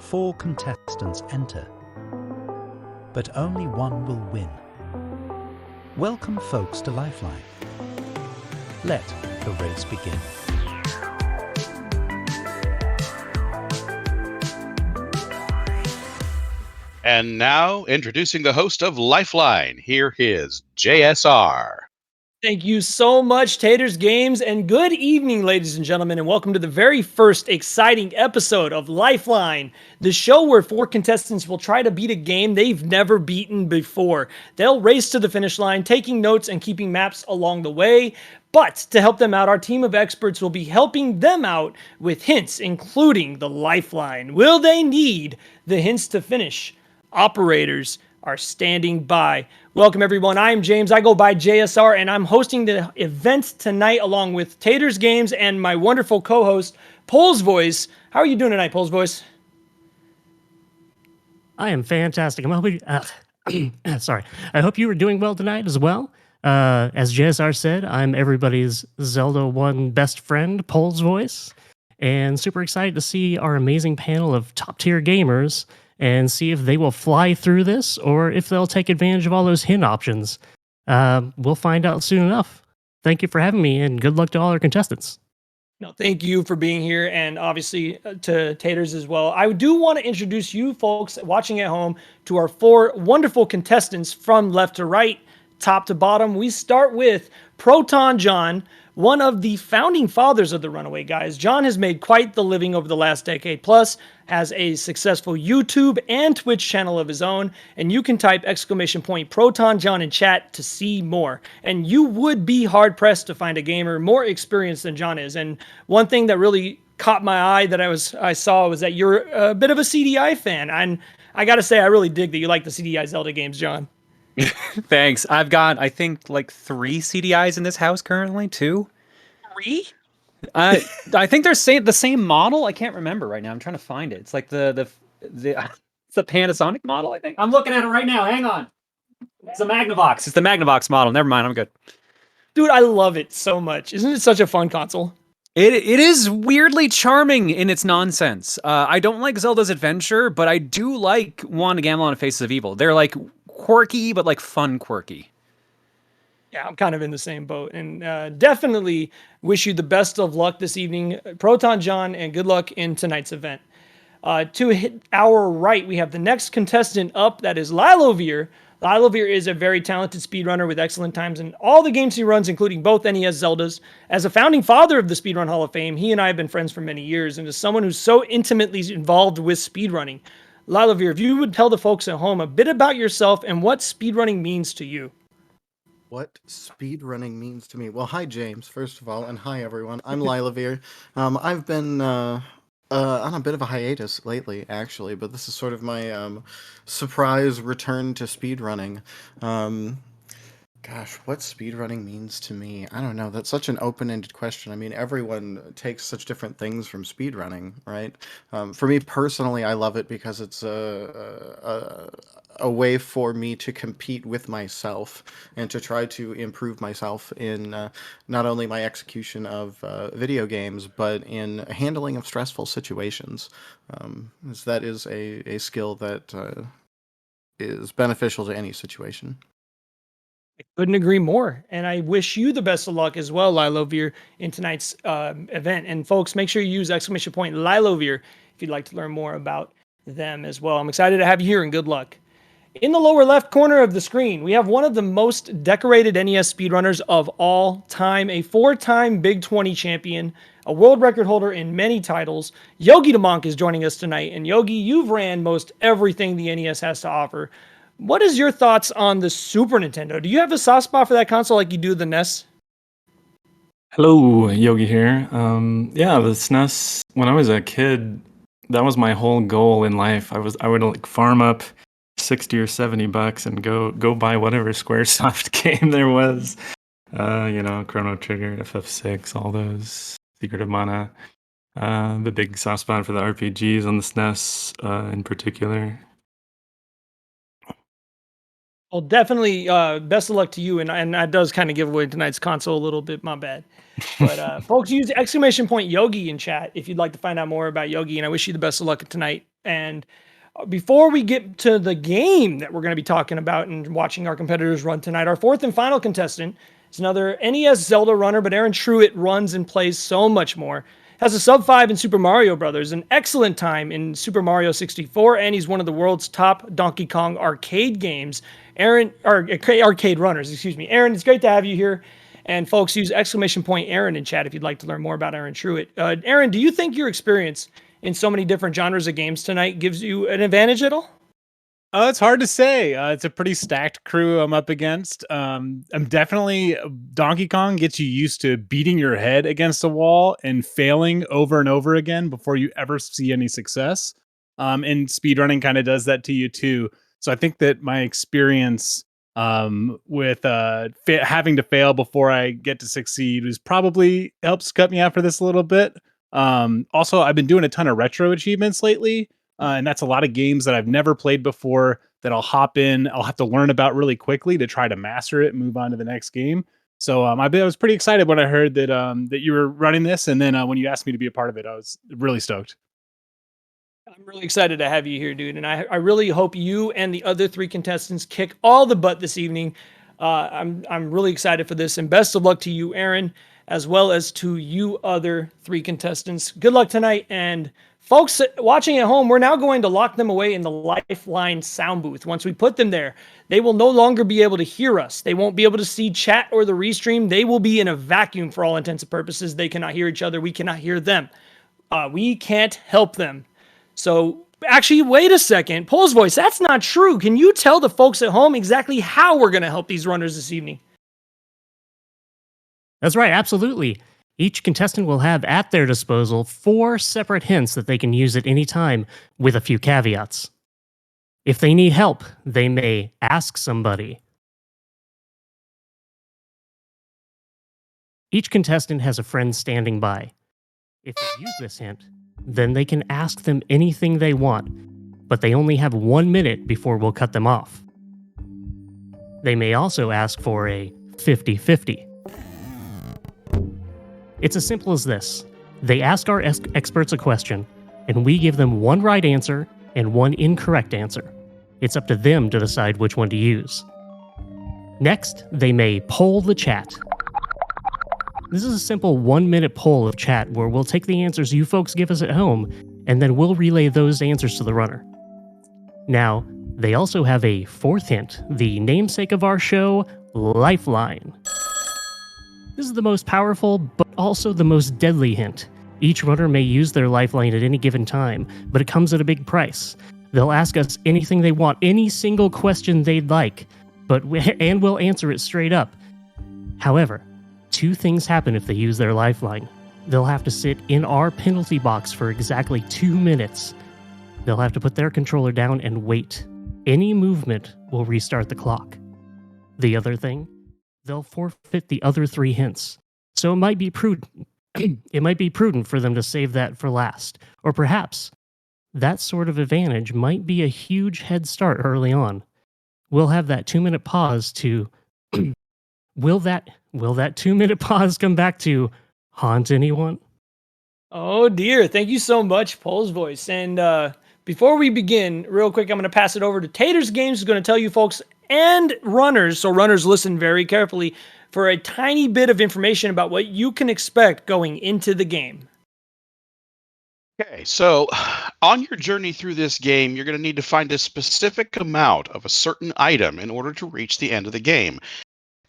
4 contestants enter, but only one will win. Welcome folks to Lifeline. Let the race begin. And now, introducing the host of Lifeline, here is JSR. Thank you so much, Taters Games, and good evening, ladies and gentlemen, and welcome to the very first exciting episode of Lifeline, the show where 4 contestants will try to beat a game they've never beaten before. They'll race to the finish line, taking notes and keeping maps along the way. But to help them out, our team of experts will be helping them out with hints, including the Lifeline. Will they need the hints to finish? Operators are standing by. Welcome, everyone. I'm James. I go by JSR, and I'm hosting the event tonight along with Taters Games and my wonderful co-host, Pole's Voice. How are you doing tonight, Pole's Voice? I am fantastic. I'm hoping. Sorry. I hope you were doing well tonight as well. As JSR said, I'm everybody's Zelda 1 best friend, Pole's Voice, and super excited to see our amazing panel of top-tier gamers and see if they will fly through this or if they'll take advantage of all those hint options. We'll find out soon enough. Thank you for having me, and good luck to all our contestants. No, thank you for being here, and obviously to Taters as well. I do want to introduce you folks watching at home to our 4 wonderful contestants from left to right, top to bottom. We start with ProtonJon, one of the founding fathers of the Runaway Guys. John has made quite the living over the last decade plus, has a successful YouTube and Twitch channel of his own, and you can type !ProtonJon in chat to see more. And you would be hard-pressed to find a gamer more experienced than John is. And one thing that really caught my eye that I saw was that you're a bit of a CDI fan. And I gotta say, I really dig that you like the CDI Zelda games, John. Thanks. I've got, I think, like 3 CDIs in this house currently. 2? 3? I think they're the same model. I can't remember right now. I'm trying to find it. It's like it's the Panasonic model, I think. I'm looking at it right now. Hang on. It's the Magnavox. It's the Magnavox model. Never mind. I'm good. Dude, I love it so much. Isn't it such a fun console? It is weirdly charming in its nonsense. I don't like Zelda's Adventure, but I do like Wand of Gamelon and Faces of Evil. They're like quirky, but like fun quirky. Yeah, I'm kind of in the same boat, and definitely wish you the best of luck this evening, ProtonJon, and good luck in tonight's event. To our right, we have the next contestant up. That is Lylovir. Lylovir is a very talented speedrunner with excellent times in all the games he runs, including both NES Zeldas. As a founding father of the Speedrun Hall of Fame, he and I have been friends for many years, and as someone who's so intimately involved with speedrunning, Lylovir, if you would tell the folks at home a bit about yourself and what speedrunning means to you. What speedrunning means to me? Well, hi, James, first of all, and hi, everyone. I'm Lylovir. I've been on a bit of a hiatus lately, actually, but this is sort of my surprise return to speedrunning. Gosh, what speedrunning means to me? I don't know. That's such an open-ended question. I mean, everyone takes such different things from speedrunning, right? For me personally, I love it because it's a way for me to compete with myself and to try to improve myself in not only my execution of video games, but in handling of stressful situations. As that is a skill that is beneficial to any situation. I couldn't agree more, and I wish you the best of luck as well, Lylovir, in tonight's event. And folks, make sure you use !Lylovir if you'd like to learn more about them as well. I'm excited to have you here, and good luck. In the lower left corner of the screen, we have one of the most decorated NES speedrunners of all time, a 4-time Big 20 champion, a world record holder in many titles. Yogidamonk is joining us tonight, and Yogi, you've ran most everything the NES has to offer. What is your thoughts on the Super Nintendo? Do you have a soft spot for that console like you do the NES? Hello, Yogi here. Yeah, the SNES, when I was a kid, that was my whole goal in life. I would like farm up 60 or 70 bucks and go buy whatever Squaresoft game there was. Chrono Trigger, FF6, all those, Secret of Mana. The big soft spot for the RPGs on the SNES in particular. Well, definitely best of luck to you, and that does kind of give away tonight's console a little bit, my bad. But folks, use !Yogi in chat if you'd like to find out more about Yogi, and I wish you the best of luck tonight And before we get to the game that we're going to be talking about and watching our competitors run tonight, our fourth and final contestant is another NES Zelda runner, but AaronTruitt runs and plays so much more. Has a sub 5 in Super Mario Brothers, an excellent time in Super Mario 64, and he's one of the world's top Donkey Kong arcade games. Arcade runners, excuse me. Aaron, it's great to have you here. And folks, use !Aaron in chat if you'd like to learn more about AaronTruitt. Aaron, do you think your experience in so many different genres of games tonight gives you an advantage at all? It's hard to say. It's a pretty stacked crew I'm up against. I'm definitely Donkey Kong gets you used to beating your head against a wall and failing over and over again before you ever see any success. And speedrunning kind of does that to you too. So I think that my experience with having to fail before I get to succeed was probably helps cut me out for this a little bit. Also, I've been doing a ton of retro achievements lately. And that's a lot of games that I've never played before that I'll hop in. I'll have to learn about really quickly to try to master it and move on to the next game. So I was pretty excited when I heard that that you were running this, and then when you asked me to be a part of it, I was really stoked. I'm really excited to have you here, dude. And I really hope you and the other 3 contestants kick all the butt this evening. I'm really excited for this, and best of luck to you, Aaron, as well as to you other 3 contestants. Good luck tonight, and folks watching at home, we're now going to lock them away in the Lifeline sound booth. Once we put them there, they will no longer be able to hear us. They won't be able to see chat or the restream. They will be in a vacuum for all intents and purposes. They cannot hear each other. We cannot hear them. We can't help them. So actually, wait a second. Pole's voice, that's not true. Can you tell the folks at home exactly how we're going to help these runners this evening? That's right, absolutely. Each contestant will have at their disposal 4 separate hints that they can use at any time, with a few caveats. If they need help, they may ask somebody. Each contestant has a friend standing by. If they use this hint, then they can ask them anything they want, but they only have 1 minute before we'll cut them off. They may also ask for a 50-50. It's as simple as this. They ask our experts a question, and we give them 1 right answer and 1 incorrect answer. It's up to them to decide which one to use. Next, they may poll the chat. This is a simple 1-minute poll of chat where we'll take the answers you folks give us at home, and then we'll relay those answers to the runner. Now, they also have a 4th hint, the namesake of our show, Lifeline. This is the most powerful, but also the most deadly hint. Each runner may use their lifeline at any given time, but it comes at a big price. They'll ask us anything they want, any single question they'd like, and we'll answer it straight up. However, 2 things happen if they use their lifeline. They'll have to sit in our penalty box for exactly 2 minutes. They'll have to put their controller down and wait. Any movement will restart the clock. The other thing, they'll forfeit the other 3 hints. So it might be prudent. It might be prudent for them to save that for last. Or perhaps that sort of advantage might be a huge head start early on. We'll have that 2-minute pause to Will that 2-minute pause come back to haunt anyone? Oh dear, thank you so much, Pole's voice. And before we begin, real quick, I'm going to pass it over to Taters Games, who's going to tell you folks and runners, so runners listen very carefully, for a tiny bit of information about what you can expect going into the game. Okay, so on your journey through this game, you're going to need to find a specific amount of a certain item in order to reach the end of the game.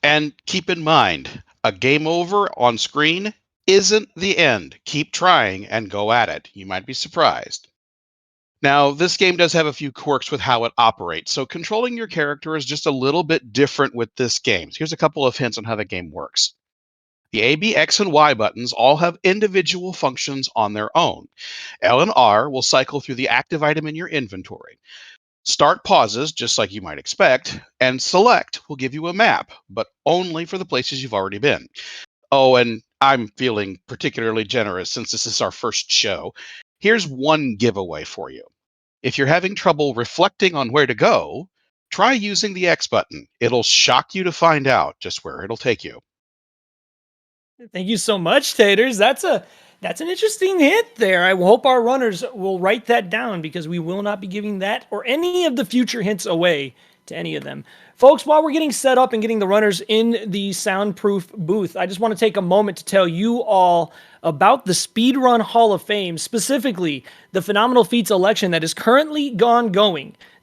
And keep in mind, a game over on screen isn't the end. Keep trying and go at it. You might be surprised. Now, this game does have a few quirks with how it operates, so controlling your character is just a little bit different with this game. So here's a couple of hints on how the game works. The A, B, X, and Y buttons all have individual functions on their own. L and R will cycle through the active item in your inventory. Start pauses, just like you might expect, and select will give you a map, but only for the places you've already been. Oh, and I'm feeling particularly generous since this is our first show. Here's one giveaway for you. If you're having trouble reflecting on where to go, try using the X button. It'll shock you to find out just where it'll take you. Thank you so much, Taters. That's That's an interesting hint there. I hope our runners will write that down because we will not be giving that or any of the future hints away to any of them. Folks, while we're getting set up and getting the runners in the soundproof booth, I just want to take a moment to tell you all about the Speedrun Hall of Fame, specifically the Phenomenal Feats election that is currently going.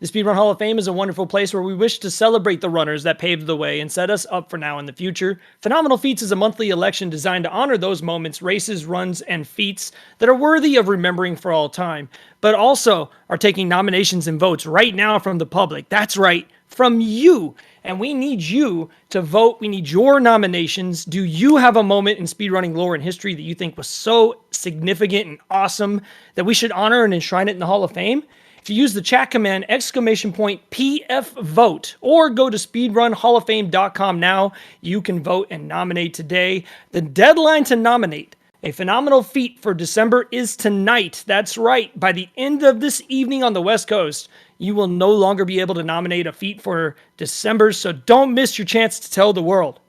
The Speedrun Hall of Fame is a wonderful place where we wish to celebrate the runners that paved the way and set us up for now and the future. Phenomenal Feats is a monthly election designed to honor those moments, races, runs, and feats that are worthy of remembering for all time, but also are taking nominations and votes right now from the public. That's right, from you. And we need you to vote. We need your nominations. Do you have a moment in speedrunning lore and history that you think was so significant and awesome that we should honor and enshrine it in the Hall of Fame? If you use the chat command !PF vote or go to speedrunhalloffame.com now, you can vote and nominate today. The deadline to nominate a phenomenal feat for December is tonight. That's right. By the end of this evening on the West Coast, you will no longer be able to nominate a feat for December, so don't miss your chance to tell the world.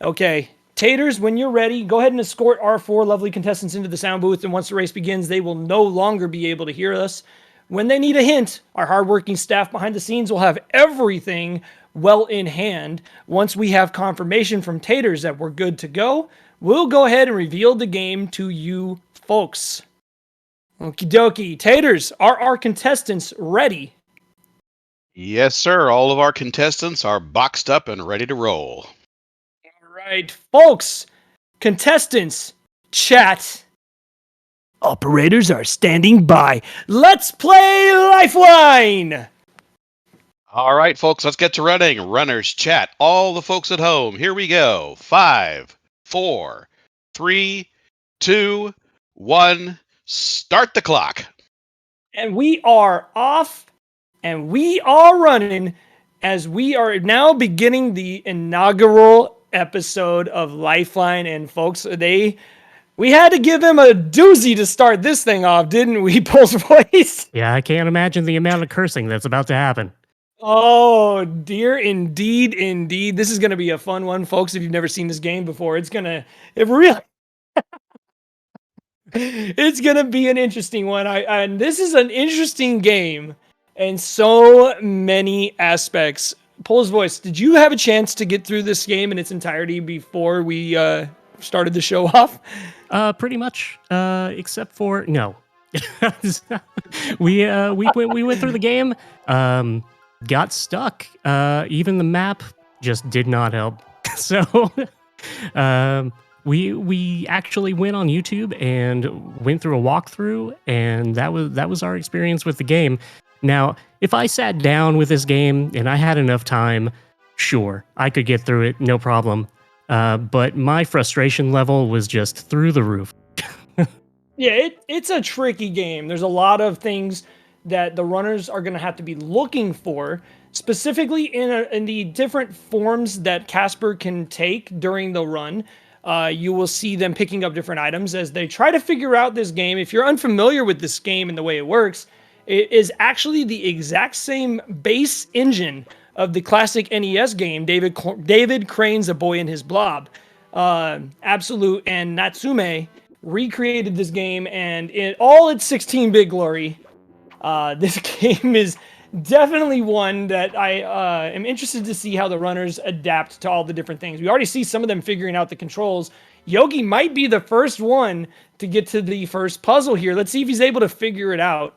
Okay, Taters, when you're ready, go ahead and escort our 4 lovely contestants into the sound booth, and once the race begins, they will no longer be able to hear us. When they need a hint, our hardworking staff behind the scenes will have everything well in hand. Once we have confirmation from Taters that we're good to go, we'll go ahead and reveal the game to you folks. Okie dokie. Taters, are our contestants ready? Yes, sir. All of our contestants are boxed up and ready to roll. All right, folks. Contestants, chat. Operators are standing by. Let's play Lifeline! All right, folks, let's get to running. Runners, chat. All the folks at home, here we go. 5, 4, 3, 2, 1. Start the clock. And we are off, and we are running as we are now beginning the inaugural episode of Lifeline. And folks, we had to give them a doozy to start this thing off, didn't we, Pulse Voice? Yeah, I can't imagine the amount of cursing that's about to happen. Oh, dear, indeed, indeed. This is going to be a fun one, folks. If you've never seen this game before, it's going to be an interesting one. And this is an interesting game in so many aspects. Pulse Voice, did you have a chance to get through this game in its entirety before we started the show off? Pretty much, except for no. we went through the game, got stuck. Even the map just did not help. So we actually went on YouTube and went through a walkthrough, and that was our experience with the game. Now, if I sat down with this game and I had enough time, sure, I could get through it, no problem. But my frustration level was just through the roof. Yeah, it's a tricky game. There's a lot of things that the runners are going to have to be looking for, specifically in the different forms that Casper can take during the run. You will see them picking up different items as they try to figure out this game. If you're unfamiliar with this game and the way it works, it is actually the exact same base engine of the classic NES game, David Crane's A Boy and His Blob. Absolute and Natsume recreated this game, and in all its 16-bit glory, this game is definitely one that I am interested to see how the runners adapt to all the different things. We already see some of them figuring out the controls. Yogi might be the first one to get to the first puzzle here. Let's see if he's able to figure it out.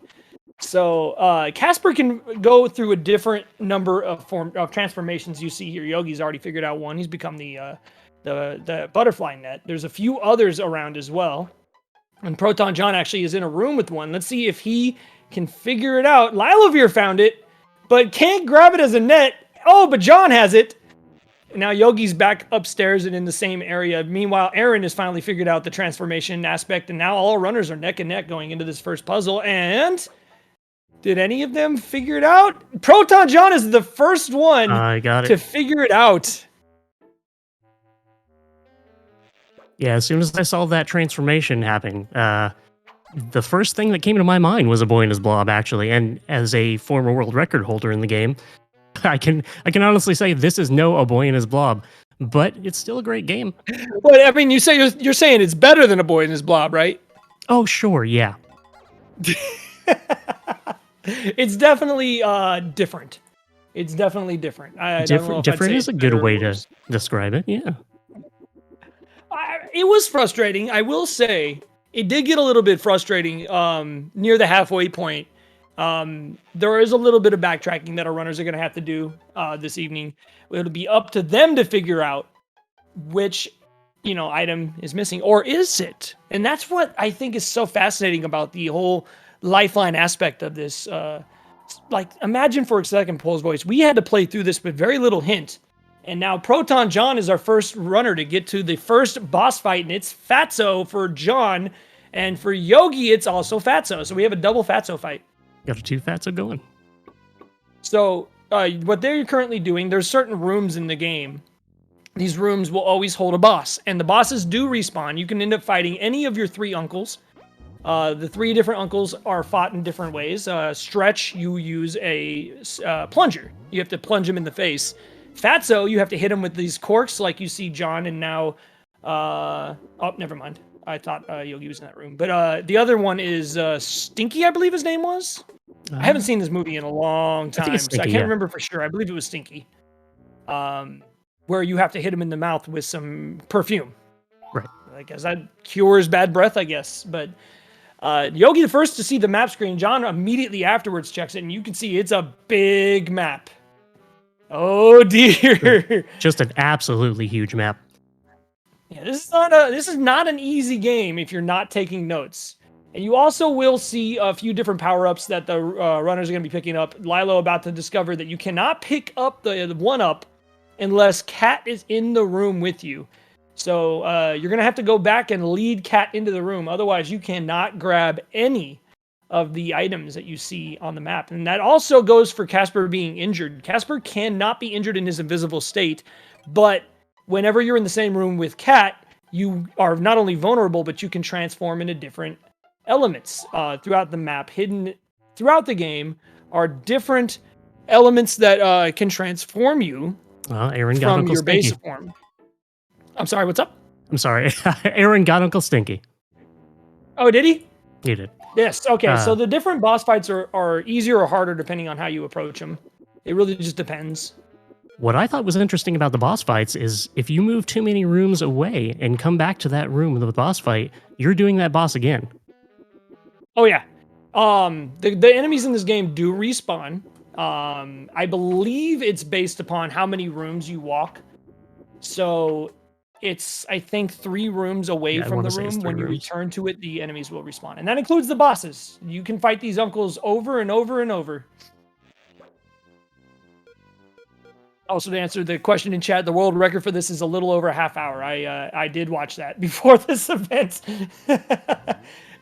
So Casper can go through a different number of transformations you see here. Yogi's already figured out one. He's become the butterfly net. There's a few others around as well. And ProtonJon actually is in a room with one. Let's see if he can figure it out. Lylovir found it, but can't grab it as a net. Oh, but John has it. Now Yogi's back upstairs and in the same area. Meanwhile, Aaron has finally figured out the transformation aspect, and now all runners are neck and neck going into this first puzzle. And did any of them figure it out? ProtonJon is the first one to figure it out. Yeah, as soon as I saw that transformation happening, the first thing that came to my mind was A Boy and His Blob, actually. And as a former world record holder in the game, I can honestly say this is no A Boy and His Blob. but it's still a great game. Well, I mean, you're saying it's better than A Boy and His Blob, right? Oh, sure, yeah. It's definitely different. It's definitely different. I don't know if I'd Different say is it's a good better or way to worse. describe it. Yeah. It was frustrating. I will say it did get a little bit frustrating near the halfway point. There is a little bit of backtracking that our runners are going to have to do this evening. It'll be up to them to figure out which item is missing, or is it? And that's what I think is so fascinating about the whole lifeline aspect of this. Like, imagine for a second, Pole's Voice, we had to play through this with very little hint. And now ProtonJon is our first runner to get to the first boss fight, and it's Fatso for John. And for Yogi, it's also Fatso. So we have a double Fatso fight. Got a 2 Fatso going. So what they're currently doing, there's certain rooms in the game. These rooms will always hold a boss, and the bosses do respawn. You can end up fighting any of your 3 uncles. The 3 different uncles are fought in different ways. Stretch, you use a plunger. You have to plunge him in the face. Fatso, you have to hit him with these corks like you see John and now... oh, never mind. I thought Yogi was in that room. But the other one is Stinky, I believe his name was. I haven't seen this movie in a long time, Stinky, so I can't yeah. remember for sure. I believe it was Stinky. Where you have to hit him in the mouth with some perfume. Right. I guess that cures bad breath, I guess. But Yogi, the first to see the map screen, John immediately afterwards checks it, and you can see it's a big map. Oh dear. Just an absolutely huge map. Yeah, this is not an easy game if you're not taking notes. And you also will see a few different power-ups that the runners are going to be picking up. Lilo about to discover that you cannot pick up the 1-up unless Cat is in the room with you. So you're going to have to go back and lead Cat into the room. Otherwise, you cannot grab any of the items that you see on the map. And that also goes for Casper being injured. Casper cannot be injured in his invisible state, but whenever you're in the same room with Cat, you are not only vulnerable, but you can transform into different elements throughout the map. Hidden throughout the game are different elements that can transform you Aaron got from Uncle your Stinky. base form. I'm sorry, what's up? I'm sorry. Aaron got Uncle Stinky. Oh, did he? He did. Yes. Okay. So the different boss fights are easier or harder depending on how you approach them. It really just depends. What I thought was interesting about the boss fights is if you move too many rooms away and come back to that room with the boss fight, you're doing that boss again. Oh yeah. The enemies in this game do respawn. I believe it's based upon how many rooms you walk. So it's, I think, 3 rooms away Yeah, I from wanna the say it's room. 3 When you rooms. return to it, the enemies will respawn. And that includes the bosses. You can fight these uncles over and over and over. Also, to answer the question in chat, the world record for this is a little over a half hour. I did watch that before this event.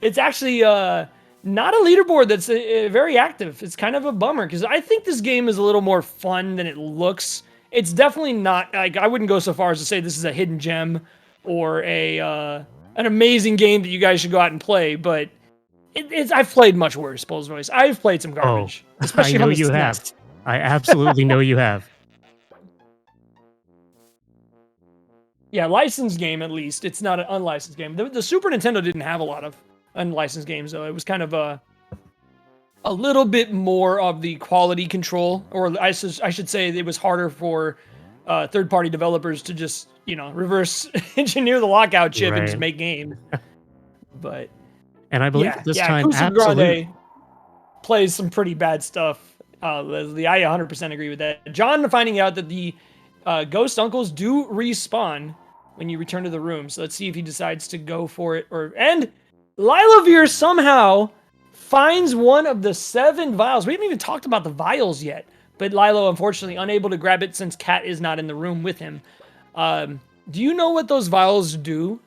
It's actually not a leaderboard that's very active. It's kind of a bummer because I think this game is a little more fun than it looks. It's definitely not, like, I wouldn't go so far as to say this is a hidden gem or an amazing game that you guys should go out and play, but I've played much worse, Pole's Voice. I've played some garbage. I Especially know on the you SNES. have. I absolutely know you have. Yeah, licensed game at least. It's not an unlicensed game. The Super Nintendo didn't have a lot of unlicensed games, though. It was kind of a little bit more of the quality control, or I should say it was harder for third-party developers to just, reverse engineer the lockout chip and just Right. make games. But And I believe at this yeah, time, Kusa absolutely. Grande plays some pretty bad stuff. Leslie, I 100% agree with that. John finding out that the ghost uncles do respawn when you return to the room. So let's see if he decides to go for it. And Lylovir somehow finds one of the 7 vials. We haven't even talked about the vials yet. But Lilo, unfortunately, unable to grab it since Cat is not in the room with him. Do you know what those vials do,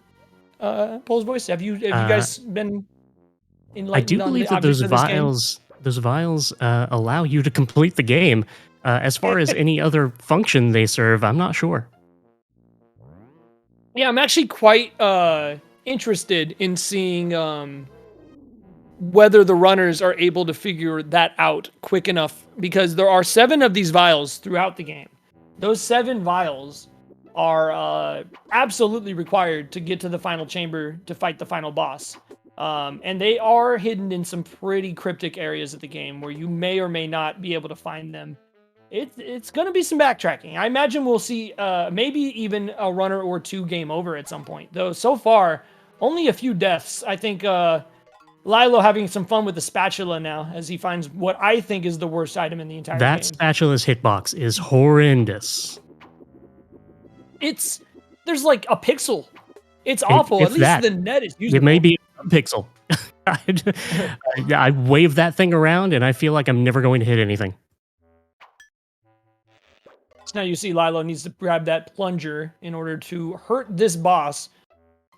Pole's Voice? Have you guys been enlightened I do on believe the that those objects of this game? vials allow you to complete the game. As far as any other function they serve, I'm not sure. Yeah, I'm actually quite interested in seeing whether the runners are able to figure that out quick enough, because there are 7 of these vials throughout the game. Those 7 vials are absolutely required to get to the final chamber to fight the final boss. And they are hidden in some pretty cryptic areas of the game where you may or may not be able to find them. It's going to be some backtracking. I imagine we'll see maybe even a runner or two game over at some point. Though so far, only a few deaths. I think Lilo having some fun with the spatula now as he finds what I think is the worst item in the entire game. That spatula's hitbox is horrendous. There's like a pixel. It's awful. If At least that, the net is usable. It may be a pixel. I wave that thing around and I feel like I'm never going to hit anything. So now you see Lilo needs to grab that plunger in order to hurt this boss.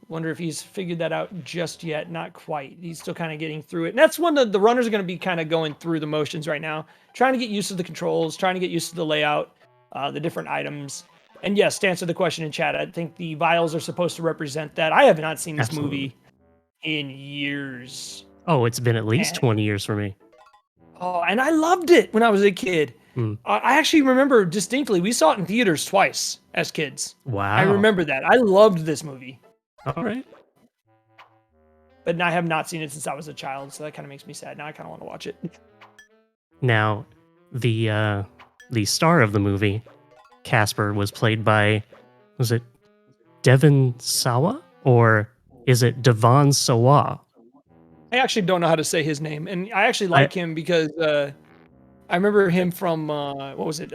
Wonder if he's figured that out just yet. Not quite. He's still kind of getting through it. And that's when the runners are going to be kind of going through the motions right now. Trying to get used to the controls, trying to get used to the layout, the different items. And yes, to answer the question in chat, I think the vials are supposed to represent that. I have not seen this movie in years. Oh, it's been at least 20 years for me. Oh, and I loved it when I was a kid. I actually remember distinctly, we saw it in theaters twice as kids. Wow. I remember that. I loved this movie. All right. But I have not seen it since I was a child, so that kind of makes me sad. Now I kind of want to watch it. Now, the star of the movie, Casper, was played by, was it Devon Sawa? Or is it Devon Sawa? I actually don't know how to say his name, and I actually like him because I remember him from what was it,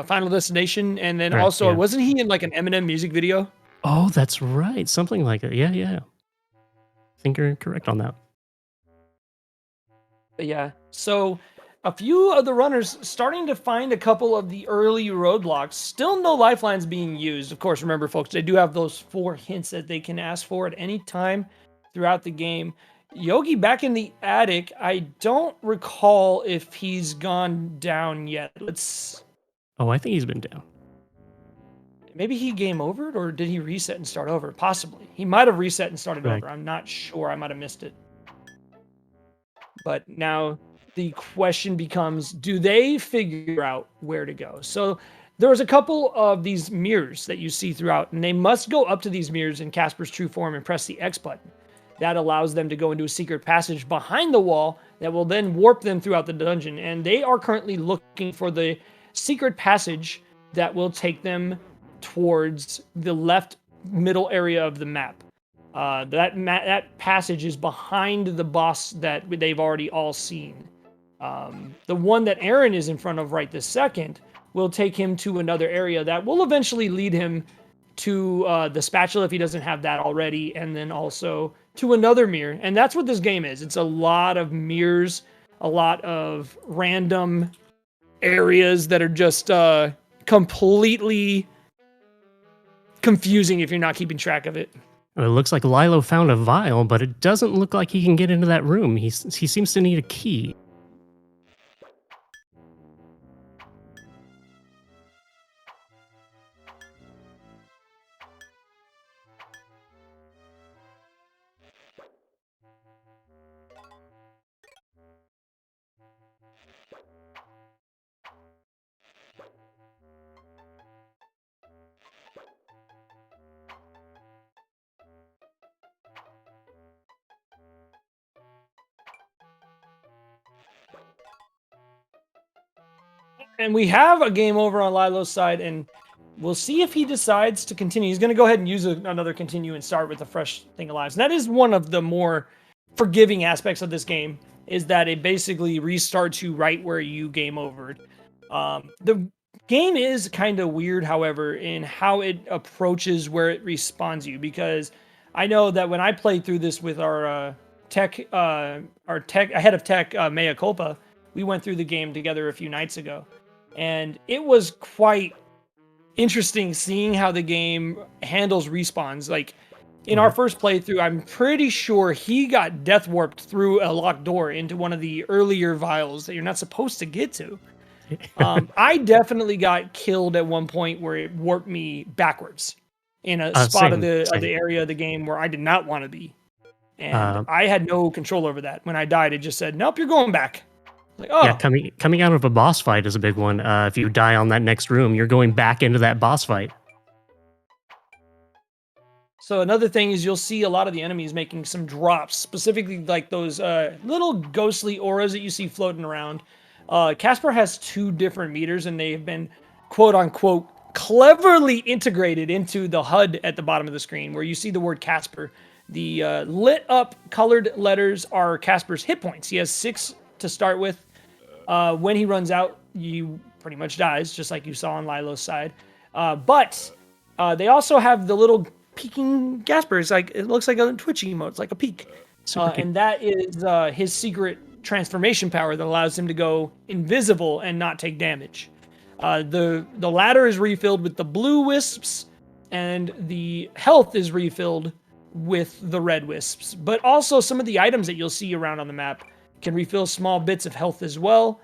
Final Destination, and then also wasn't he in like an Eminem music video? Oh, that's right, something like that. Yeah. I think you're correct on that. But yeah, so a few of the runners starting to find a couple of the early roadblocks. Still no lifelines being used. Of course, remember, folks, they do have those 4 hints that they can ask for at any time throughout the game. Yogi back in the attic. I don't recall if he's gone down yet. Oh, I think he's been down. Maybe he game overed, or did he reset and start over? Possibly. He might have reset and started over. I'm not sure. I might have missed it. But now the question becomes, do they figure out where to go? So there's a couple of these mirrors that you see throughout, and they must go up to these mirrors in Casper's true form and press the X button. That allows them to go into a secret passage behind the wall that will then warp them throughout the dungeon. And they are currently looking for the secret passage that will take them towards the left middle area of the map. That passage is behind the boss that they've already all seen. The one that Aaron is in front of right this second will take him to another area that will eventually lead him to the spatula if he doesn't have that already, and then also to another mirror. And that's what this game is. It's a lot of mirrors, a lot of random areas that are just completely confusing if you're not keeping track of it. It looks like Lilo found a vial, but it doesn't look like he can get into that room. He seems to need a key. And we have a game over on Lilo's side, and we'll see if he decides to continue. He's going to go ahead and use another continue and start with a fresh thing of lives. And that is one of the more forgiving aspects of this game, is that it basically restarts you right where you game overed. The game is kind of weird, however, in how it approaches where it respawns you, because I know that when I played through this with our head of tech, Mea Culpa, we went through the game together a few nights ago. And it was quite interesting seeing how the game handles respawns. Like, in our first playthrough, I'm pretty sure he got death warped through a locked door into one of the earlier vials that you're not supposed to get to. I definitely got killed at one point where it warped me backwards in a spot of the area of the game where I did not want to be. And I had no control over that. When I died, it just said, nope, you're going back. Like, oh. Yeah, coming out of a boss fight is a big one. If you die on that next room, you're going back into that boss fight. So another thing is you'll see a lot of the enemies making some drops, specifically like those little ghostly auras that you see floating around. Casper has 2 different meters, and they've been quote unquote cleverly integrated into the HUD at the bottom of the screen, where you see the word Casper. The lit up colored letters are Casper's hit points. He has 6 to start with. When he runs out, you pretty much dies, just like you saw on Lilo's side. But they also have the little peeking Casper. It's like, it looks like a Twitch emote. It's like a peak. And that is his secret transformation power that allows him to go invisible and not take damage. The ladder is refilled with the blue wisps, and the health is refilled with the red wisps. But also some of the items that you'll see around on the map can refill small bits of health as well.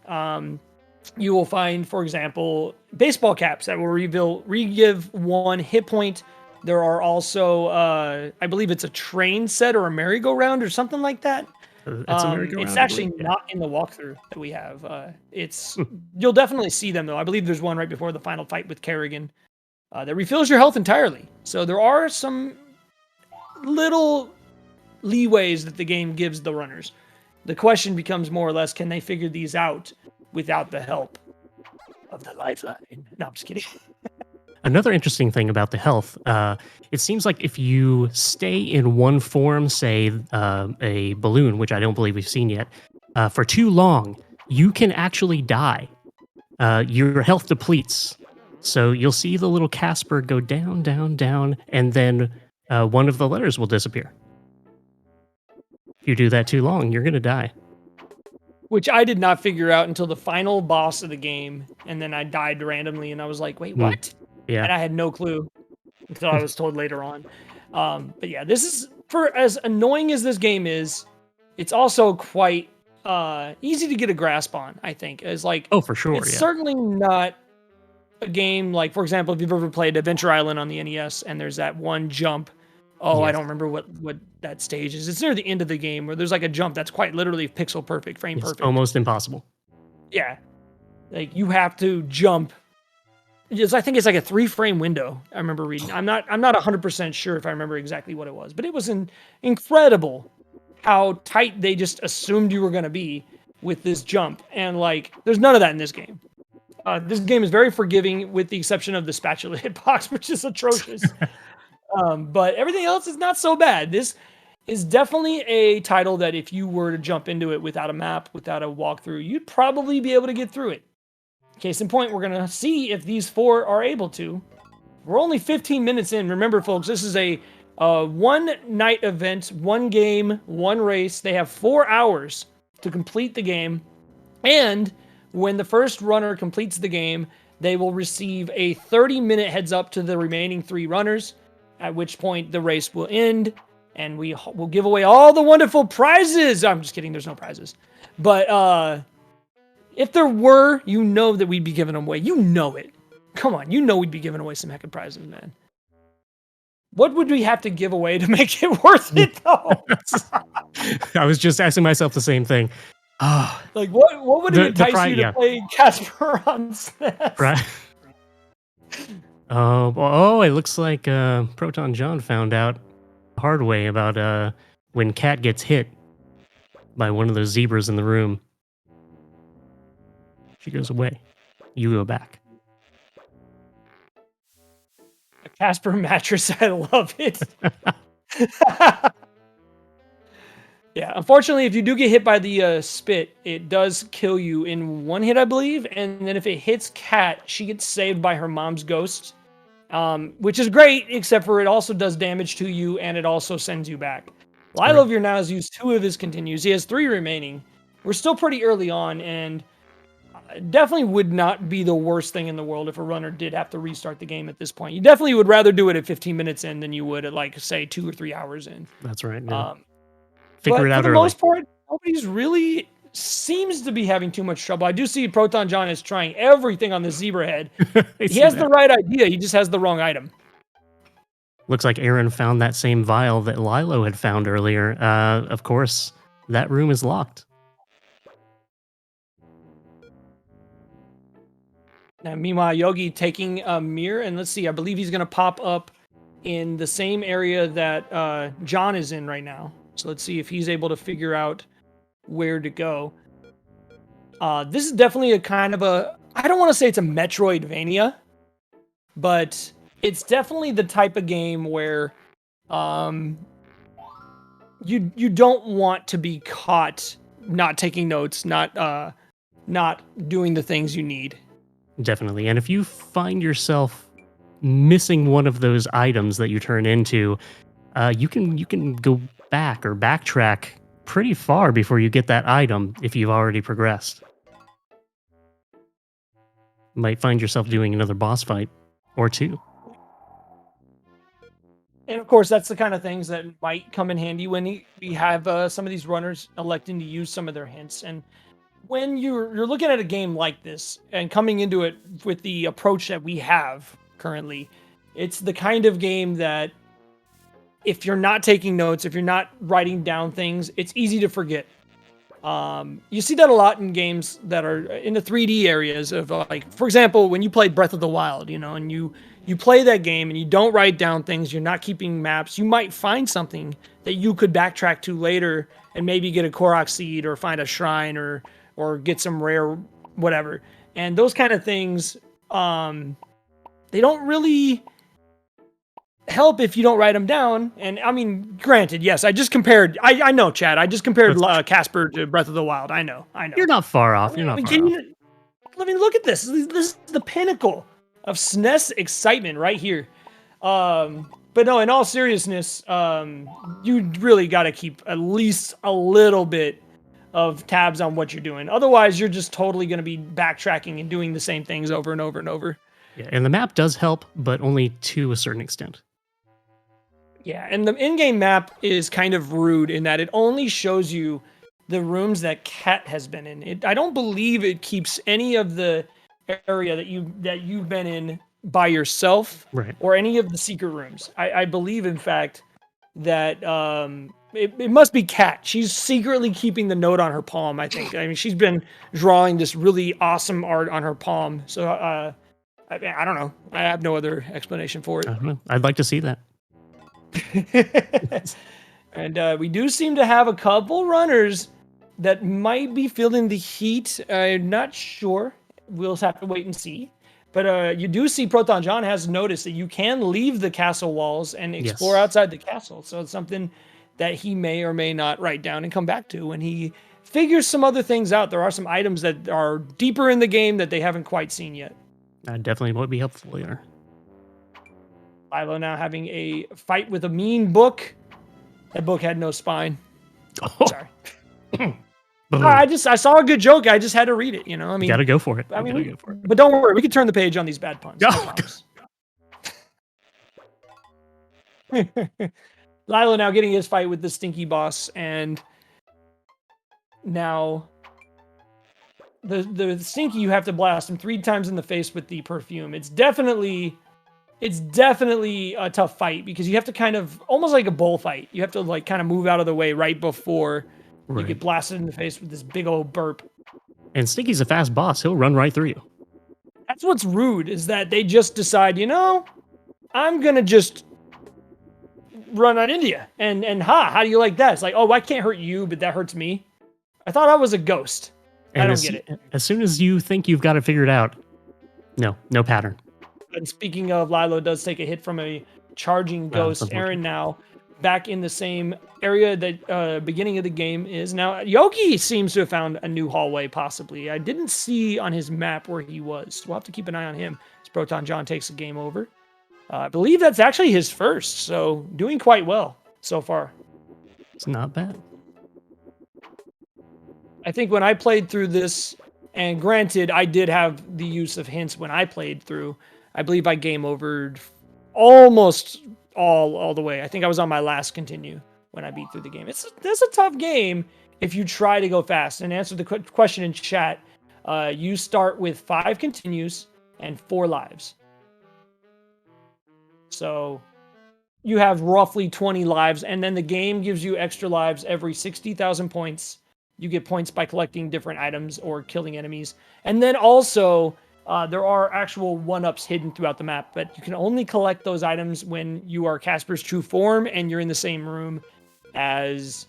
You will find, for example, baseball caps that will re-give 1 hit point. There are also, I believe it's a train set or a merry-go-round or something like that. It's actually not in the walkthrough that we have. You'll definitely see them though. I believe there's one right before the final fight with Kerrigan that refills your health entirely. So there are some little leeways that the game gives the runners. The question becomes more or less, can they figure these out without the help of the lifeline? No, I'm just kidding. Another interesting thing about the health, it seems like if you stay in one form, say a balloon, which I don't believe we've seen yet, for too long, you can actually die. Your health depletes. So you'll see the little Casper go down, down, down, and then one of the letters will disappear. If you do that too long, you're going to die. Which I did not figure out until the final boss of the game, and then I died randomly, and I was like, wait, what? Yeah. And I had no clue until I was told later on. But yeah, this is, for as annoying as this game is, it's also quite easy to get a grasp on, I think. As like, oh, for sure. It's certainly not a game like, for example, if you've ever played Adventure Island on the NES, and there's that one jump. Oh, yes. I don't remember what that stage is. It's near the end of the game where there's like a jump that's quite literally pixel perfect, frame perfect. Almost impossible. Yeah. Like you have to jump. I think it's like a 3-frame window. I remember reading. I'm not 100% sure if I remember exactly what it was, but it was incredible how tight they just assumed you were going to be with this jump. And like, there's none of that in this game. This game is very forgiving with the exception of the spatula hitbox, which is atrocious. But everything else is not so bad. This is definitely a title that if you were to jump into it without a map, without a walkthrough, you'd probably be able to get through it. Case in point, we're going to see if these 4 are able to. We're only 15 minutes in. Remember, folks, this is a 1-night event, 1 game, 1 race. They have 4 hours to complete the game. And when the first runner completes the game, they will receive a 30-minute heads up to the remaining 3 runners, at which point the race will end, and we will give away all the wonderful prizes. I'm just kidding. There's no prizes. But if there were, you know that we'd be giving them away. You know it. Come on. You know we'd be giving away some heckin' prizes, man. What would we have to give away to make it worth it, though? I was just asking myself the same thing. Like, what would entice you to play Casper on SNES? Right. Oh, it looks like ProtonJon found out the hard way about when Cat gets hit by one of those zebras in the room. She goes away. You go back. A Casper mattress. I love it. Yeah, unfortunately, if you do get hit by the spit, it does kill you in 1 hit, I believe. And then if it hits Cat, she gets saved by her mom's ghost, which is great, except for it also does damage to you, and it also sends you back. Lylovir now has used 2 of his continues. He has 3 remaining. We're still pretty early on, and definitely would not be the worst thing in the world if a runner did have to restart the game at this point. You definitely would rather do it at 15 minutes in than you would at, like, say, 2 or 3 hours in. That's right. Yeah. Figure it out for the early. most part, nobody's really seems to be having too much trouble. I do see ProtonJon is trying everything on the zebra head. He has the right idea. He just has the wrong item. Looks like Aaron found that same vial that Lilo had found earlier. Of course, that room is locked. Now, meanwhile, Yogi taking a mirror, and let's see, I believe he's going to pop up in the same area that John is in right now. So let's see if he's able to figure out where to go. This is definitely a kind of a, I don't want to say it's a Metroidvania, but it's definitely the type of game where you don't want to be caught not taking notes, not doing the things you need. Definitely. And if you find yourself missing one of those items that you turn into, you can go back or backtrack pretty far before you get that item if you've already progressed. Might find yourself doing another boss fight or two. And of course, that's the kind of things that might come in handy when we have some of these runners electing to use some of their hints. And when you're looking at a game like this and coming into it with the approach that we have currently, it's the kind of game that if you're not taking notes, if you're not writing down things, it's easy to forget. You see that a lot in games that are in the 3D areas of, like, for example, when you played Breath of the Wild, and you play that game and you don't write down things, you're not keeping maps, you might find something that you could backtrack to later and maybe get a Korok seed or find a shrine or get some rare whatever. And those kind of things, they don't really help if you don't write them down. And I mean, granted, yes, I just compared. I know, Chad. I just compared Casper to Breath of the Wild. I know. You're not far off. You're not far off. I mean, look at this. This is the pinnacle of SNES excitement right here. But no, in all seriousness, you really got to keep at least a little bit of tabs on what you're doing. Otherwise, you're just totally going to be backtracking and doing the same things over and over and over. Yeah, and the map does help, but only to a certain extent. Yeah, and the in-game map is kind of rude in that it only shows you the rooms that Cat has been in. I don't believe it keeps any of the area that you've been in by yourself, right, or any of the secret rooms. I believe, in fact, that it must be Cat. She's secretly keeping the note on her palm, I think. I mean, she's been drawing this really awesome art on her palm. So I don't know. I have no other explanation for it. I don't know. I'd like to see that. And we do seem to have a couple runners that might be feeling the heat. I'm not sure. We'll have to wait and see. But you do see ProtonJon has noticed that you can leave the castle walls and explore outside the castle. So it's something that he may or may not write down and come back to when he figures some other things out. There are some items that are deeper in the game that they haven't quite seen yet. That definitely would be helpful here. Lilo now having a fight with a mean book. That book had no spine. Oh. Sorry. I saw a good joke. I just had to read it. I mean, you gotta go for it. I mean, go for it. But don't worry, we can turn the page on these bad puns. Lilo now getting his fight with the stinky boss, and now the stinky, you have to blast him 3 times in the face with the perfume. It's definitely a tough fight because you have to kind of, almost like a bullfight, you have to like kind of move out of the way right before you get blasted in the face with this big old burp. And Stinky's a fast boss. He'll run right through you. That's what's rude, is that they just decide, I'm going to just run on India. And how do you like that? It's like, oh, I can't hurt you, but that hurts me. I thought I was a ghost. I don't get it. As soon as you think you've got it figured out, no pattern. And speaking of, Lilo does take a hit from a charging ghost. Aaron now back in the same area that beginning of the game is. Now, Yogi seems to have found a new hallway, possibly. I didn't see on his map where he was. We'll have to keep an eye on him as ProtonJon takes the game over. I believe that's actually his first, so doing quite well so far. It's not bad. I think when I played through this, and granted, I did have the use of hints when I played through, I believe I game overed almost all the way. I think I was on my last continue when I beat through the game. That's a tough game if you try to go fast. And answer the question in chat, you start with 5 continues and 4 lives. So you have roughly 20 lives, and then the game gives you extra lives every 60,000 points. You get points by collecting different items or killing enemies. And then also, There are actual 1-ups hidden throughout the map, but you can only collect those items when you are Casper's true form and you're in the same room as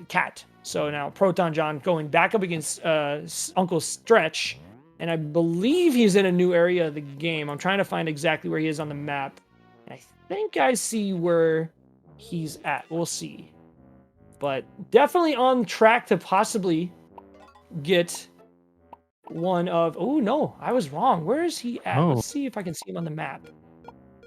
Cat. So now ProtonJon going back up against Uncle Stretch, and I believe he's in a new area of the game. I'm trying to find exactly where he is on the map. I think I see where he's at. We'll see. But definitely on track to possibly get one of... Oh, no, I was wrong. Where is he at? Oh. Let's see if I can see him on the map.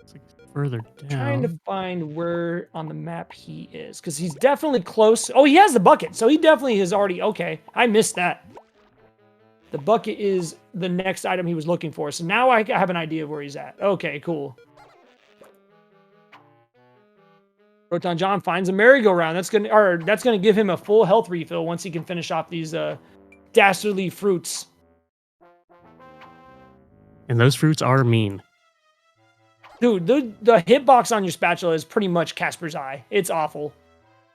It's like further down. Trying to find where on the map he is, because he's definitely close. Oh, he has the bucket, so he definitely is already... Okay, I missed that. The bucket is the next item he was looking for, so now I have an idea of where he's at. Okay, cool. ProtonJon finds a merry-go-round. That's gonna give him a full health refill once he can finish off these dastardly fruits. And those fruits are mean. Dude, the hitbox on your spatula is pretty much Casper's eye. It's awful.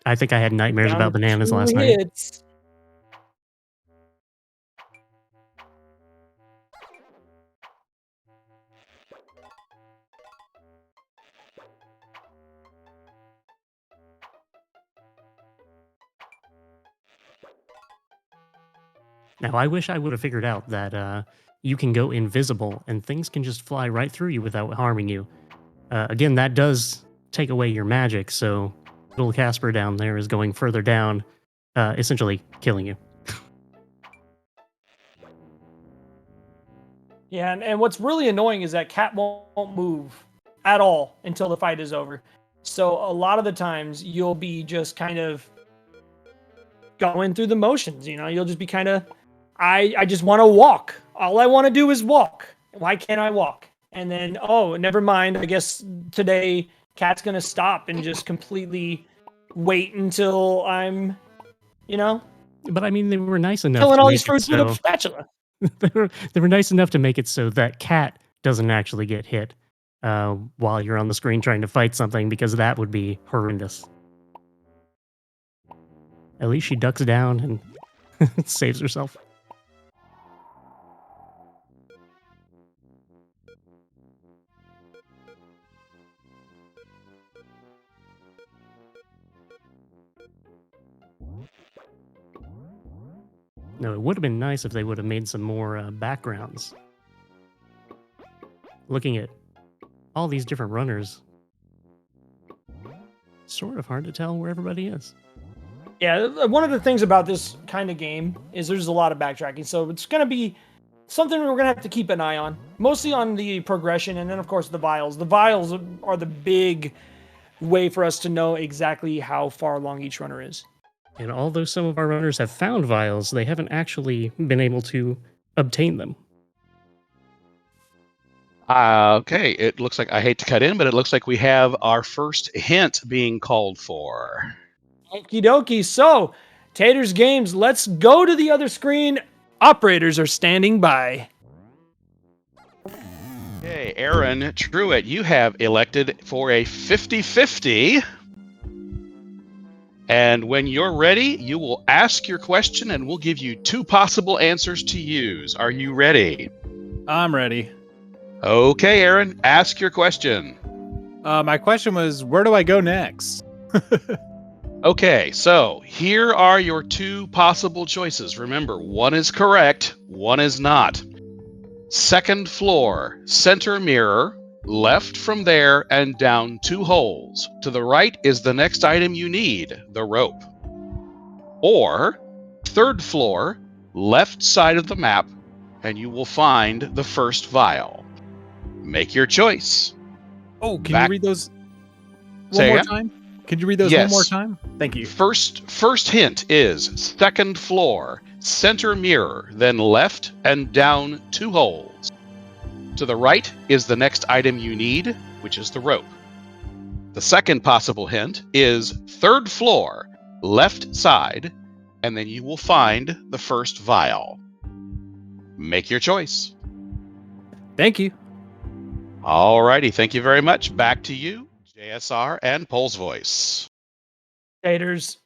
I think I had nightmares Down about bananas 2 last night. hits. Now, I wish I would have figured out that you can go invisible and things can just fly right through you without harming you. Again, that does take away your magic, so little Casper down there is going further down, essentially killing you. Yeah, and what's really annoying is that Cat won't move at all until the fight is over. So a lot of the times you'll be just kind of going through the motions, you know? You'll just be kind of, I just want to walk. All I want to do is walk. Why can't I walk? And then, oh, never mind. I guess today Cat's going to stop and just completely wait until I'm, you know, But I mean, they were nice enough killing to all make these it fruits with a so spatula. they were nice enough to make it so that Cat doesn't actually get hit while you're on the screen trying to fight something, because that would be horrendous. At least she ducks down and saves herself. No, it would have been nice if they would have made some more backgrounds. Looking at all these different runners, sort of hard to tell where everybody is. Yeah, one of the things about this kind of game is there's a lot of backtracking, so it's going to be something we're going to have to keep an eye on. Mostly on the progression, and then, of course, the vials. The vials are the big way for us to know exactly how far along each runner is. And although some of our runners have found vials, they haven't actually been able to obtain them. Okay, it looks like, I hate to cut in, but it looks like we have our first hint being called for. Okie dokie. So, Taters Games, let's go to the other screen. Operators are standing by. Okay, AaronTruitt, you have elected for a 50-50. And when you're ready, you will ask your question and we'll give you 2 possible answers to use. Are you ready? I'm ready. Okay, Aaron, ask your question. My question was, where do I go next? Okay, so here are your 2 possible choices. Remember, one is correct, one is not. Second floor, center mirror, left from there and down 2 holes. To the right is the next item you need, the rope. Or, third floor, left side of the map, and you will find the first vial. Make your choice. Oh, can Back- you read those Say one more again? time? Could you read those Yes. one more time? Thank you. First hint is second floor, center mirror, then left and down 2 holes. To the right is the next item you need, which is the rope. The second possible hint is third floor, left side, and then you will find the first vial. Make your choice. Thank you. Alrighty, thank you very much. Back to you, JSR and Pole's Voice. Taters,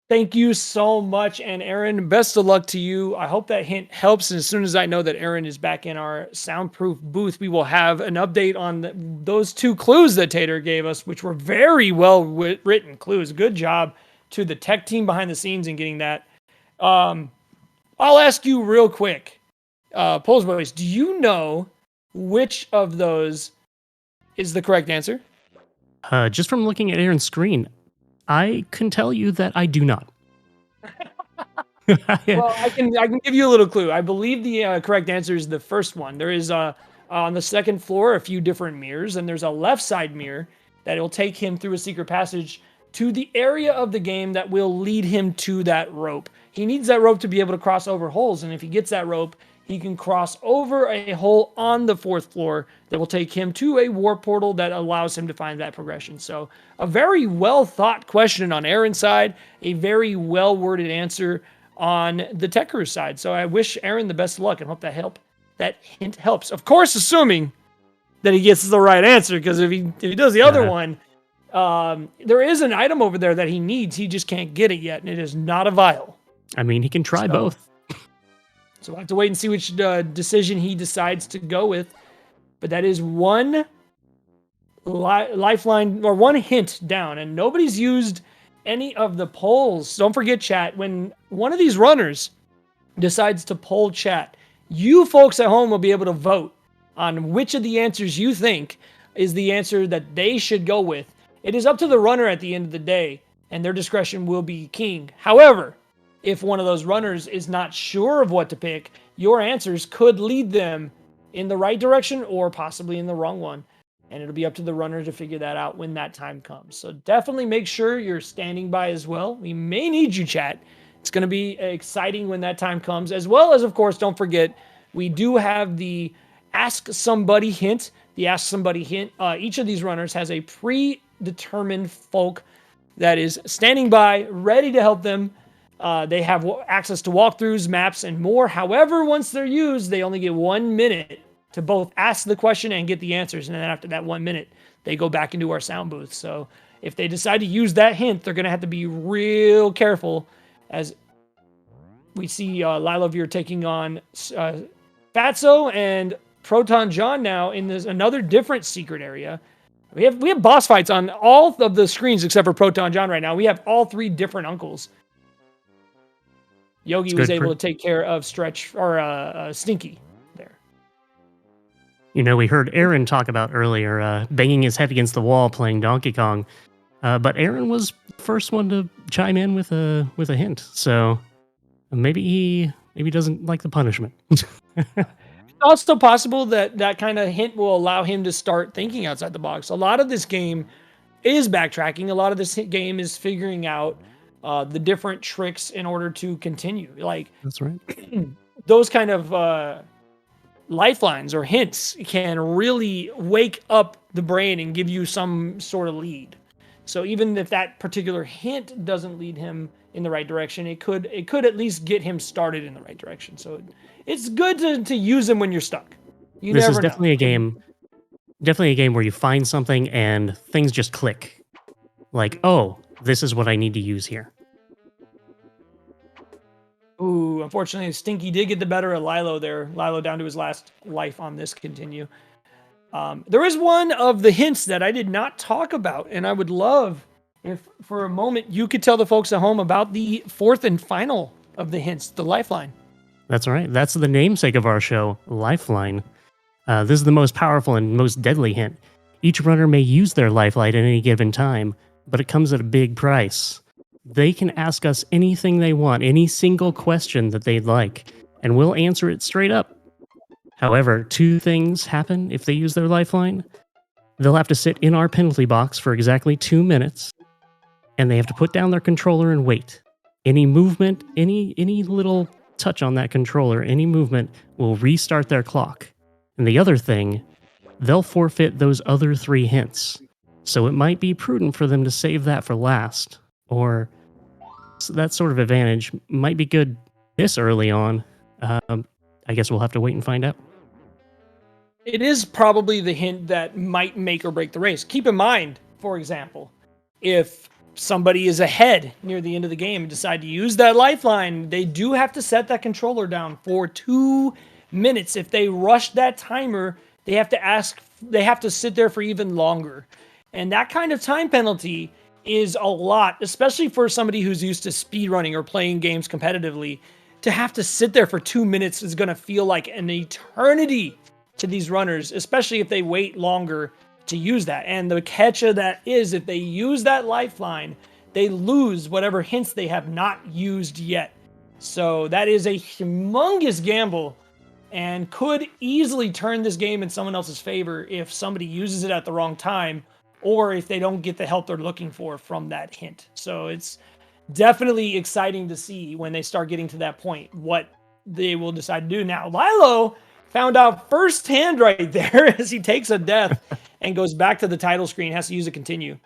Thank you so much. And Aaron, best of luck to you. I hope that hint helps. And as soon as I know that Aaron is back in our soundproof booth, we will have an update on those 2 clues that Tater gave us, which were very well written clues. Good job to the tech team behind the scenes in getting that. I'll ask you real quick, Polls Boys, do you know which of those is the correct answer? Just from looking at Aaron's screen, I can tell you that I do not. Well, I can give you a little clue. I believe the correct answer is the first one. There is on the second floor a few different mirrors, and there's a left side mirror that will take him through a secret passage to the area of the game that will lead him to that rope. He needs that rope to be able to cross over holes, and if he gets that rope, he can cross over a hole on the 4th floor that will take him to a warp portal that allows him to find that progression. So a very well thought question on Aaron's side, a very well worded answer on the Tech Crew side. So I wish Aaron the best of luck and hope that hint helps. Of course, assuming that he gets the right answer, because if he does the other one, there is an item over there that he needs. He just can't get it yet, and it is not a vial. I mean, he can try both. So we'll have to wait and see which decision he decides to go with. But that is one lifeline or one hint down, and nobody's used any of the polls. Don't forget, chat, when one of these runners decides to poll chat, you folks at home will be able to vote on which of the answers you think is the answer that they should go with. It is up to the runner at the end of the day, and their discretion will be king. However, if one of those runners is not sure of what to pick, your answers could lead them in the right direction or possibly in the wrong one. And it'll be up to the runner to figure that out when that time comes. So definitely make sure you're standing by as well. We may need you, chat. It's going to be exciting when that time comes. As well as, of course, don't forget, we do have the Ask Somebody hint. The Ask Somebody hint. Each of these runners has a predetermined folk that is standing by, ready to help them. They have access to walkthroughs, maps, and more. However, once they're used, they only get 1 minute to both ask the question and get the answers. And then after that 1 minute, they go back into our sound booth. So if they decide to use that hint, they're going to have to be real careful, as we see Lylovir taking on Fatso and ProtonJon now in this another different secret area. We have boss fights on all of the screens except for ProtonJon right now. We have all 3 different uncles. Yogi was able to take care of Stretch or Stinky there. You know, we heard Aaron talk about earlier banging his head against the wall playing Donkey Kong, but Aaron was the first one to chime in with a hint. So maybe he doesn't like the punishment. It's also possible that kind of hint will allow him to start thinking outside the box. A lot of this game is backtracking. A lot of this game is figuring out the different tricks in order to continue. Like, that's right. Those kind of lifelines or hints can really wake up the brain and give you some sort of lead. So even if that particular hint doesn't lead him in the right direction, it could at least get him started in the right direction. So it's good to use them when you're stuck. This is definitely a game where you find something and things just click. Like, oh, this is what I need to use here. Ooh, unfortunately, Stinky did get the better of Lilo there. Lilo down to his last life on this continue. There is one of the hints that I did not talk about, and I would love if for a moment you could tell the folks at home about the 4th and final of the hints, the lifeline. That's right. That's the namesake of our show, Lifeline. This is the most powerful and most deadly hint. Each runner may use their lifeline at any given time, but it comes at a big price. They can ask us anything they want, any single question that they'd like, and we'll answer it straight up. However, 2 things happen if they use their lifeline. They'll have to sit in our penalty box for exactly 2 minutes, and they have to put down their controller and wait. Any movement, any little touch on that controller, any movement will restart their clock. And the other thing, they'll forfeit those other 3 hints. So it might be prudent for them to save that for last, or that sort of advantage might be good this early on. I guess we'll have to wait and find out. It is probably the hint that might make or break the race. Keep in mind, for example, if somebody is ahead near the end of the game and decide to use that lifeline, they do have to set that controller down for 2 minutes. If they rush that timer, they have to sit there for even longer. And that kind of time penalty is a lot, especially for somebody who's used to speedrunning or playing games competitively. To have to sit there for 2 minutes is going to feel like an eternity to these runners, especially if they wait longer to use that. And the catch of that is, if they use that lifeline, they lose whatever hints they have not used yet. So that is a humongous gamble and could easily turn this game in someone else's favor if somebody uses it at the wrong time, or if they don't get the help they're looking for from that hint. So it's definitely exciting to see when they start getting to that point what they will decide to do. Now, Lilo found out firsthand right there as he takes a death and goes back to the title screen, has to use a continue.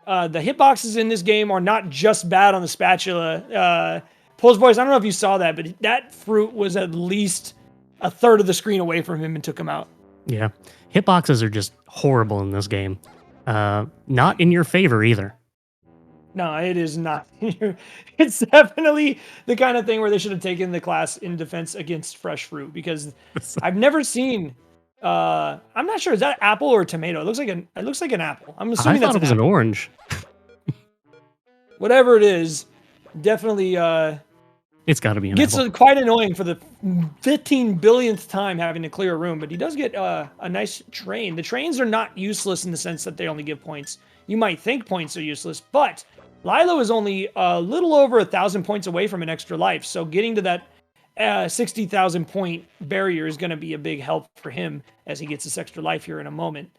The hitboxes in this game are not just bad on the spatula. Pulse Boys, I don't know if you saw that, but that fruit was at least a third of the screen away from him and took him out. Yeah. Hitboxes are just horrible in this game. Not in your favor either. No, it is not. It's definitely the kind of thing where they should have taken the class in defense against fresh fruit, because I've never seen. I'm not sure, is that apple or tomato? It looks like an apple. I'm assuming I thought it was an orange. Whatever it is, definitely. It's got to be an gets apple. Quite annoying for the 15 billionth time having to clear a room, but he does get a nice train. The trains are not useless in the sense that they only give points. You might think points are useless, but Lilo is only a little over 1,000 points away from an extra life, so getting to that 60,000 point barrier is going to be a big help for him as he gets this extra life here in a moment.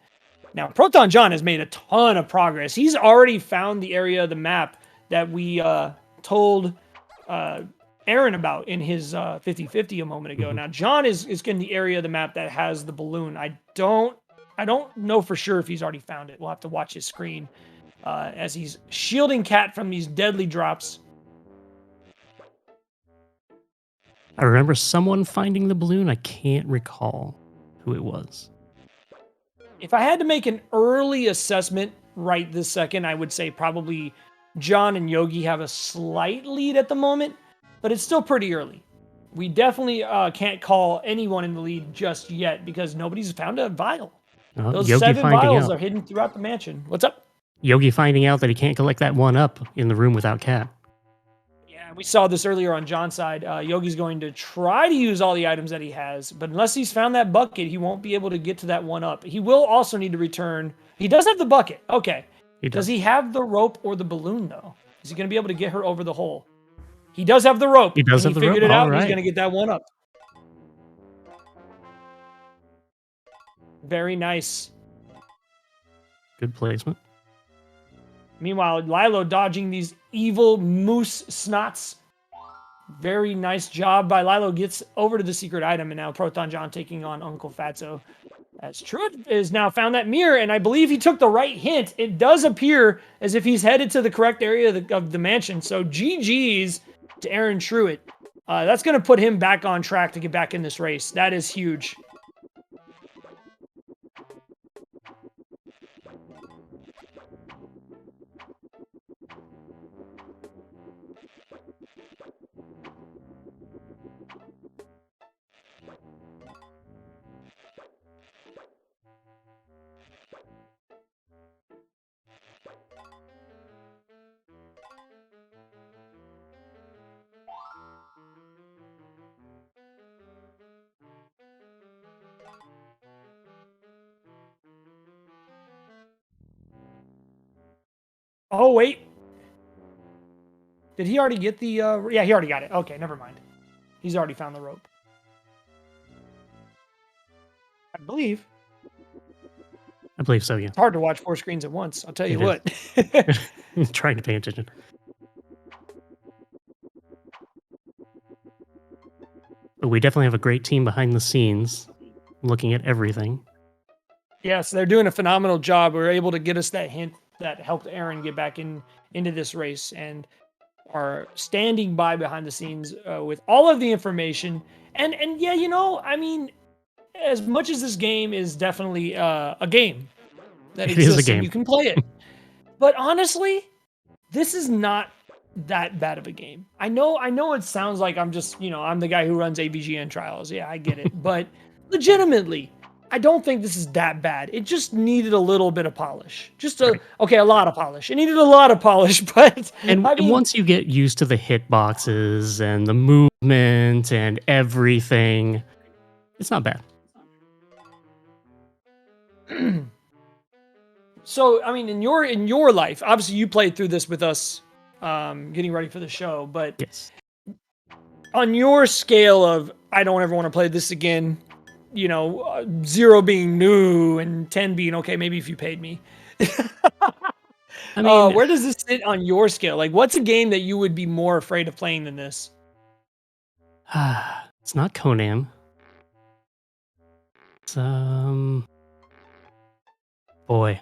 Now, ProtonJon has made a ton of progress. He's already found the area of the map that we told Aaron about in his 50-50 a moment ago. Now, John is in the area of the map that has the balloon. I don't know for sure if he's already found it. We'll have to watch his screen as he's shielding Cat from these deadly drops. I remember someone finding the balloon. I can't recall who it was. If I had to make an early assessment right this second, I would say probably John and Yogi have a slight lead at the moment, but it's still pretty early. We definitely can't call anyone in the lead just yet because nobody's found a vial. Those Yogi 7 finding vials out. are hidden throughout the mansion. What's up? Yogi finding out that he can't collect that one up in the room without Cat. Yeah, we saw this earlier on John's side. Yogi's going to try to use all the items that he has, but unless he's found that bucket, he won't be able to get to that one up. He will also need to return. He does have the bucket. Okay. Does he have the rope or the balloon, though? Is he going to be able to get her over the hole? He does have the rope. He does have the rope. Figured it out. All right. He's going to get that one up. Very nice. Good placement. Meanwhile, Lilo dodging these evil moose snots. Very nice job by Lilo. Gets over to the secret item, and now ProtonJon taking on Uncle Fatso. As Truitt is now found that mirror, and I believe he took the right hint. It does appear as if he's headed to the correct area of the mansion. So GG's to AaronTruitt. That's going to put him back on track to get back in this race. That is huge. Oh, wait. Did he already get the... yeah, he already got it. Okay, never mind. He's already found the rope. I believe. I believe so, yeah. It's hard to watch 4 screens at once. I'll tell you what. Trying to pay attention. But we definitely have a great team behind the scenes looking at everything. Yes, they're doing a phenomenal job. We're able to get us that hint that helped Aaron get back into this race and are standing by behind the scenes with all of the information. And yeah, you know, I mean, as much as this game is definitely a game that exists and you can play it, but honestly, this is not that bad of a game. I know it sounds like I'm just, I'm the guy who runs AVGN trials. Yeah, I get it. But legitimately, I don't think this is that bad. It just needed a little bit of polish. A lot of polish. It needed a lot of polish, but And I mean, once you get used to the hitboxes and the movement and everything, it's not bad. So, I mean, in your life, obviously you played through this with us, getting ready for the show. But Yes. on your scale of I don't ever want to play this again, 0 being new and 10 being okay, maybe if you paid me. I mean, where does this sit on your scale? Like, what's a game that you would be more afraid of playing than this? it's not Conan. It's boy,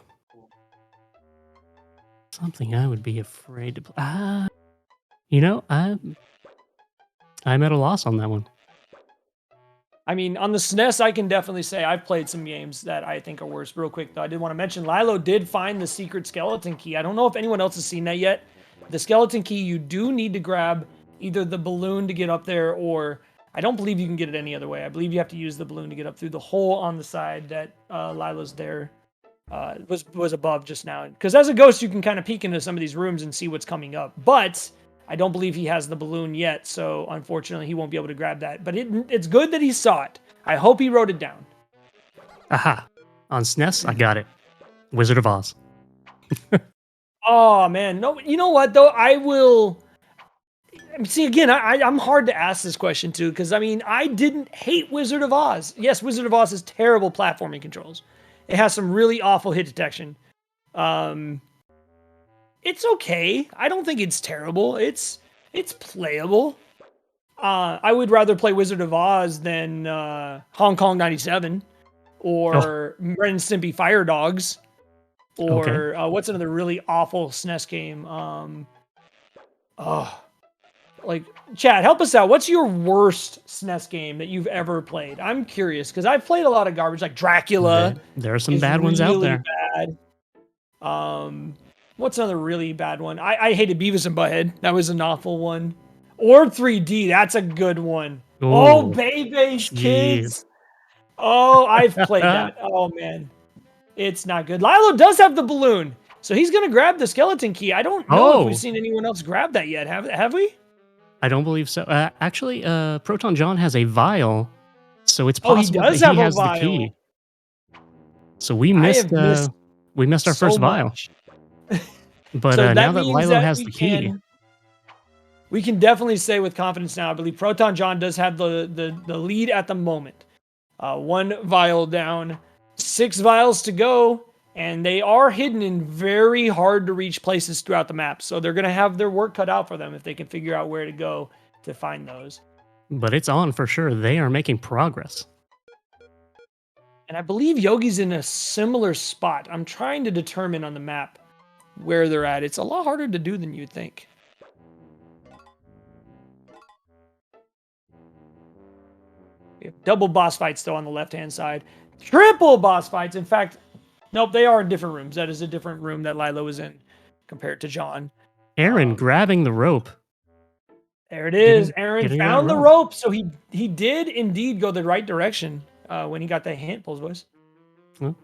something I would be afraid to play. I'm at a loss on that one. I mean, on the SNES, I can definitely say I've played some games that I think are worse. Real quick, though, I did want to mention Lilo did find the secret skeleton key. I don't know if anyone else has seen that yet. The skeleton key, you do need to grab either the balloon to get up there, or I don't believe you can get it any other way. I believe you have to use the balloon to get up through the hole on the side that Lilo's there was above just now. Because as a ghost, you can kind of peek into some of these rooms and see what's coming up. But I don't believe he has the balloon yet, so unfortunately he won't be able to grab that. But it's good that he saw it. I hope he wrote it down. Aha. On SNES, I got it. Wizard of Oz. Oh, man. No, you know what, though? I will... See, again, I'm hard to ask this question, too, because, I mean, I didn't hate Wizard of Oz. Yes, Wizard of Oz has terrible platforming controls. It has some really awful hit detection. It's okay. I don't think it's terrible. It's playable. I would rather play Wizard of Oz than Hong Kong 97 or Ren and Stimpy Fire Dogs or what's another really awful SNES game? Like, Chad, help us out. What's your worst SNES game that you've ever played? I'm curious because I've played a lot of garbage, like Dracula. There are some bad ones out there. Bad. What's another really bad one? I hated Beavis and Butthead. That was an awful one. Or 3D. That's a good one. Ooh, oh, Baby's Kids. Oh, I've played that. Oh, man. It's not good. Lilo does have the balloon, so he's going to grab the skeleton key. I don't know if we've seen anyone else grab that yet. Have we? I don't believe so. Actually, ProtonJon has a vial, so it's possible he does that have he a has vial. the key. So we missed our first vial. But so now that Lilo has the key, we can definitely say with confidence now, I believe ProtonJon does have the lead at the moment. 1 vial down, 6 vials to go, and they are hidden in very hard to reach places throughout the map. So they're going to have their work cut out for them if they can figure out where to go to find those. But it's on for sure. They are making progress. And I believe Yogi's in a similar spot. I'm trying to determine on the map where they're at. It's a lot harder to do than you'd think. We have double boss fights, though, on the left-hand side. Triple boss fights. In fact, nope, they are in different rooms. That is a different room that Lilo is in compared to John. Aaron grabbing the rope. There it is. Aaron getting found that the rope. So he did indeed go the right direction when he got that hint, Pulse Voice. Well,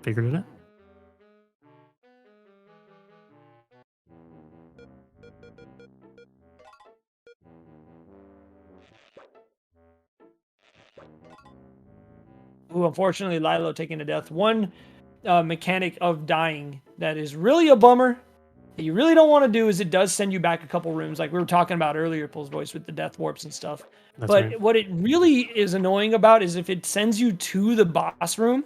figured it out. Ooh, unfortunately, Lilo taking a death. One mechanic of dying that is really a bummer. That you really don't want to do is it does send you back a couple rooms, like we were talking about earlier, Pulse Voice, with the death warps and stuff. That's but right. what it really is annoying about is if it sends you to the boss room,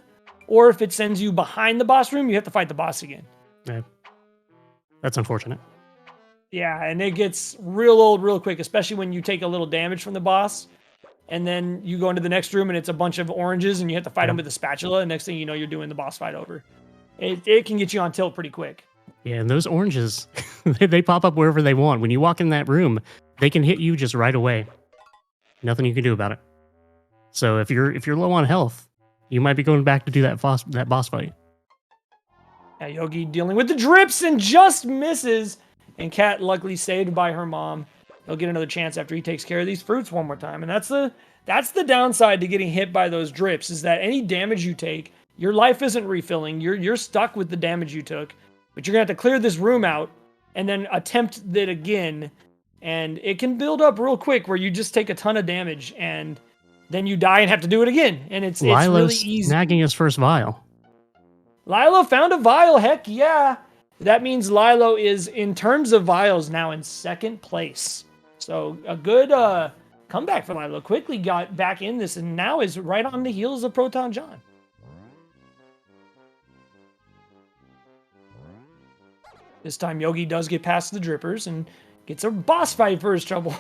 or if it sends you behind the boss room, you have to fight the boss again. Yeah. That's unfortunate. Yeah, and it gets real old real quick, especially when you take a little damage from the boss. And then you go into the next room and it's a bunch of oranges and you have to fight them with a spatula. And next thing you know, you're doing the boss fight over. It can get you on tilt pretty quick. Yeah, and those oranges, they pop up wherever they want. When you walk in that room, they can hit you just right away. Nothing you can do about it. So if you're low on health, you might be going back to do that boss fight. Yogi dealing with the drips and just misses. And Cat, luckily saved by her mom, he'll get another chance after he takes care of these fruits one more time. And that's the downside to getting hit by those drips, is that any damage you take, your life isn't refilling. You're stuck with the damage you took, but you're gonna have to clear this room out and then attempt it again. And it can build up real quick where you just take a ton of damage and then you die and have to do it again. And it's really easy. Snagging his first vial. Lilo found a vial, heck yeah. That means Lilo is, in terms of vials, now in second place. So a good comeback for Lilo. Quickly got back in this and now is right on the heels of ProtonJon. This time Yogi does get past the drippers and gets a boss fight for his trouble.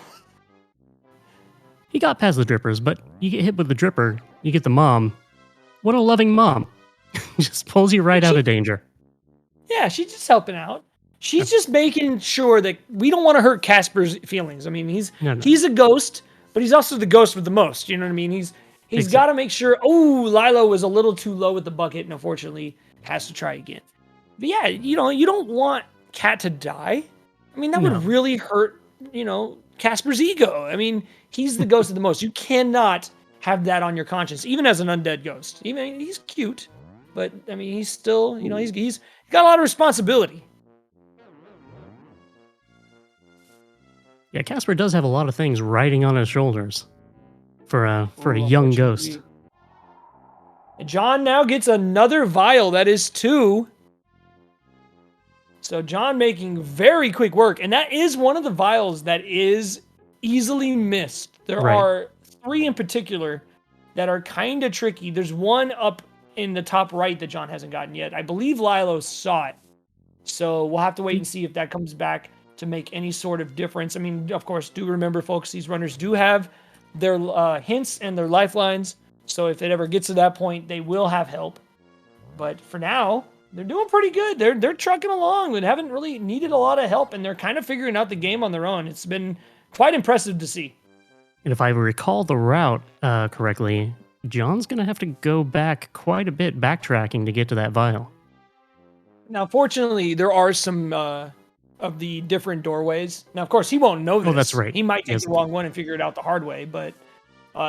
He got past the drippers, but you get hit with the dripper, you get the mom. What a loving mom. Just pulls you right out of danger. Yeah, she's just helping out. She's just making sure that we don't want to hurt Casper's feelings. I mean, he's a ghost, but he's also the ghost with the most. You know what I mean? He's got to make sure. Oh, Lilo was a little too low with the bucket, and unfortunately has to try again. But yeah, you don't want Cat to die. I mean, that would really hurt, Casper's ego. I mean, he's the ghost of the most. You cannot have that on your conscience, even as an undead ghost. Even he's cute, but I mean, he's still, he's got a lot of responsibility. Yeah, Casper does have a lot of things riding on his shoulders for a young ghost. And John now gets another vial. That is 2. So John making very quick work. And that is one of the vials that is easily missed. There are 3 in particular that are kind of tricky. There's one up in the top right that John hasn't gotten yet. I believe Lilo saw it. So we'll have to wait and see if that comes back to make any sort of difference. I mean, of course, do remember, folks, these runners do have their hints and their lifelines. So if it ever gets to that point, they will have help. But for now, they're doing pretty good. They're trucking along and haven't really needed a lot of help, and they're kind of figuring out the game on their own. It's been quite impressive to see. And if I recall the route correctly, John's going to have to go back quite a bit backtracking to get to that vial. Now, fortunately, there are some of the different doorways. Now, of course, he won't know this. Oh, that's right. He might take the wrong one and figure it out the hard way, but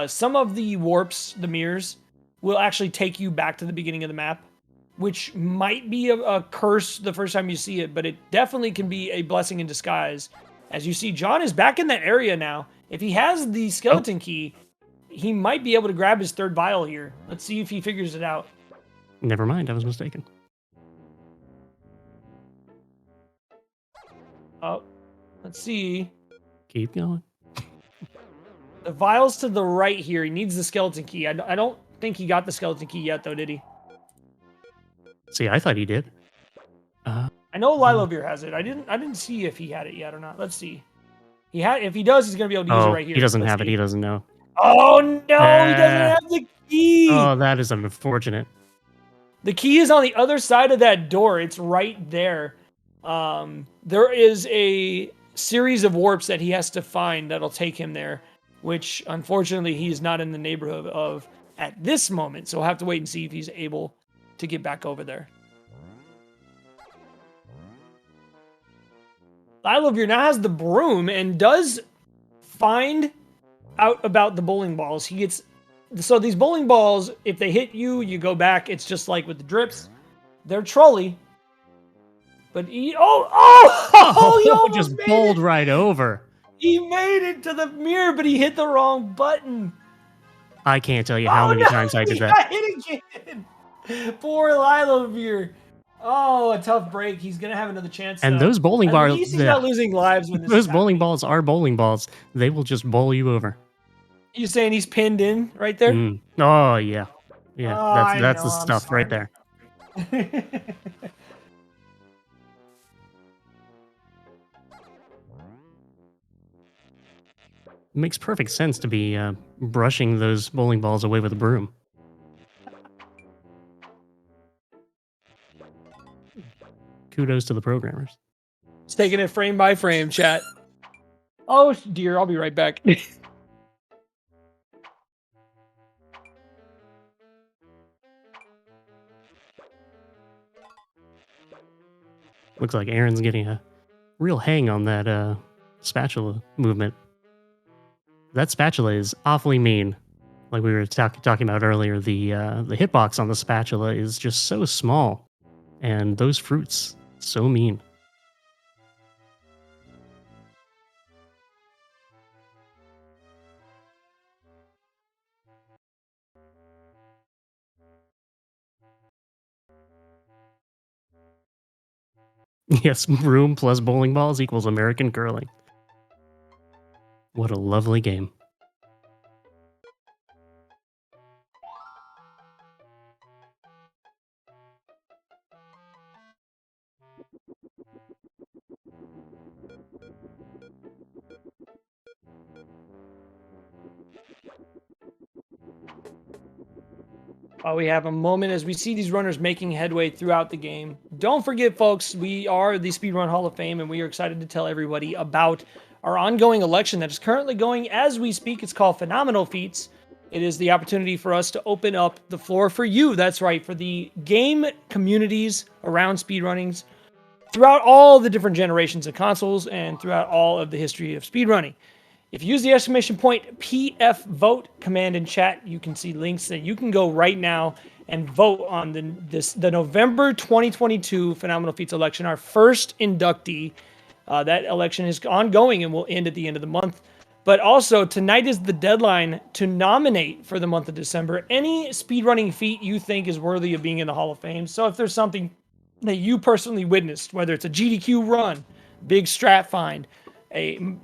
some of the warps, the mirrors, will actually take you back to the beginning of the map, which might be a curse the first time you see it, but it definitely can be a blessing in disguise. As you see, John is back in that area now. If he has the skeleton key, he might be able to grab his 3rd vial here. Let's see if he figures it out. Never mind, I was mistaken. Oh, let's see. Keep going. The vial's to the right here. He needs the skeleton key. I don't think he got the skeleton key yet, though, did he? See, I thought he did. I know Lylovir has it. I didn't see if he had it yet or not. Let's see. If he does, he's gonna be able to use it right here. He doesn't have it. He doesn't know. Oh no, he doesn't have the key. Oh, that is unfortunate. The key is on the other side of that door. It's right there. There is a series of warps that he has to find that'll take him there, which unfortunately he is not in the neighborhood of at this moment. So we'll have to wait and see if he's able to get back over there. Lylovir now has the broom and does find out about the bowling balls. So these bowling balls, if they hit you, you go back. It's just like with the drips. They're trolly. But he almost just bowled right over. He made it to the mirror, but he hit the wrong button. I can't tell you how many times I did that. He got hit again. Poor Lylovir. Oh, a tough break. He's gonna have another chance. And those bowling balls, he's not losing lives when this those bowling balls are bowling balls. They will just bowl you over. You saying he's pinned in right there? Oh yeah, that's the stuff right there. It makes perfect sense to be brushing those bowling balls away with a broom. Kudos to the programmers. It's taking it frame by frame, chat. Oh dear, I'll be right back. Looks like Aaron's getting a real hang on that spatula movement. That spatula is awfully mean. Like we were talking about earlier, the hitbox on the spatula is just so small, and those fruits so mean. Yes, room plus bowling balls equals American curling. What a lovely game. While we have a moment as we see these runners making headway throughout the game. Don't forget, folks, we are the Speedrun Hall of Fame, and we are excited to tell everybody about our ongoing election that is currently going as we speak. It's called Phenomenal Feats. It is the opportunity for us to open up the floor for you. That's right, for the game communities around speedrunnings throughout all the different generations of consoles and throughout all of the history of speedrunning. If you use the exclamation point PF vote command in chat, you can see links that you can go right now and vote on the November 2022 Phenomenal Feats election, our first inductee. That election is ongoing and will end at the end of the month. But also, tonight is the deadline to nominate for the month of December any speedrunning feat you think is worthy of being in the Hall of Fame. So if there's something that you personally witnessed, whether it's a GDQ run, big strat find, a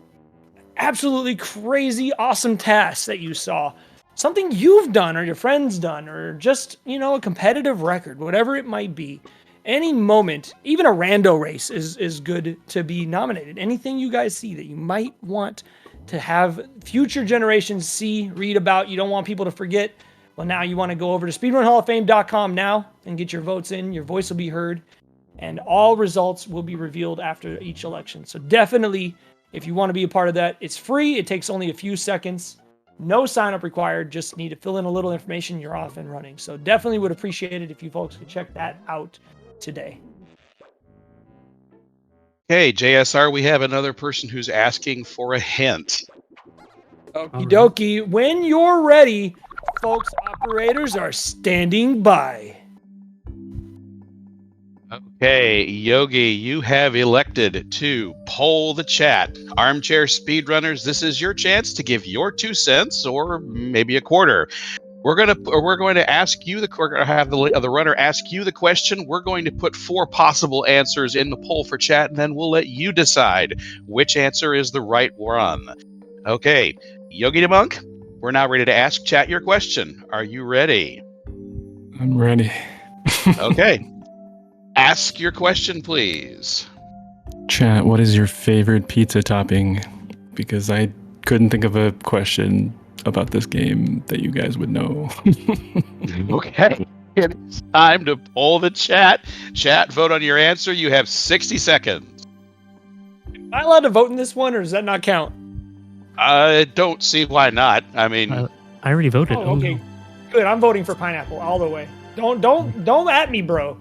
absolutely crazy awesome task that you saw, something you've done or your friends done, or just, a competitive record, whatever it might be, any moment, even a rando race is good to be nominated. Anything you guys see that you might want to have future generations see, read about, you don't want people to forget, well, now you want to go over to speedrunhalloffame.com now and get your votes in. Your voice will be heard, and all results will be revealed after each election. So definitely, if you want to be a part of that, it's free. It takes only a few seconds. No sign up required. Just need to fill in a little information. You're off and running. So definitely would appreciate it if you folks could check that out today. Okay, JSR, we have another person who's asking for a hint. Okie dokie. When you're ready, folks, operators are standing by. Okay, Yogi, you have elected to poll the chat. Armchair speedrunners, this is your chance to give your 2 cents or maybe a quarter. We're going to ask you we're going to have the runner ask you the question. We're going to put 4 possible answers in the poll for chat, and then we'll let you decide which answer is the right one. Okay, Yogidamonk, we're now ready to ask chat your question. Are you ready? I'm ready. Okay. Ask your question, please. Chat, what is your favorite pizza topping? Because I couldn't think of a question about this game that you guys would know. Okay. It's time to poll the chat. Chat, vote on your answer. You have 60 seconds. Am I allowed to vote in this one, or does that not count? I don't see why not. I mean, I already voted. Oh, okay. Good. I'm voting for pineapple all the way. Don't at me, bro.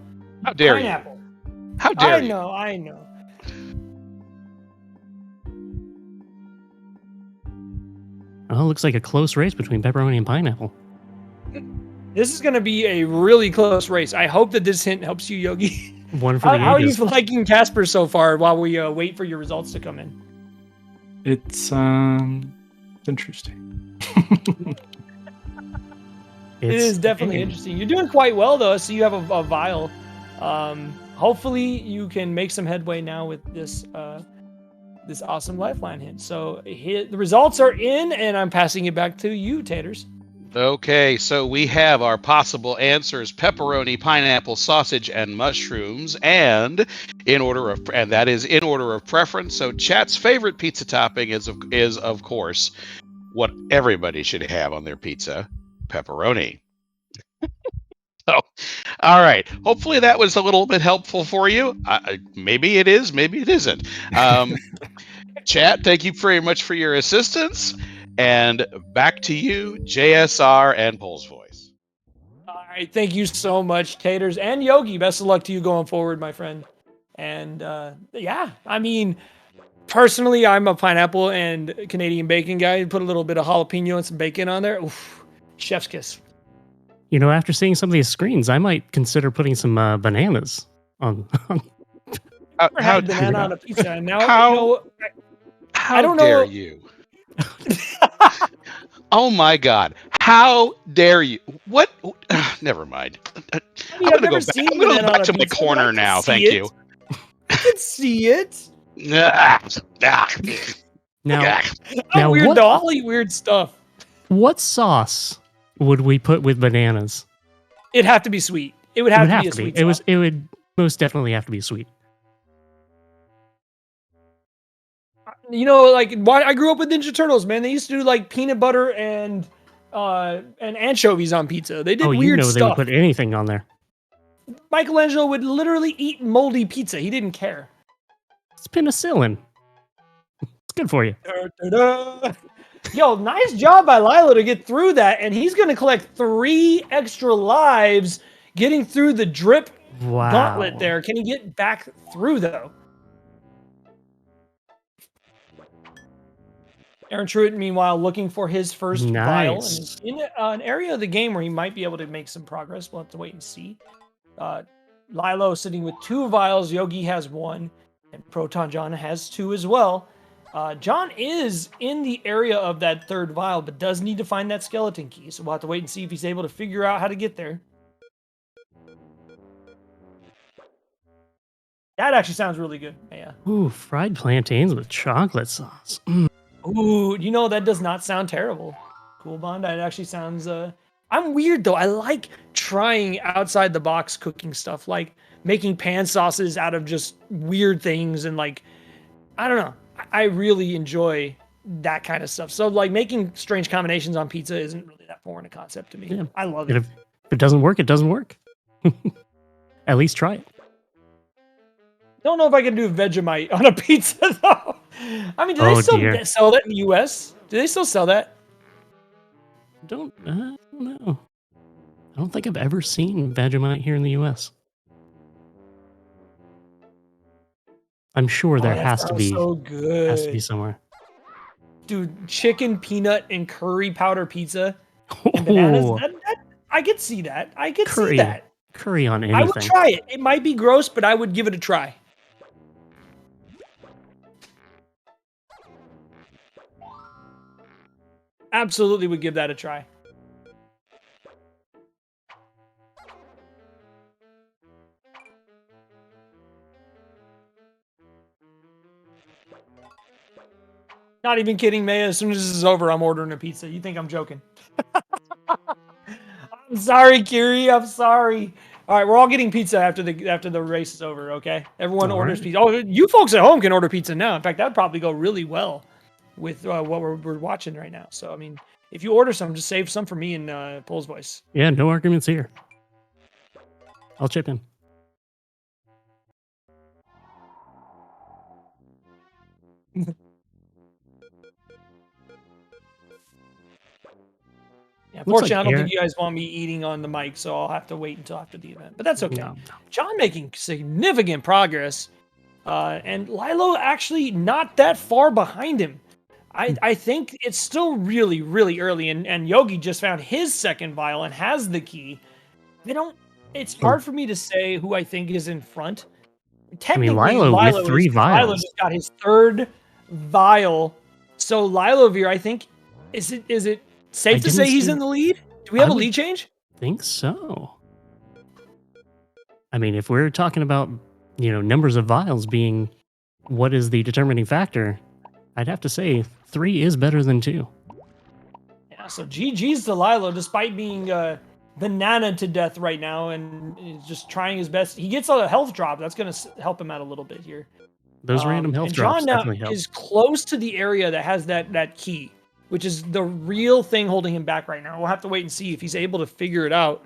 how dare Pineapple. you? How dare you? I know. Oh, looks like a close race between pepperoni and pineapple. This is going to be a really close race. I hope that this hint helps you, Yogi. One for the How are you ages. liking Casper so far while we wait for your results to come in? It's interesting. It is definitely interesting. You're doing quite well, though. So you have a vial. Hopefully, you can make some headway now with this this awesome lifeline hint. So the results are in, and I'm passing it back to you, Taters. Okay, so we have our possible answers: pepperoni, pineapple, sausage, and mushrooms, and that is in order of preference. So chat's favorite pizza topping is of course what everybody should have on their pizza: pepperoni. So, all right. Hopefully that was a little bit helpful for you. Maybe it is, maybe it isn't. Chat, thank you very much for your assistance. And back to you, JSR and Pole's Voice. All right. Thank you so much, Taters and Yogi. Best of luck to you going forward, my friend. And yeah, I mean, personally, I'm a pineapple and Canadian bacon guy. Put a little bit of jalapeno and some bacon on there. Oof, chef's kiss. You know, after seeing some of these screens, I might consider putting some bananas on. I How had banana on a pizza, and now how- you know, how I don't dare know. you? Oh my God! How dare you? What? Never mind. I mean, I've never seen I'm gonna go banana on back a to my pizza, but I corner can now. see Thank it. you. I can see it. Now, I'm weird what though. I'll eat weird stuff. what sauce would we put with bananas? It'd have to be sweet. It would It have would to have be a to be. sweet It was. sauce. It would most definitely have to be sweet. You know, like why I grew up with Ninja Turtles, man. They used to do like peanut butter and anchovies on pizza. They did Oh, you weird know they would stuff. put anything on there. Michelangelo would literally eat moldy pizza. He didn't care. It's penicillin. It's good for you. Da-da-da. Yo, nice job by Lilo to get through that, and he's gonna collect 3 extra lives getting through the drip Wow. gauntlet there. Can he get back through though? AaronTruitt, meanwhile, looking for his first vial, and Nice. is in an area of the game where he might be able to make some progress. We'll have to wait and see. Lilo sitting with 2 vials. Yogi has 1, and ProtonJon has 2 as well. John is in the area of that 3rd vial, but does need to find that skeleton key. So we'll have to wait and see if he's able to figure out how to get there. That actually sounds really good. Yeah. Ooh, fried plantains with chocolate sauce. Ooh, you know, that does not sound terrible. Cool Bond. That actually sounds I'm weird though. I like trying outside the box cooking stuff, like making pan sauces out of just weird things, and like I don't know. I really enjoy that kind of stuff. So like making strange combinations on pizza isn't really that foreign a concept to me. Yeah. I love And it. if it doesn't work, it doesn't work. At least try it. Don't know if I can do Vegemite on a pizza though. I mean, do they Oh, still dear. sell that in the US? Do they still sell that? I don't know. I don't think I've ever seen Vegemite here in the U.S. I'm sure there Oh, that has to sounds be so good. somewhere. Dude, chicken, peanut, and curry powder pizza and bananas. Oh, I could see that. I could see curry, that. curry on I would anything. try it. It might be gross, but I would give it a try. Absolutely would give that a try. Not even kidding, Maya. As soon as this is over, I'm ordering a pizza. You think I'm joking? I'm sorry, Kiri. I'm sorry. All right, we're all getting pizza after the race is over. Okay, everyone All orders right. pizza. Oh, you folks at home can order pizza now. In fact, that'd probably go really well with what we're watching right now. So, I mean, if you order some, just save some for me and Pole's voice. Yeah, no arguments here. I'll chip in. Yeah, Looks like unfortunately, I don't Air- think you guys want me eating on the mic, so I'll have to wait until after the event. But that's okay. No. John making significant progress, and Lilo actually not that far behind him. I think it's still really, really early, and Yogi just found his 2nd vial and has the key. It's hard for me to say who I think is in front. Technically, Lilo with 3 vials. Lilo just got his 3rd vial. So Lylovir, I think, is it safe to say he's in the lead? Do we have a lead change? Think so. I mean, if we're talking about, numbers of vials being what is the determining factor, I'd have to say 3 is better than 2. Yeah, so GG's to Lilo, despite being banana to death right now and is just trying his best. He gets a health drop. That's going to help him out a little bit here. Those random health and drops John now definitely help. is close to the area that has that key, which is the real thing holding him back right now. We'll have to wait and see if he's able to figure it out.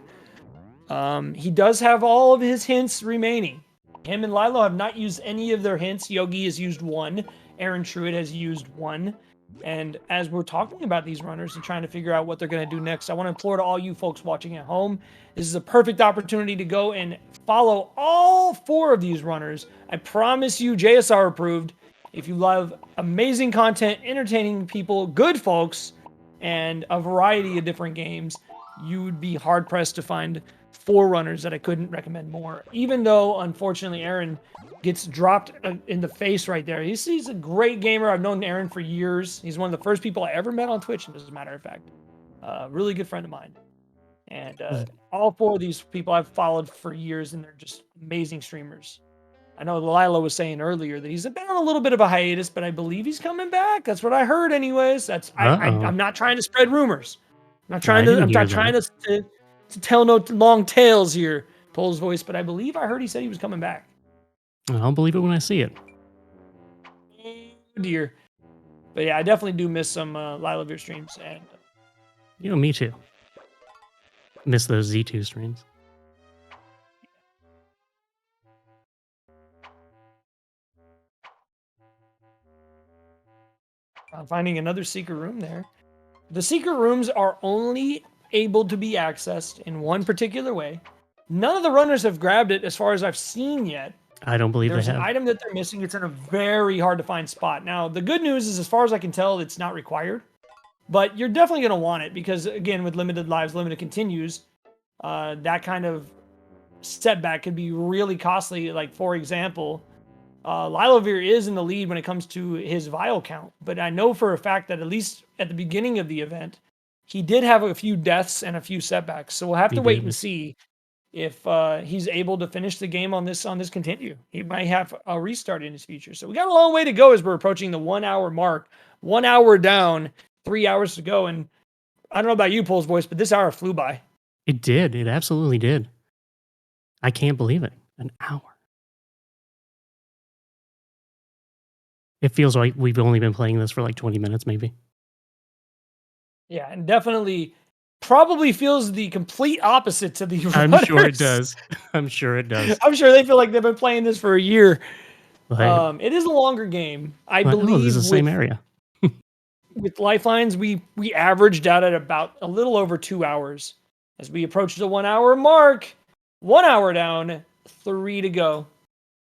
He does have all of his hints remaining. Him and Lilo have not used any of their hints. Yogi has used 1. AaronTruitt has used 1. And as we're talking about these runners and trying to figure out what they're going to do next, I want to implore to all you folks watching at home, this is a perfect opportunity to go and follow all 4 of these runners. I promise you, JSR approved. If you love amazing content, entertaining people, good folks, and a variety of different games, you would be hard pressed to find 4 runners that I couldn't recommend more. Even though, unfortunately, Aaron gets dropped in the face right there. He's a great gamer. I've known Aaron for years. He's one of the first people I ever met on Twitch, as a matter of fact. Really good friend of mine. And all 4 of these people I've followed for years, and they're just amazing streamers. I know Lila was saying earlier that he's been on a little bit of a hiatus, but I believe he's coming back. That's what I heard, anyways. I'm not trying to spread rumors. I'm not trying to tell no long tales here, Pole's voice, but I believe I heard he said he was coming back. I'll believe it when I see it. Oh dear. But yeah, I definitely do miss some Lylovir streams. And Me too. Miss those Z2 streams. I'm finding another secret room there. The secret rooms are only able to be accessed in one particular way. None of the runners have grabbed it as far as I've seen yet. I don't believe There's they have. an item that they're missing. It's in a very hard to find spot. Now, the good news is, as far as I can tell, it's not required. But you're definitely going to want it because, again, with limited lives, limited continues, that kind of setback could be really costly. Like, for example, Lylovir is in the lead when it comes to his vial count. But I know for a fact that at least at the beginning of the event, he did have a few deaths and a few setbacks. So we'll have to wait and see if he's able to finish the game on this continue. He might have a restart in his future. So we got a long way to go as we're approaching the 1 hour mark. 1 hour down, 3 hours to go. And I don't know about you, Pole's voice, but this hour flew by. It did. It absolutely did. I can't believe it. An hour. It feels like we've only been playing this for like 20 minutes, maybe. Yeah, and definitely probably feels the complete opposite to the I'm runners. sure it does. I'm sure it does. I'm sure they feel like they've been playing this for a year. Like, It is a longer game. I this believe is the same area. with Lifelines, we averaged out at about a little over 2 hours. As we approach the 1 hour mark, 1 hour down, 3 to go.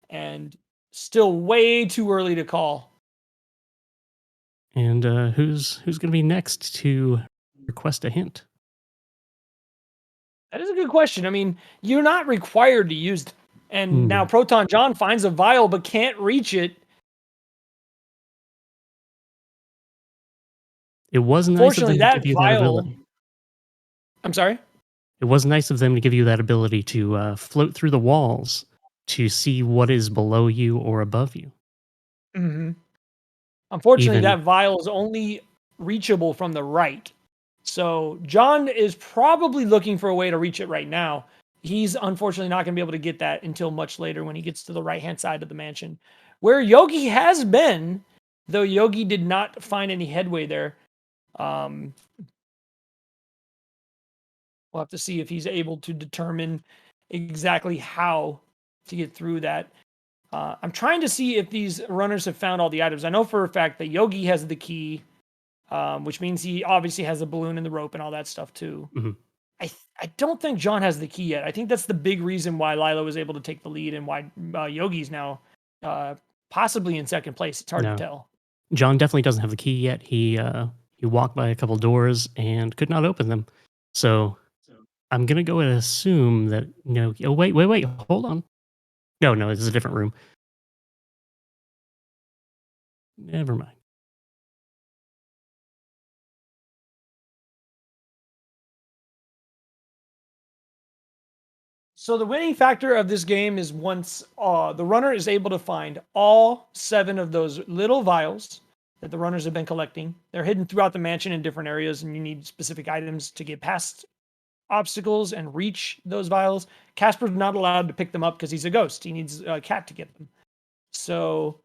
And still way too early to call. And who's going to be next to request a hint? That is a good question. I mean, you're not required to use them. And now ProtonJon finds a vial but can't reach it. It was nice of them to give you that ability. I'm sorry? It was nice of them to give you that ability to float through the walls to see what is below you or above you. Mm-hmm. Unfortunately, that vial is only reachable from the right. So John is probably looking for a way to reach it right now. He's unfortunately not going to be able to get that until much later when he gets to the right-hand side of the mansion. Where Yogi has been, though Yogi did not find any headway there. We'll have to see if he's able to determine exactly how to get through that. I'm trying to see if these runners have found all the items. I know for a fact that Yogi has the key, which means he obviously has the balloon and the rope and all that stuff too. Mm-hmm. I don't think John has the key yet. I think that's the big reason why Lilo was able to take the lead and why Yogi's now possibly in second place. It's hard to tell. John definitely doesn't have the key yet. He walked by a couple doors and could not open them. So I'm going to go and assume that, oh, wait, hold on. No, this is a different room. Never mind. So the winning factor of this game is once the runner is able to find all 7 of those little vials that the runners have been collecting. They're hidden throughout the mansion in different areas, and you need specific items to get past obstacles and reach those vials. Casper's not allowed to pick them up because he's a ghost. He needs a cat to get them. So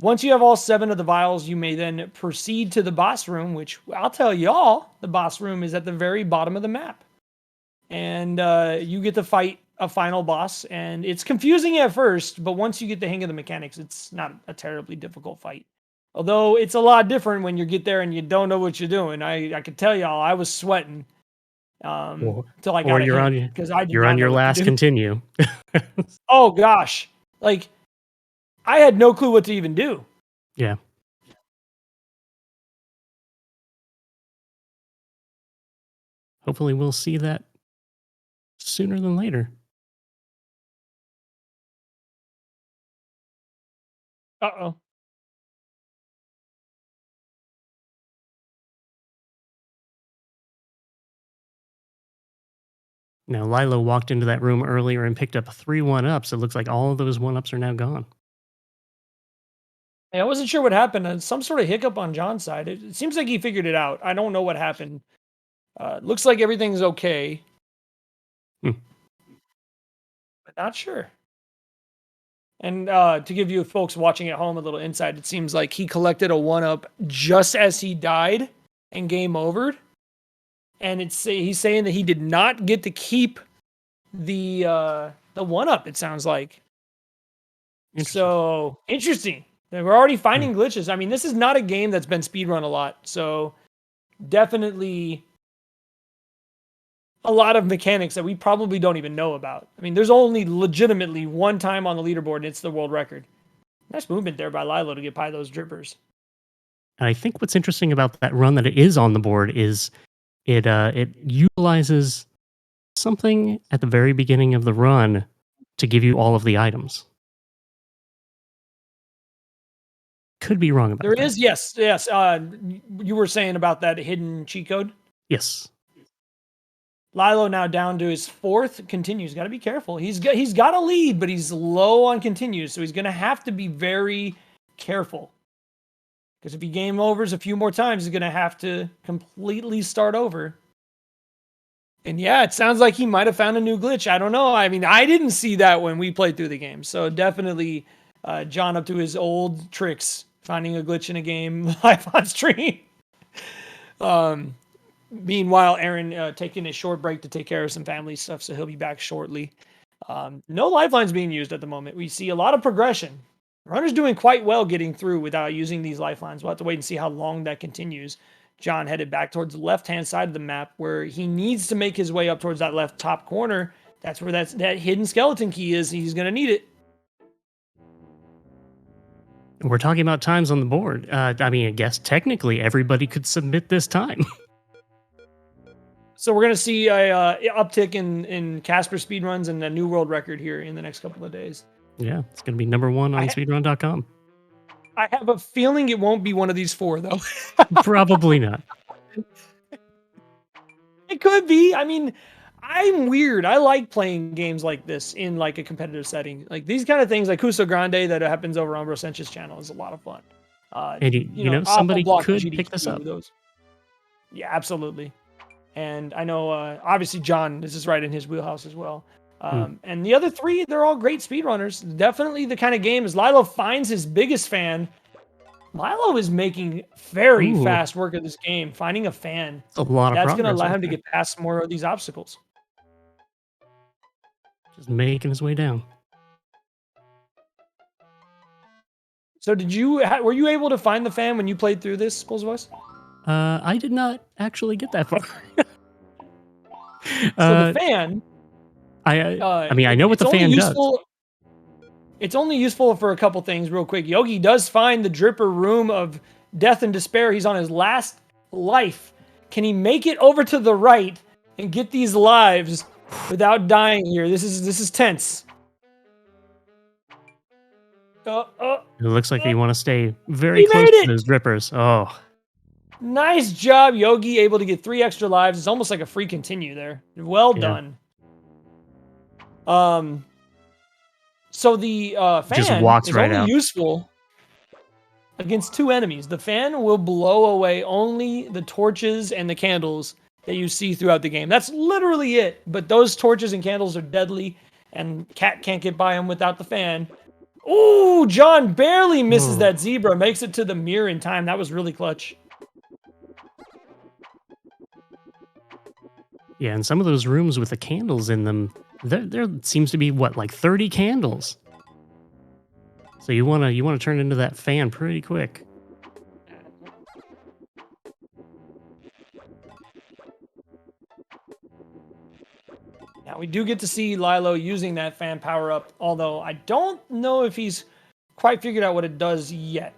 once you have all 7 of the vials, you may then proceed to the boss room, which I'll tell y'all, the boss room is at the very bottom of the map. And you get to fight a final boss, and it's confusing at first, but once you get the hang of the mechanics, it's not a terribly difficult fight. Although it's a lot different when you get there and you don't know what you're doing. I could tell y'all I was sweating till I got you're on because I did you're not on know your what to last do. continue. Oh gosh, like I had no clue what to even do. Yeah. Hopefully we'll see that sooner than later. Uh-oh. Now, Lilo walked into that room earlier and picked up 3 1-ups. It looks like all of those 1-ups are now gone. Yeah, I wasn't sure what happened. Some sort of hiccup on John's side. It seems like he figured it out. I don't know what happened. Looks like everything's okay. Hmm. But not sure. And to give you folks watching at home a little insight, it seems like he collected a 1-up just as he died and game overed. And he's saying that he did not get to keep the 1-up, it sounds like. So interesting. We're already finding glitches. I mean, this is not a game that's been speedrun a lot. So definitely a lot of mechanics that we probably don't even know about. I mean, there's only legitimately one time on the leaderboard, and it's the world record. Nice movement there by Lilo to get by those drippers. And I think what's interesting about that run that it is on the board is it utilizes something at the very beginning of the run to give you all of the items. Could be wrong about There that. is, yes. You were saying about that hidden cheat code? Yes. Lilo now down to his 4th continues. Got to be careful. He's got a lead, but he's low on continues, so he's going to have to be very careful. Because if he game overs a few more times, he's going to have to completely start over. And yeah, it sounds like he might have found a new glitch. I don't know. I mean, I didn't see that when we played through the game. So definitely John up to his old tricks, finding a glitch in a game live on stream. Meanwhile, Aaron taking a short break to take care of some family stuff, so he'll be back shortly. No lifelines being used at the moment. We see a lot of progression. Runner's doing quite well getting through without using these lifelines. We'll have to wait and see how long that continues. John headed back towards the left-hand side of the map where he needs to make his way up towards that left top corner. That's where that hidden skeleton key is. He's going to need it. We're talking about times on the board. I mean, I guess technically everybody could submit this time. So we're going to see a uptick in Casper speedruns and a new world record here in the next couple of days. Yeah, it's going to be number 1 on speedrun.com. I have a feeling it won't be one of these 4, though. Probably not. It could be. I mean, I'm weird. I like playing games like this in like a competitive setting. Like these kind of things, like Cuso Grande that happens over on Brosench's channel is a lot of fun. And you know somebody could pick this up. Yeah, absolutely. And I know, obviously, John, this is right in his wheelhouse as well. And the other 3, they're all great speedrunners. Definitely the kind of game as Lilo finds his biggest fan. Lilo is making very fast work of this game, finding a fan. A lot of That's going to allow progress him to get past more of these obstacles. Just making his way down. So were you able to find the fan when you played through this, Bulls Voice? I did not actually get that far. So the fan... I mean, I know what the fan does. It's only useful for a couple things real quick. Yogi does find the dripper room of death and despair. He's on his last life. Can he make it over to the right and get these lives without dying here? This is tense. It looks like you want to stay very close to those drippers. Oh. Nice job, Yogi. Able to get 3 extra lives. It's almost like a free continue there. Well done. So the fan just walks is right only out. useful against 2 enemies. The fan will blow away only the torches and the candles that you see throughout the game. That's literally it. But those torches and candles are deadly, and Cat can't get by them without the fan. Ooh, John barely misses that zebra, makes it to the mirror in time. That was really clutch. Yeah, and some of those rooms with the candles in them, there seems to be like 30 candles. So you wanna turn into that fan pretty quick. Now, we do get to see Lilo using that fan power-up, although I don't know if he's quite figured out what it does yet.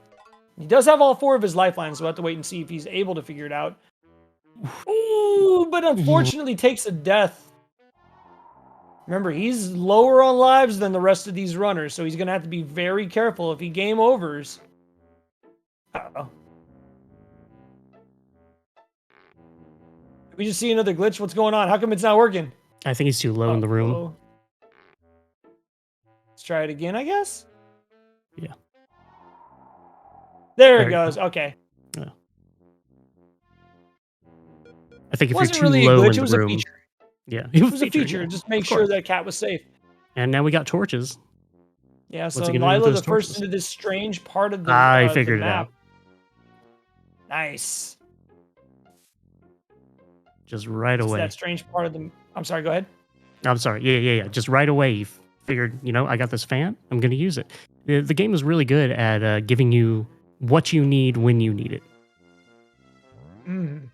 He does have all 4 of his lifelines, so we'll have to wait and see if he's able to figure it out. Ooh, but unfortunately takes a death. Remember, he's lower on lives than the rest of these runners, so he's going to have to be very careful if he game overs. Uh-oh. Did we just see another glitch? What's going on? How come it's not working? I think he's too low in the room. Uh-oh. Let's try it again, I guess. Yeah. There it goes. Okay. Yeah. I think if Wasn't you're too really a low glitch, in it was the a room, feature. yeah, It was a feature. yeah. Just make Of sure course. that cat was safe. And now we got torches. Yeah, What's so he gonna do with Lilo, those the first torches? into this strange part of the, I the figured it map. out. Nice. Just right It's away. that strange part of the... I'm sorry, go ahead. I'm sorry. Yeah. Just right away, you figured, I got this fan. I'm going to use it. The game is really good at giving you what you need when you need it. Mm.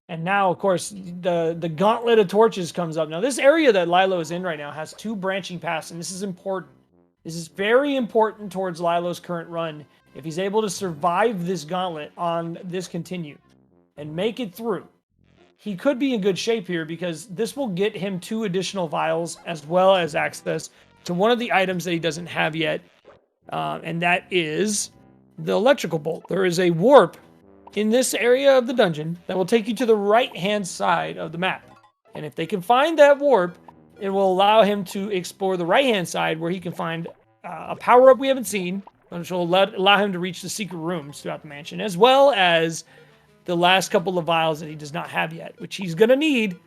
And now, of course, the gauntlet of torches comes up. Now, this area that Lilo is in right now has 2 branching paths, and this is important. This is very important towards Lilo's current run. If he's able to survive this gauntlet on this continue and make it through, he could be in good shape here because this will get him 2 additional vials as well as access to one of the items that he doesn't have yet, and that is the electrical bolt. There is a warp in this area of the dungeon that will take you to the right-hand side of the map. And if they can find that warp, it will allow him to explore the right-hand side where he can find a power-up we haven't seen, which will allow him to reach the secret rooms throughout the mansion, as well as the last couple of vials that he does not have yet, which he's going to need.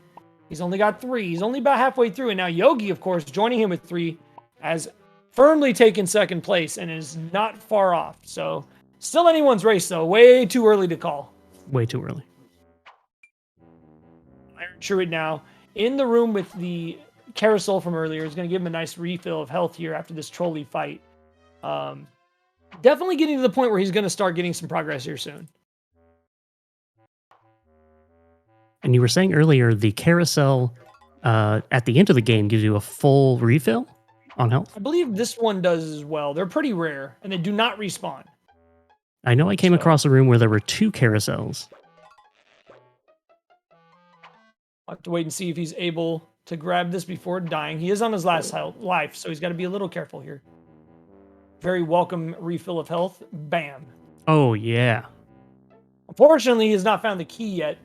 He's only got 3. He's only about halfway through. And now Yogi, of course, joining him with 3, has firmly taken second place and is not far off. So still anyone's race, though. Way too early to call. Way too early. AaronTruitt now in the room with the carousel from earlier is going to give him a nice refill of health here after this trolley fight. Definitely getting to the point where he's going to start getting some progress here soon. And you were saying earlier the carousel at the end of the game gives you a full refill on health? I believe this one does as well. They're pretty rare, and they do not respawn. I know I came across a room where there were 2 carousels. I'll have to wait and see if he's able to grab this before dying. He is on his last life, so he's got to be a little careful here. Very welcome refill of health. Bam. Oh, yeah. Unfortunately, he has not found the key yet.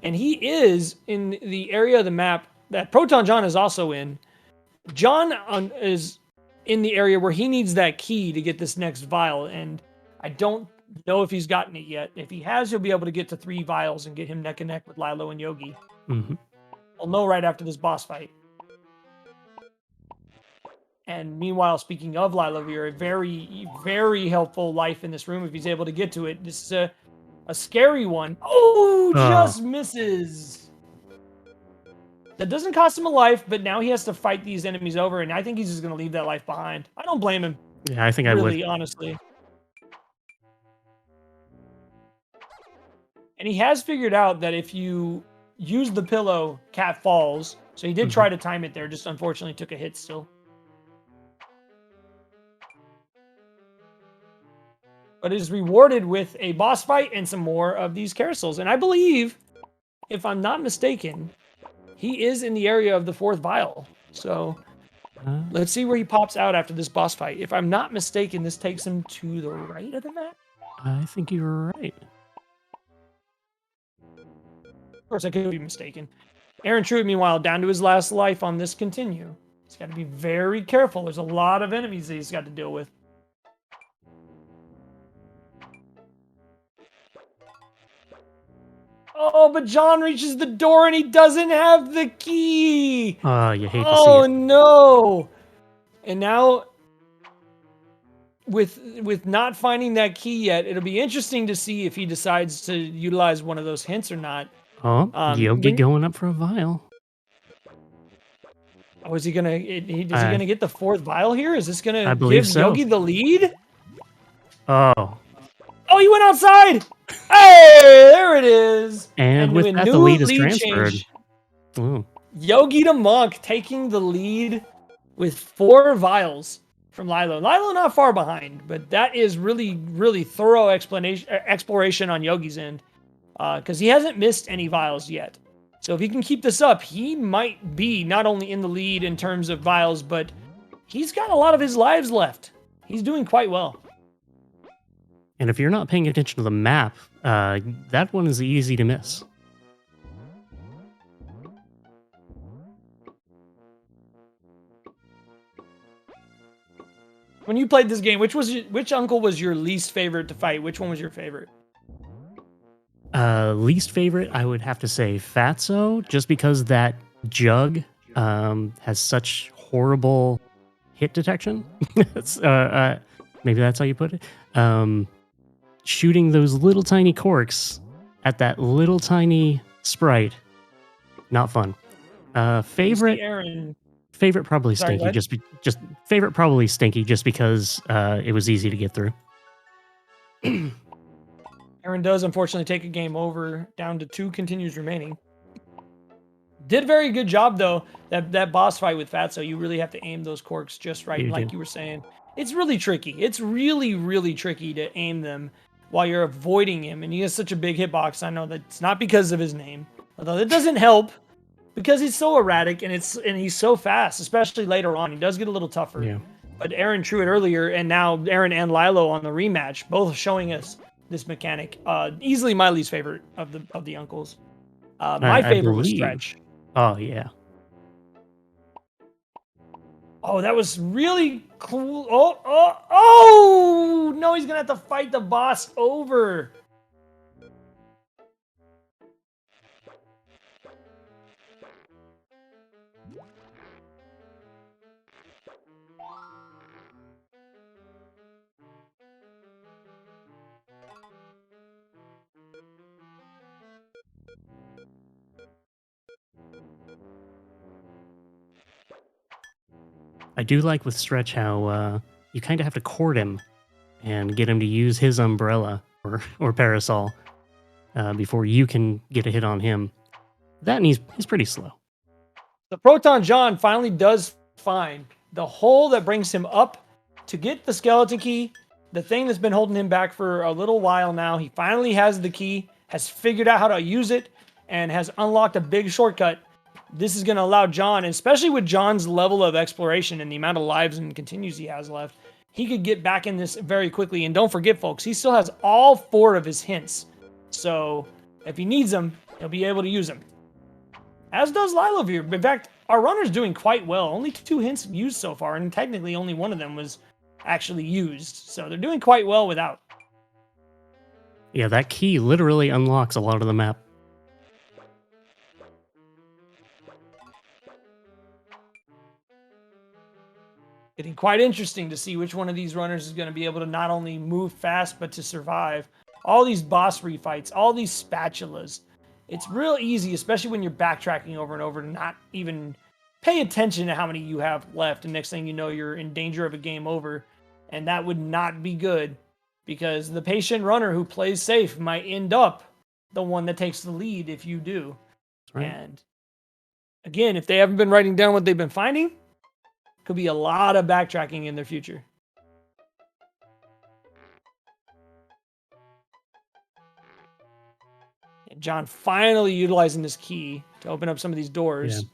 And he is in the area of the map that ProtonJon is also in. John is in the area where he needs that key to get this next vial. And I don't know if he's gotten it yet. If he has, he'll be able to get to 3 vials and get him neck and neck with Lilo and Yogi. Mm-hmm. We'll know right after this boss fight. And meanwhile, speaking of Lylovir, a very, very helpful life in this room if he's able to get to it. This is a scary one. Oh, just misses. That doesn't cost him a life, but now he has to fight these enemies over, and I think he's just going to leave that life behind. I don't blame him. Yeah, I think Really, I would. honestly. And he has figured out that if you use the pillow, cat falls. So he did try to time it there, just unfortunately took a hit still. But is rewarded with a boss fight and some more of these carousels. And I believe, if I'm not mistaken, he is in the area of the 4th vial. So let's see where he pops out after this boss fight. If I'm not mistaken, this takes him to the right of the map. I think you're right. Of course, I could be mistaken. AaronTruitt, meanwhile, down to his last life on this continue. He's got to be very careful. There's a lot of enemies that he's got to deal with. Oh, but John reaches the door and he doesn't have the key. Oh, you hate to see Oh, it. no. And now, with not finding that key yet, it'll be interesting to see if he decides to utilize one of those hints or not. Oh, Yogi going up for a vial. Oh, is he gonna get the 4th vial here? Is this gonna believe give so. Yogi the lead? Oh. Oh, he went outside! Hey, there it is! And with a that, the new lead is transferred. change. Ooh. Yogidamonk taking the lead with 4 vials from Lilo. Lilo not far behind, but that is really, really thorough exploration on Yogi's end, because he hasn't missed any vials yet. So if he can keep this up, he might be not only in the lead in terms of vials, but he's got a lot of his lives left. He's doing quite well. And if you're not paying attention to the map, that one is easy to miss. When you played this game, which uncle was your least favorite to fight? Which one was your favorite? Least favorite, I would have to say Fatso, just because that jug has such horrible hit detection. Maybe that's how you put it. Shooting those little tiny corks at that little tiny sprite, not fun. Favorite, Aaron. favorite probably Sorry, Stinky. what? Just favorite probably Stinky, just because it was easy to get through. Aaron does unfortunately take a game over, down to 2 continues remaining. Did a very good job though. That boss fight with Fatso, you really have to aim those corks just right, You like do. you were saying. It's really tricky. It's really, really tricky to aim them while you're avoiding him, and he has such a big hitbox. I know that it's not because of his name, although that doesn't help because he's so erratic and he's so fast, especially later on. He does get a little tougher. Yeah. But AaronTruitt earlier, and now Aaron and Lilo on the rematch, both showing us this mechanic. Easily my least favorite of the uncles. My I favorite was believe- Stretch. Oh yeah. Oh, that was really cool. Oh! No, he's gonna have to fight the boss over. I do like with Stretch how you kind of have to court him and get him to use his umbrella or parasol before you can get a hit on him. That and he's pretty slow. The ProtonJon finally does find the hole that brings him up to get the skeleton key, the thing that's been holding him back for a little while now. He finally has the key, has figured out how to use it, and has unlocked a big shortcut. This is going to allow John, especially with John's level of exploration and the amount of lives and continues he has left, he could get back in this very quickly. And don't forget, folks, he still has all 4 of his hints. So if he needs them, he'll be able to use them. As does Lylovir. In fact, our runner's doing quite well. Only 2 hints used so far, and technically only one of them was actually used. So they're doing quite well without. Yeah, that key literally unlocks a lot of the map. Getting quite interesting to see which one of these runners is going to be able to not only move fast, but to survive. All these boss refights, all these spatulas. It's real easy, especially when you're backtracking over and over, to not even pay attention to how many you have left. And next thing you know, you're in danger of a game over. And that would not be good, because the patient runner who plays safe might end up the one that takes the lead if you do. Right. And again, if they haven't been writing down what they've been finding, could be a lot of backtracking in their future. And John finally utilizing this key to open up some of these doors. Yeah.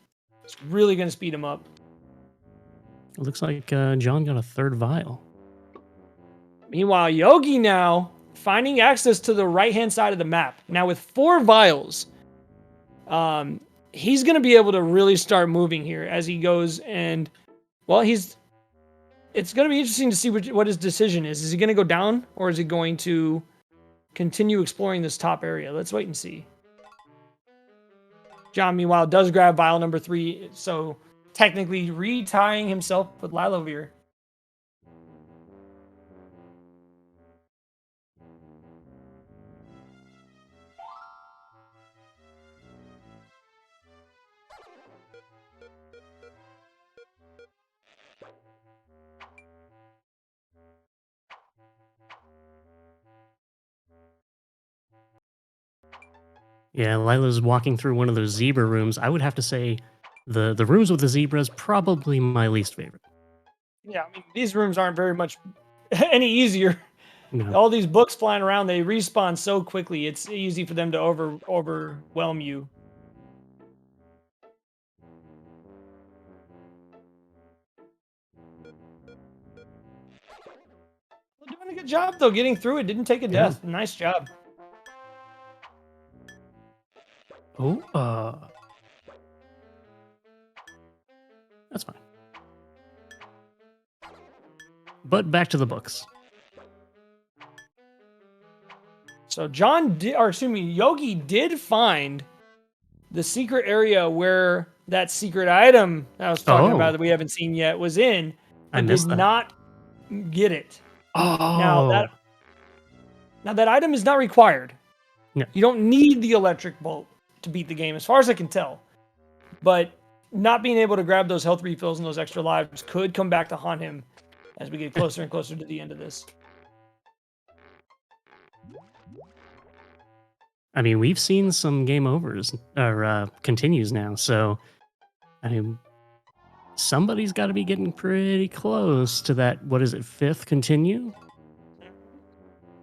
It's really going to speed him up. It looks like John got a 3rd vial. Meanwhile, Yogi now finding access to the right-hand side of the map. Now with 4 vials, he's going to be able to really start moving here as he goes. And, well, it's going to be interesting to see what his decision is. Is he going to go down, or is he going to continue exploring this top area? Let's wait and see. John, meanwhile, does grab vial number 3, so technically retying himself with Lylovir. Yeah, Lila's walking through one of those zebra rooms. I would have to say The rooms with the zebras probably my least favorite. Yeah, I mean, these rooms aren't very much any easier. No. All these books flying around, they respawn so quickly. It's easy for them to overwhelm you. We're doing a good job though, getting through it. Didn't take a Yeah. death. Nice job. Oh, that's fine. But back to the books. So Yogi did find the secret area where that secret item I was talking Oh. about that we haven't seen yet was in, I but missed did that. not get it. Oh. Now that item is not required. No. You don't need the electric bolt to beat the game, as far as I can tell. But not being able to grab those health refills and those extra lives could come back to haunt him as we get closer and closer to the end of this. I mean, we've seen some game overs or continues now, so I mean, somebody's got to be getting pretty close to that. What is it, 5th continue?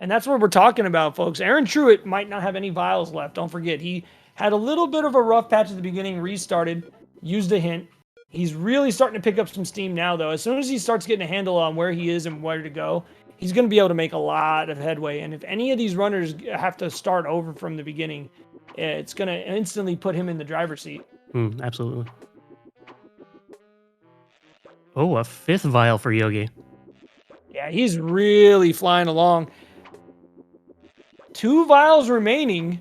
And that's what we're talking about, folks. AaronTruitt might not have any vials left. Don't forget, he had a little bit of a rough patch at the beginning, restarted, used a hint. He's really starting to pick up some steam now, though. As soon as he starts getting a handle on where he is and where to go, he's going to be able to make a lot of headway. And if any of these runners have to start over from the beginning, it's going to instantly put him in the driver's seat. Absolutely. Oh, a 5th vial for Yogi. Yeah, he's really flying along. 2 vials remaining.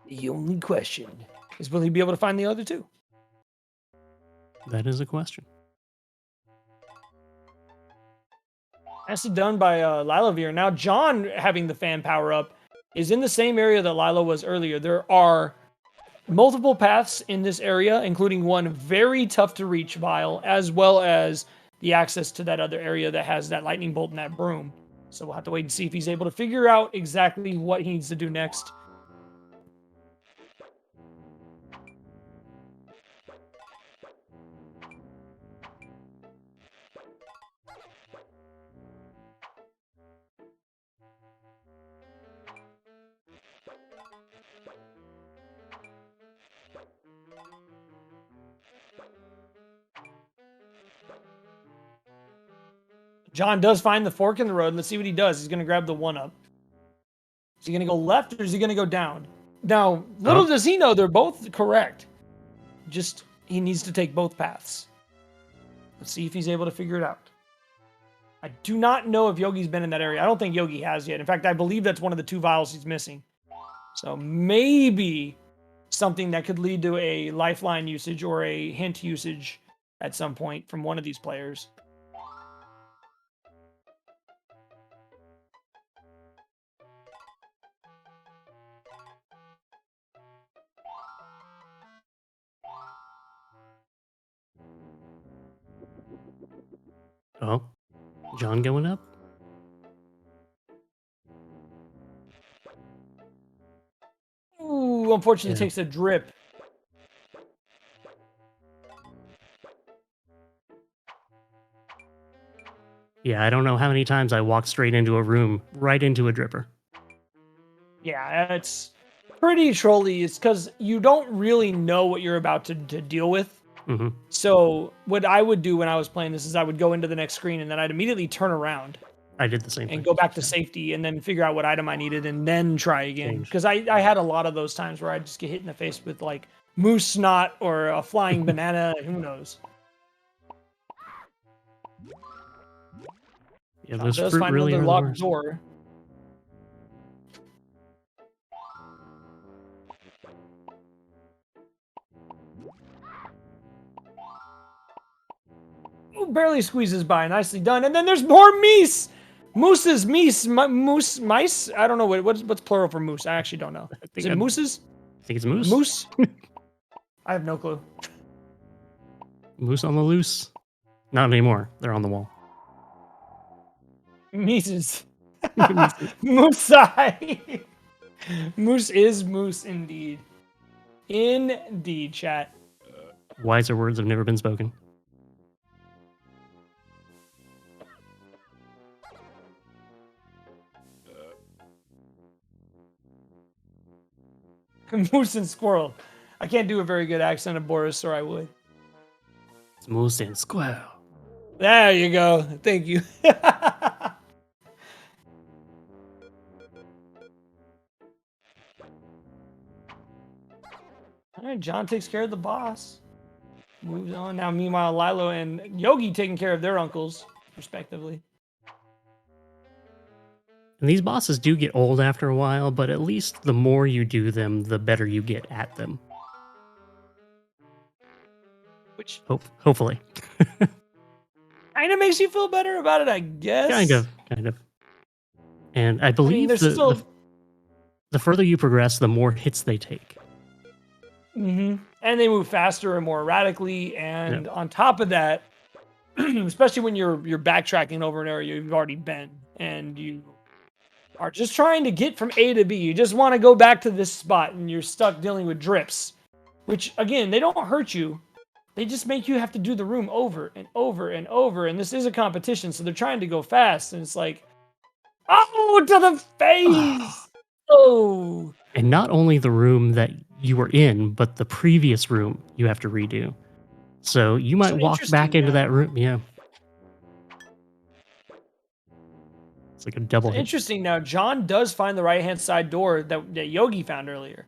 The only question is, will he be able to find the other 2? That is a question. Nicely done by Lylovir. Now, John, having the fan power up, is in the same area that Lilo was earlier. There are multiple paths in this area, including one very tough to reach vial, as well as the access to that other area that has that lightning bolt and that broom. So we'll have to wait and see if he's able to figure out exactly what he needs to do next. John does find the fork in the road. Let's see what he does. He's going to grab the 1-up. Is he going to go left or is he going to go down? Now, little does he know they're both correct. Just, he needs to take both paths. Let's see if he's able to figure it out. I do not know if Yogi's been in that area. I don't think Yogi has yet. In fact, I believe that's one of the 2 vials he's missing. So maybe something that could lead to a lifeline usage or a hint usage at some point from one of these players. Oh, John going up? Ooh, unfortunately, takes a drip. Yeah, I don't know how many times I walked straight into a room, right into a dripper. Yeah, it's pretty trolly. It's because you don't really know what you're about to deal with. Mm-hmm. So what I would do when I was playing this is I would go into the next screen and then I'd immediately turn around I did the same thing. and go back to safety and then figure out what item I needed and then try again. Because I had a lot of those times where I'd just get hit in the face with like moose snot or a flying banana. Who knows? Yeah, those does fruit find really another are the locked worst. door. Ooh, barely squeezes by. Nicely done. And then there's more meese. Mooses, moose, mice. I don't know what's plural for moose. I actually don't know. Is it mooses? I think it's moose. Moose. I have no clue. Moose on the loose. Not anymore. They're on the wall. Mises. Moosai. Moose is moose indeed. Indeed, chat. Wiser words have never been spoken. Moose and squirrel. I can't do a very good accent of Boris, or I would. It's moose and squirrel. There you go. Thank you. All right, John takes care of the boss. Moves on. Now, meanwhile, Lilo and Yogi taking care of their uncles, respectively. And these bosses do get old after a while, but at least the more you do them, the better you get at them. Which Hopefully. kind of makes you feel better about it, I guess. Kind of. And I believe there's still... the further you progress, the more hits they take. Mm-hmm. And they move faster and more erratically. And on top of that, especially when you're backtracking over an area you've already been, and you are just trying to get from A to B. You just want to go back to this spot, and you're stuck dealing with drips, which, again, they don't hurt you. They just make you have to do the room over and over and over. And this is a competition, so they're trying to go fast. And it's like, oh, to the face! Oh! And not only the room that you were in, but the previous room you have to redo. So you might walk back into that room. Yeah. It's like a double hit. Interesting. Now, John does find the right-hand side door that Yogi found earlier.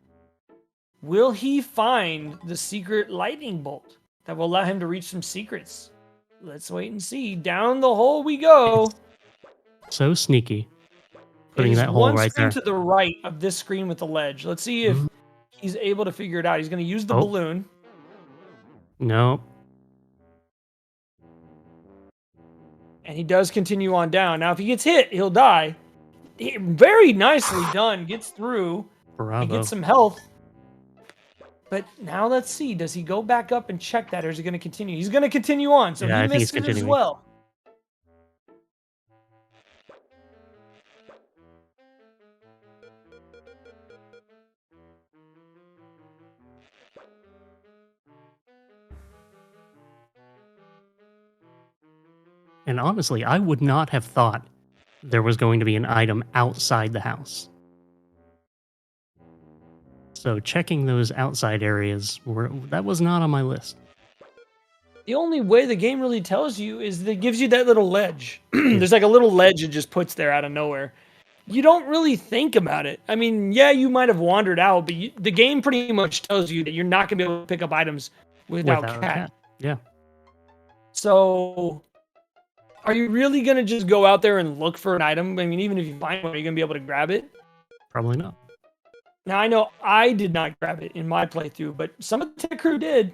Will he find the secret lightning bolt that will allow him to reach some secrets? Let's wait and see. Down the hole we go. So sneaky. Putting that hole right there. One screen to the right of this screen with the ledge. Let's see if he's able to figure it out. He's going to use the balloon. No. And he does continue on down. Now, if he gets hit, he'll die. Very nicely done. Gets through. Bravo. And gets some health. But now let's see. Does he go back up and check that, or is he going to continue? He's going to continue on. So he missed it as well. And honestly, I would not have thought there was going to be an item outside the house. So checking those outside areas, that was not on my list. The only way the game really tells you is that it gives you that little ledge. There's like a little ledge it just puts there out of nowhere. You don't really think about it. I mean, yeah, you might have wandered out, but the game pretty much tells you that you're not going to be able to pick up items without cat. Yeah. So... are you really going to just go out there and look for an item? I mean, even if you find one, are you going to be able to grab it? Probably not. Now, I know I did not grab it in my playthrough, but some of the tech crew did.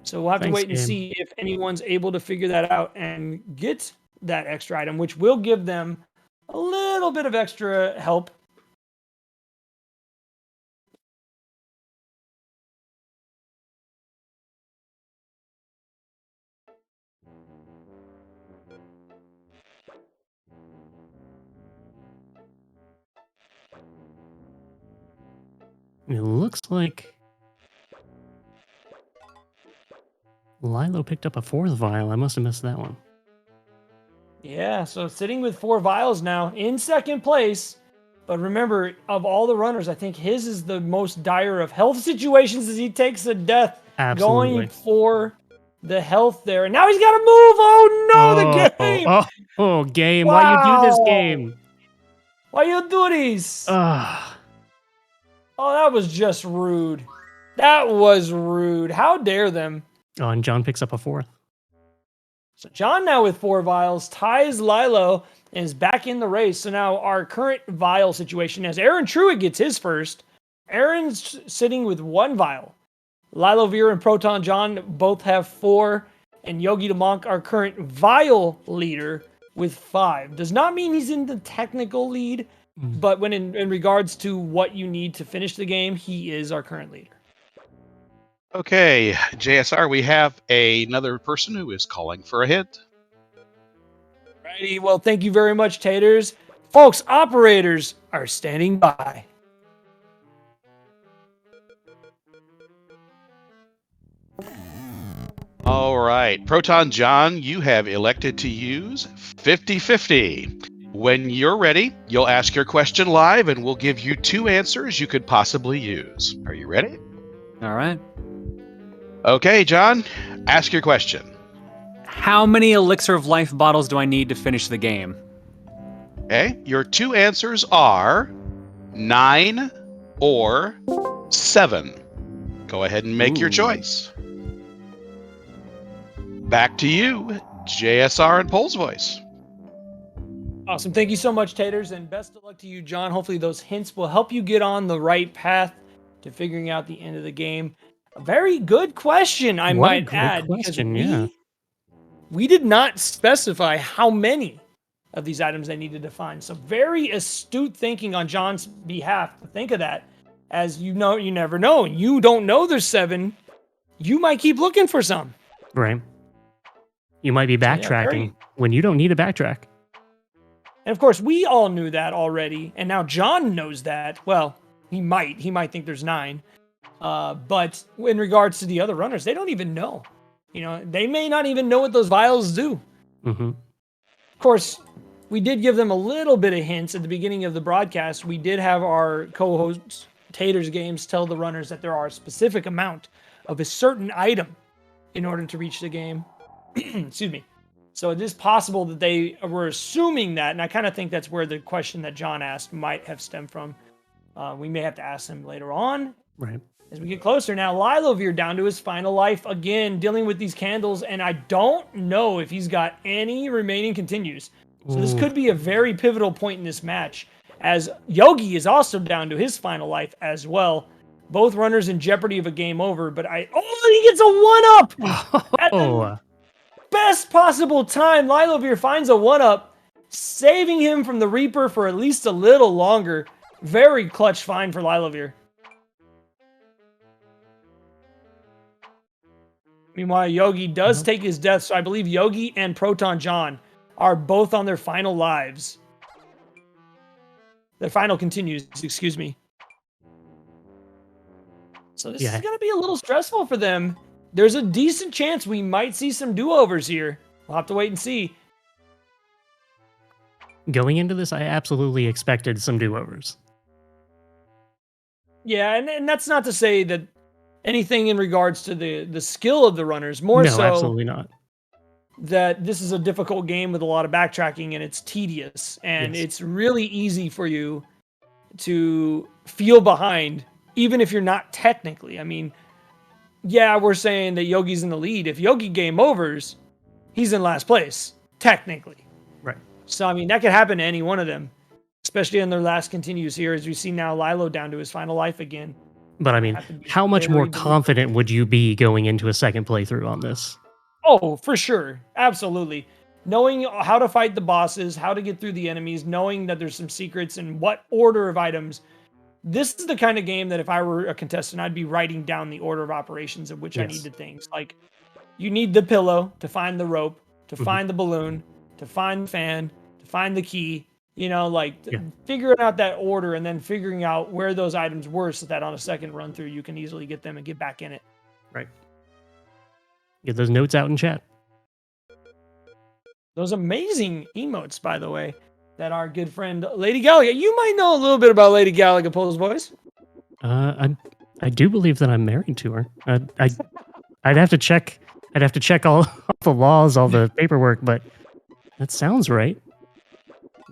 So we'll have to wait and see if anyone's able to figure that out and get that extra item, which will give them a little bit of extra help. It looks like Lilo picked up a 4th vial. I must have missed that one. Yeah, so sitting with 4 vials now in second place. But remember, of all the runners, I think his is the most dire of health situations as he takes a death. Absolutely. Going for the health there. And now he's got to move. Oh, no, the game. Game. Wow. Why you do this game? Why you do this? Oh, that was just rude. That was rude. How dare them? Oh, and John picks up a 4th. So John now with 4 vials ties Lilo and is back in the race. So now our current vial situation as AaronTruitt gets his first. Aaron's sitting with 1 vial. Lylovir and ProtonJon both have 4. And Yogidamonk, our current vial leader, with 5. Does not mean he's in the technical lead. But when in regards to what you need to finish the game, he is our current leader. Okay, JSR, we have another person who is calling for a hit. Righty. Well, thank you very much, Taters. Folks, operators are standing by. All right, ProtonJon, you have elected to use 50-50. When you're ready, you'll ask your question live and we'll give you 2 answers you could possibly use. Are you ready? All right. Okay, John, ask your question. How many Elixir of Life bottles do I need to finish the game? Okay, your 2 answers are 9 or 7. Go ahead and make your choice. Back to you, JSR and Pole's Voice. Awesome. Thank you so much, Taters, and best of luck to you, John. Hopefully those hints will help you get on the right path to figuring out the end of the game. A very good question, I might add, because we did not specify how many of these items they needed to find. So very astute thinking on John's behalf to think of that. As you know, you never know. You don't know there's 7. You might keep looking for some. Right. You might be backtracking when you don't need to backtrack. And of course, we all knew that already, and now John knows that. Well, he might think there's 9. But in regards to the other runners, they don't even know. You know, they may not even know what those vials do. Mm-hmm. Of course, we did give them a little bit of hints at the beginning of the broadcast. We did have our co-host Taters Games tell the runners that there are a specific amount of a certain item in order to reach the game. Excuse me. So it is possible that they were assuming that, and I kind of think that's where the question that John asked might have stemmed from. We may have to ask him later on. Right. As we get closer now, Lylovir down to his final life again, dealing with these candles, and I don't know if he's got any remaining continues. So this could be a very pivotal point in this match, as Yogi is also down to his final life as well. Both runners in jeopardy of a game over, but he gets a 1-up! At the best possible time, Lylovir finds a 1-up, saving him from the Reaper for at least a little longer. Very clutch find for Lylovir. Meanwhile, Yogi does take his death, so I believe Yogi and ProtonJon are both on their final lives. Their final continues, excuse me. So this is going to be a little stressful for them. There's a decent chance we might see some do-overs here. We'll have to wait and see. Going into this, I absolutely expected some do-overs. Yeah, and that's not to say that anything in regards to the skill of the runners. More so, absolutely not. That this is a difficult game with a lot of backtracking and it's tedious. And it's really easy for you to feel behind, even if you're not technically. I mean, yeah, we're saying that Yogi's in the lead. If Yogi game overs, he's in last place, technically. Right. So, I mean, that could happen to any one of them, especially in their last continues here, as we see now Lylo down to his final life again. But, I mean, how much more confident would you be going into a second playthrough on this? Oh, for sure. Absolutely. Knowing how to fight the bosses, how to get through the enemies, knowing that there's some secrets and what order of items. This is the kind of game that if I were a contestant, I'd be writing down the order of operations of which I needed things. Like, you need the pillow to find the rope, to find the balloon, to find the fan, to find the key. You know, like figuring out that order and then figuring out where those items were so that on a second run through, you can easily get them and get back in it. Right. Get those notes out in chat. Those amazing emotes, by the way, that our good friend Lady Galaga. You might know a little bit about Lady Galaga, Pole's Voice. I do believe that I'm married to her. I'd have to check. I'd have to check all the laws, all the paperwork, but that sounds right.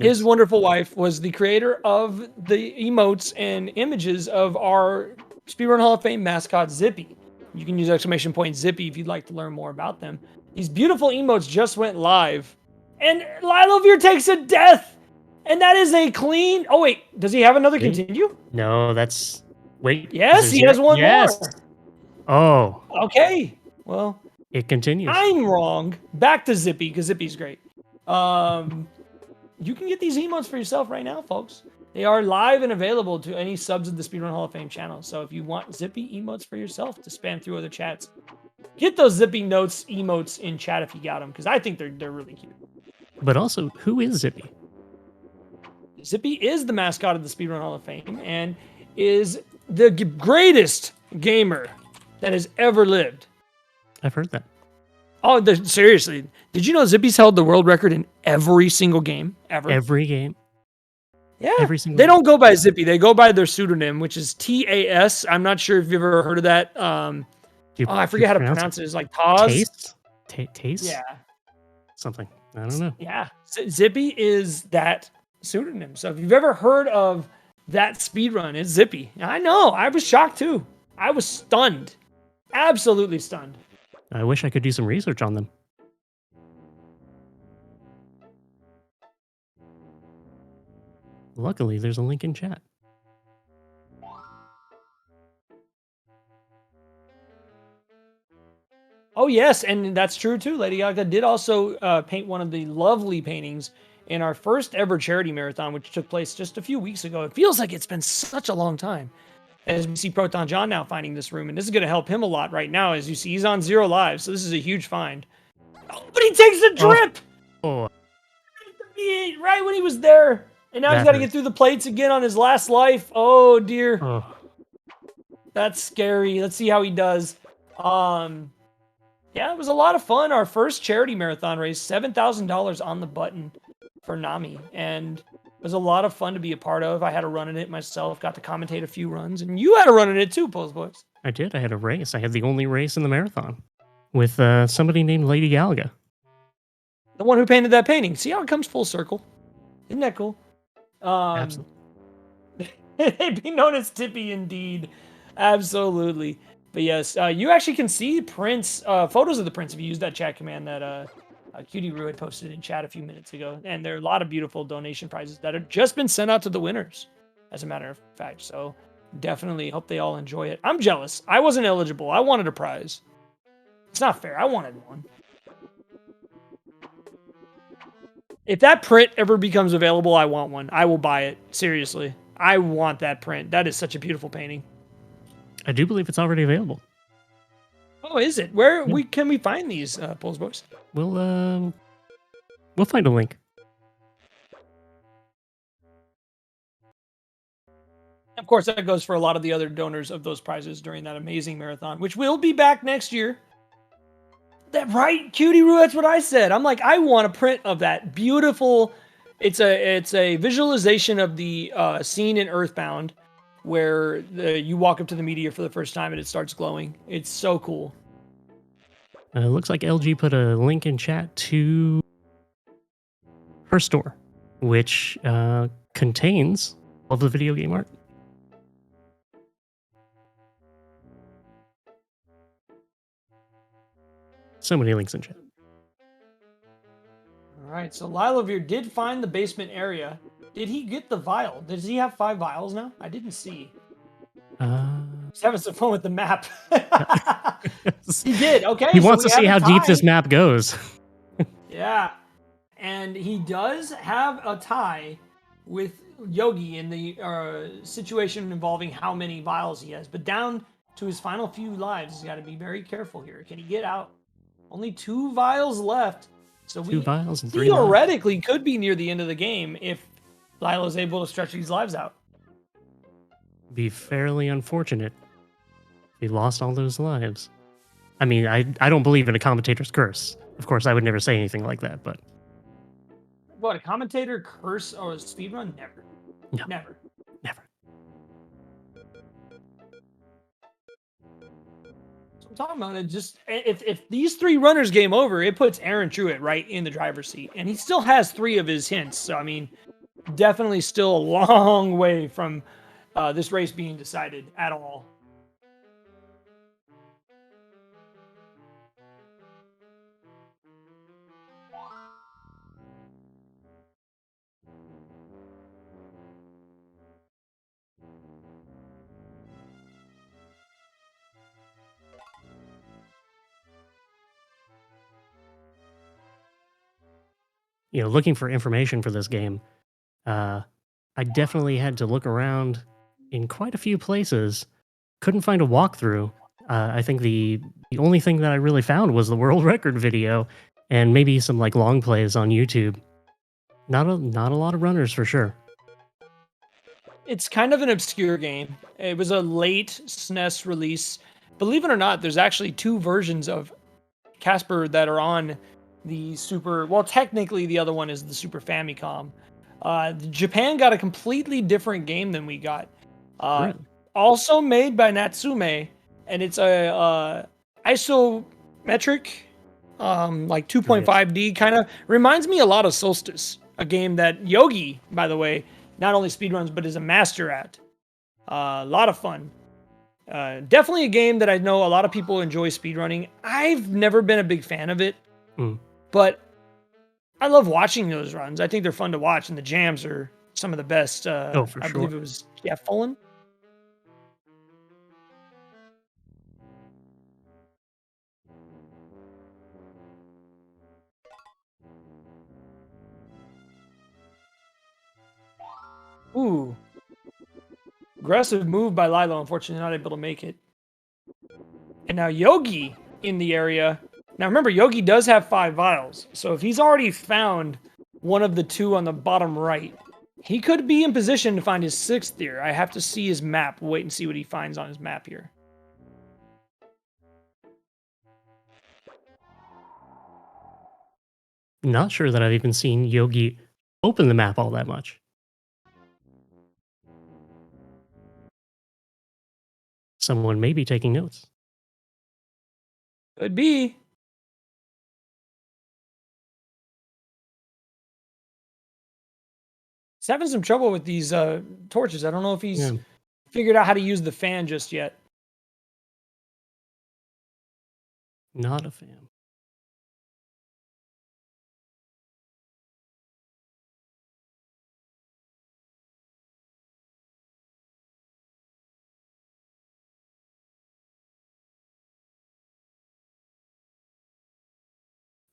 His wonderful wife was the creator of the emotes and images of our Speedrun Hall of Fame mascot, Zippy. You can use ! Zippy if you'd like to learn more about them. These beautiful emotes just went live. And Lylovir takes a death! And that is a clean... Oh, wait. Does he have another continue? No, that's... Wait. Yes, he has one more. Oh. Okay. Well... It continues. I'm wrong. Back to Zippy, because Zippy's great. You can get these emotes for yourself right now, folks. They are live and available to any subs of the Speedrun Hall of Fame channel. So if you want Zippy emotes for yourself to spam through other chats, get those Zippy notes emotes in chat if you got them, because I think they're really cute. But also, who is Zippy? Zippy is the mascot of the Speedrun Hall of Fame and is the greatest gamer that has ever lived. I've heard that. Oh, seriously. Did you know Zippy's held the world record in every single game ever? Every game. Yeah. Every single They game. don't go by Zippy. They go by their pseudonym, which is TAS. I'm not sure if you've ever heard of that. I forget how to pronounce it. It's like Taz. Taste? Taste? Yeah. Something. I don't know. Yeah. Zippy is that pseudonym. So if you've ever heard of that speedrun, it's Zippy. I know. I was shocked too. I was stunned. Absolutely stunned. I wish I could do some research on them. Luckily, there's a link in chat. Oh, yes. And that's true too. Lady Gaga did also paint one of the lovely paintings in our first ever charity marathon, which took place just a few weeks ago. It feels like it's been such a long time. As we see ProtonJon now finding this room, and this is going to help him a lot right now. As you see, he's on 0 lives, so this is a huge find. Oh, but he takes a drip! Oh. Right when he was there. And now he's got to get through the plates again on his last life. Oh, dear. Oh. That's scary. Let's see how he does. Yeah, it was a lot of fun. Our first charity marathon raised $7,000 on the button for NAMI, and it was a lot of fun to be a part of. I had a run in it myself, got to commentate a few runs, and you had a run in it too, Pose Boys. I did. I had a race. I had the only race in the marathon with somebody named Lady Galaga. The one who painted that painting. See how it comes full circle? Isn't that cool? Absolutely. They'd be known as Tippy indeed. Absolutely. But yes, you actually can see prints, photos of the prints if you use that chat command that Cutie Roo had posted in chat a few minutes ago. And there are a lot of beautiful donation prizes that have just been sent out to the winners, as a matter of fact. So definitely hope they all enjoy it. I'm jealous. I wasn't eligible. I wanted a prize. It's not fair. I wanted one. If that print ever becomes available, I want one. I will buy it. Seriously. I want that print. That is such a beautiful painting. I do believe it's already available. Oh, is it? Where can we find these Pulse Boys? We'll find a link. Of course, that goes for a lot of the other donors of those prizes during that amazing marathon, which will be back next year. That right, Cutie Roo, that's what I said. I'm like, I want a print of that beautiful. It's a visualization of the scene in Earthbound where you walk up to the meteor for the first time and it starts glowing. It's so cool. It looks like LG put a link in chat to her store, which contains all of the video game art. So many links in chat. All right, so Lylovir did find the basement area. Did he get the vial? Does he have 5 vials now? I didn't see. He's having some fun with the map. He did. Okay. He wants to see how deep this map goes. Yeah. And he does have a tie with Yogi in the situation involving how many vials he has. But down to his final few lives, he's got to be very careful here. Can he get out? Only 2 vials left. So 2 vials and 3 lives. Theoretically could be near the end of the game if Lilo's able to stretch these lives out. Be fairly unfortunate if he lost all those lives. I mean, I don't believe in a commentator's curse. Of course, I would never say anything like that, but... What, a commentator curse or a speedrun? Never. No. Never. Never. So I'm talking about it. Just if these 3 runners game over, it puts AaronTruitt right in the driver's seat, and he still has 3 of his hints. So I mean, definitely still a long way from this race being decided at all. You know, looking for information for this game, I definitely had to look around in quite a few places. Couldn't find a walkthrough. I think the only thing that I really found was the world record video and maybe some like long plays on YouTube. Not a lot of runners for sure. It's kind of an obscure game. It was a late SNES release. Believe it or not, there's actually 2 versions of Casper that are on the Super. Well, technically, the other one is the Super Famicom. Japan got a completely different game than we got. Really? Also made by Natsume, and it's a isometric, like 2.5D kind of. Reminds me a lot of Solstice, a game that Yogi, by the way, not only speedruns but is a master at. A lot of fun. Definitely a game that I know a lot of people enjoy speedrunning. I've never been a big fan of it, but I love watching those runs. I think they're fun to watch, and the jams are some of the best. For I sure. believe it was Fullen. Ooh. Aggressive move by Lilo, unfortunately not able to make it. And now Yogi in the area. Now remember, Yogi does have 5 vials. So if he's already found one of the 2 on the bottom right, he could be in position to find his 6th here. I have to see his map. Wait and see what he finds on his map here. Not sure that I've even seen Yogi open the map all that much. Someone may be taking notes. Could be. He's having some trouble with these torches. I don't know if he's figured out how to use the fan just yet. Not a fan.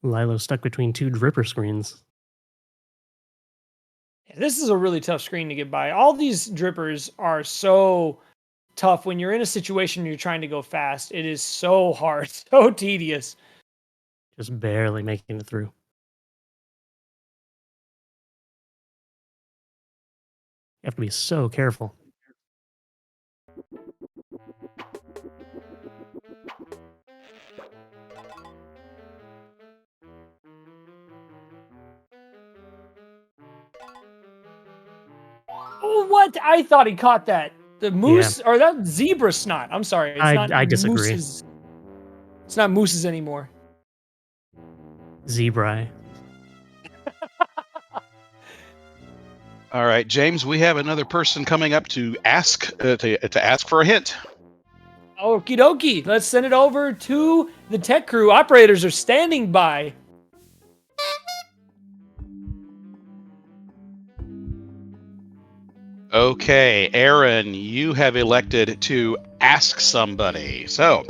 Lilo stuck between 2 dripper screens. This is a really tough screen to get by. All these drippers are so tough when you're in a situation you're trying to go fast. It is so hard, so tedious. Just barely making it through. You have to be so careful. Oh, what? I thought he caught that. The moose, or that zebra snot. I'm sorry. It's not I disagree. Mooses. It's not mooses anymore. Zebra. All right, James, we have another person coming up to ask to ask for a hint. Okie dokie. Let's send it over to the tech crew. Operators are standing by. Okay, Aaron, you have elected to ask somebody. So,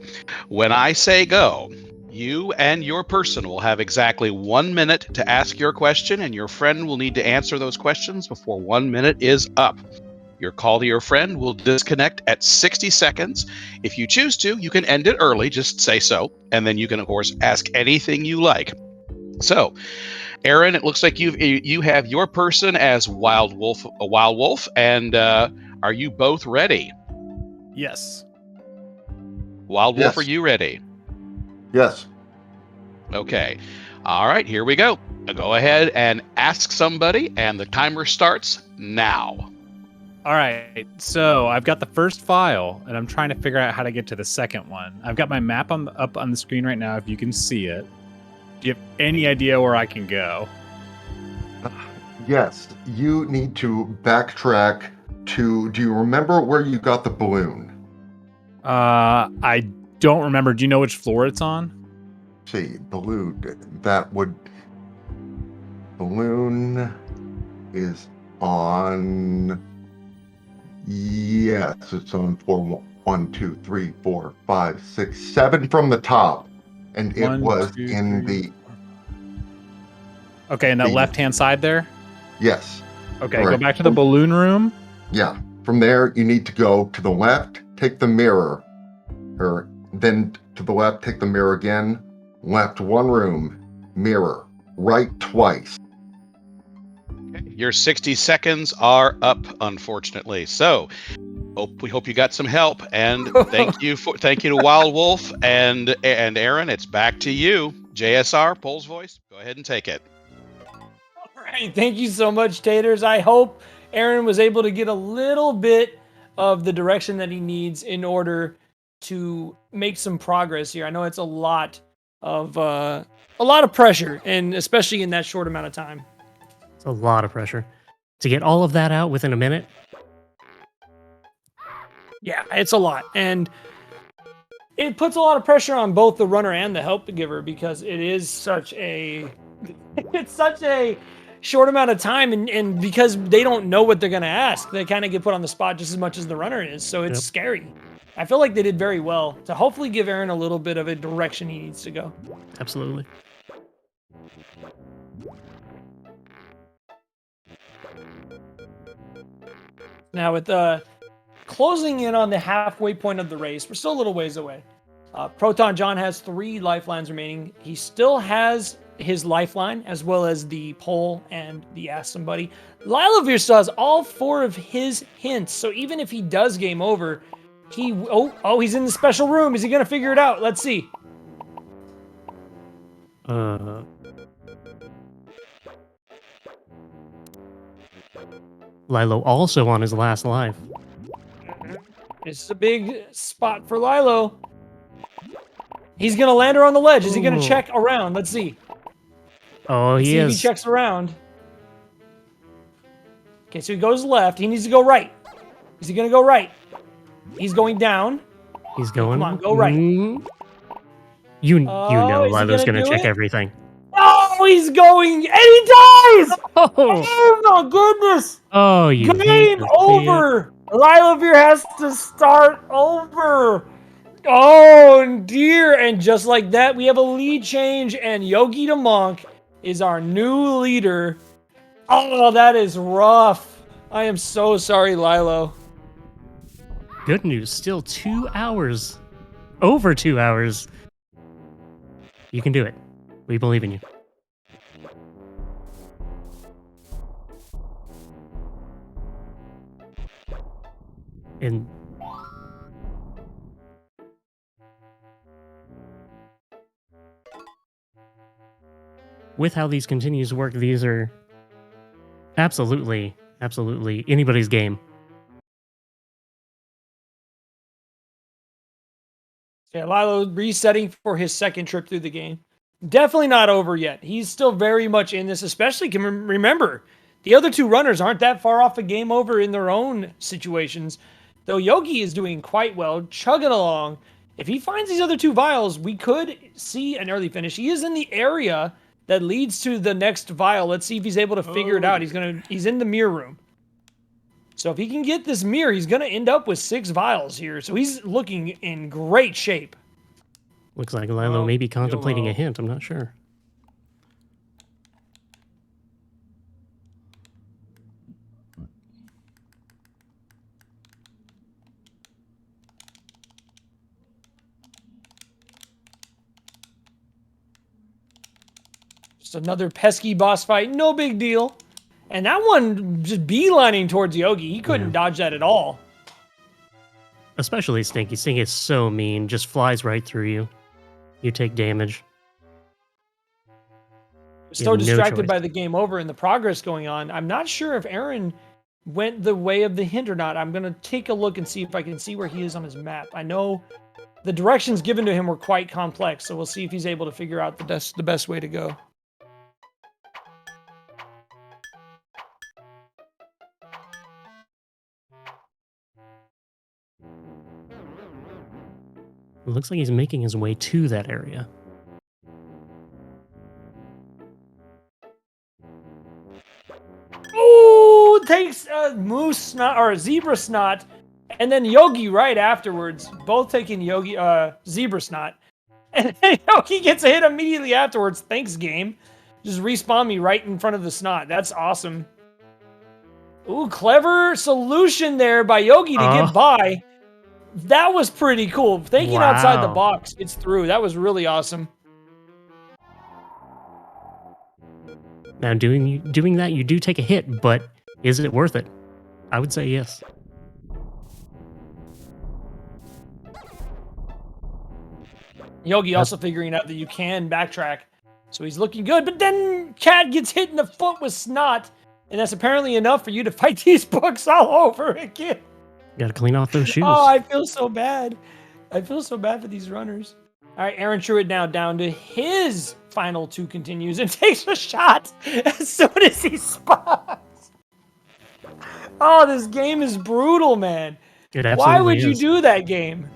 when I say go, you and your person will have exactly 1 minute to ask your question, and your friend will need to answer those questions before 1 minute is up. Your call to your friend will disconnect at 60 seconds. If you choose to, you can end it early, just say so, and then you can, of course, ask anything you like. So, Aaron, it looks like you have your person as a wild wolf, and are you both ready? Yes. Wild Wolf, are you ready? Yes. Okay. All right, here we go. Go ahead and ask somebody, and the timer starts now. All right. So I've got the first file, and I'm trying to figure out how to get to the second one. I've got my map up on the screen right now, if you can see it. Do you have any idea where I can go? Yes. You need to backtrack to. Do you remember where you got the balloon? I don't remember. Do you know which floor it's on? See, balloon. Balloon is on. Yes, it's on floor 1, 2, 3, 4, 5, 6, 7 from the top. And it was in the... Okay, in that left-hand side there? Yes. Okay, correct. Go back to the balloon room. Yeah. From there, you need to go to the left, take the mirror. Or then to the left, take the mirror again. Left 1 room, mirror. Right twice. Your 60 seconds are up, unfortunately. So we hope you got some help, and thank you to Wild Wolf and Aaron. It's back to you. JSR, Pole's voice. Go ahead and take it. All right, thank you so much, Taters. I hope Aaron was able to get a little bit of the direction that he needs in order to make some progress here. I know it's a lot of pressure, and especially in that short amount of time. It's a lot of pressure. To get all of that out within a minute, Yeah, it's a lot. And it puts a lot of pressure on both the runner and the help giver because it is such a it's such a short amount of time, and because they don't know what they're going to ask, they kind of get put on the spot just as much as the runner is. So it's scary. I feel like they did very well to hopefully give Aaron a little bit of a direction he needs to go. absolutely. Now with closing in on the halfway point of the race, we're still a little ways away. ProtonJon has 3 lifelines remaining. He still has his lifeline as well as the pole and the ask somebody. Lylovir still has all 4 of his hints, so even if he does game over, he's in the special room. Is he gonna figure it out? Let's see. Lilo also on his last life. This is a big spot for Lilo. He's gonna land her on the ledge. Is he gonna check around? Let's see. Oh, Let's he see if is. he checks around. Okay, so he goes left. He needs to go right. Is he gonna go right? He's going down. He's going. Come on, go right. You know is he Lilo's gonna gonna do check it? everything. Oh, he's going, and he dies! Oh, Oh my goodness! oh, you hate Game to see it. over! Lylovir has to start over! Oh dear, and just like that, we have a lead change, and Yogidamonk is our new leader. Oh, that is rough. I am so sorry, Lilo. Good news, still 2 hours. Over 2 hours. You can do it. We believe in you. And with how these continues to work, these are absolutely anybody's game. Yeah, Lilo resetting for his second trip through the game. Definitely not over yet. He's still very much in this, especially can remember, the other 2 runners aren't that far off a game over in their own situations. Though Yogi is doing quite well, chugging along. If he finds these other 2 vials, we could see an early finish. He is in the area that leads to the next vial. Let's see if he's able to figure it out. He's in the mirror room. So if he can get this mirror, he's going to end up with 6 vials here. So he's looking in great shape. Looks like Lilo may be contemplating a hint. I'm not sure. Just another pesky boss fight. No big deal. And that one just beelining towards Yogi. He couldn't dodge that at all. Especially Stinky. Stinky is so mean. Just flies right through you. You take damage. So distracted by the game over and the progress going on. I'm not sure if Aaron went the way of the hint or not. I'm going to take a look and see if I can see where he is on his map. I know the directions given to him were quite complex, so we'll see if he's able to figure out the best way to go. It looks like he's making his way to that area. Oh, takes moose snot or zebra snot, and then Yogi right afterwards. Both taking zebra snot, and then Yogi gets a hit immediately afterwards. Thanks, game. Just respawn me right in front of the snot. That's awesome. Ooh, clever solution there by Yogi to get by. That was pretty cool. Thinking outside the box gets through. That was really awesome. Now, doing that, you do take a hit, but is it worth it? I would say yes. Yogi also figuring out that you can backtrack. So he's looking good, but then Cat gets hit in the foot with snot, and that's apparently enough for you to fight these books all over again. Gotta clean off those shoes. Oh, I feel so bad. I feel so bad for these runners. All right, AaronTruitt now down to his final 2 continues and takes a shot as soon as he spots. Oh, this game is brutal, man. Why would you do that game?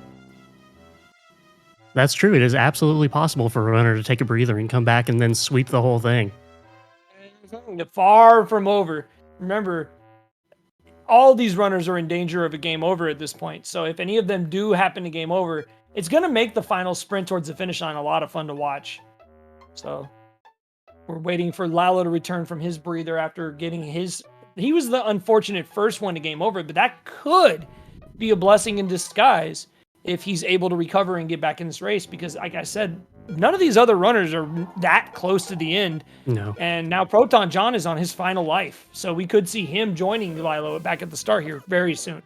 That's true. It is absolutely possible for a runner to take a breather and come back and then sweep the whole thing. Far from over. Remember, all these runners are in danger of a game over at this point. So if any of them do happen to game over, it's going to make the final sprint towards the finish line a lot of fun to watch. So we're waiting for Lilo to return from his breather after getting his... He was the unfortunate first one to game over, but that could be a blessing in disguise if he's able to recover and get back in this race, because like I said, none of these other runners are that close to the end. No. And now ProtonJon is on his final life, so we could see him joining Lilo back at the start here very soon.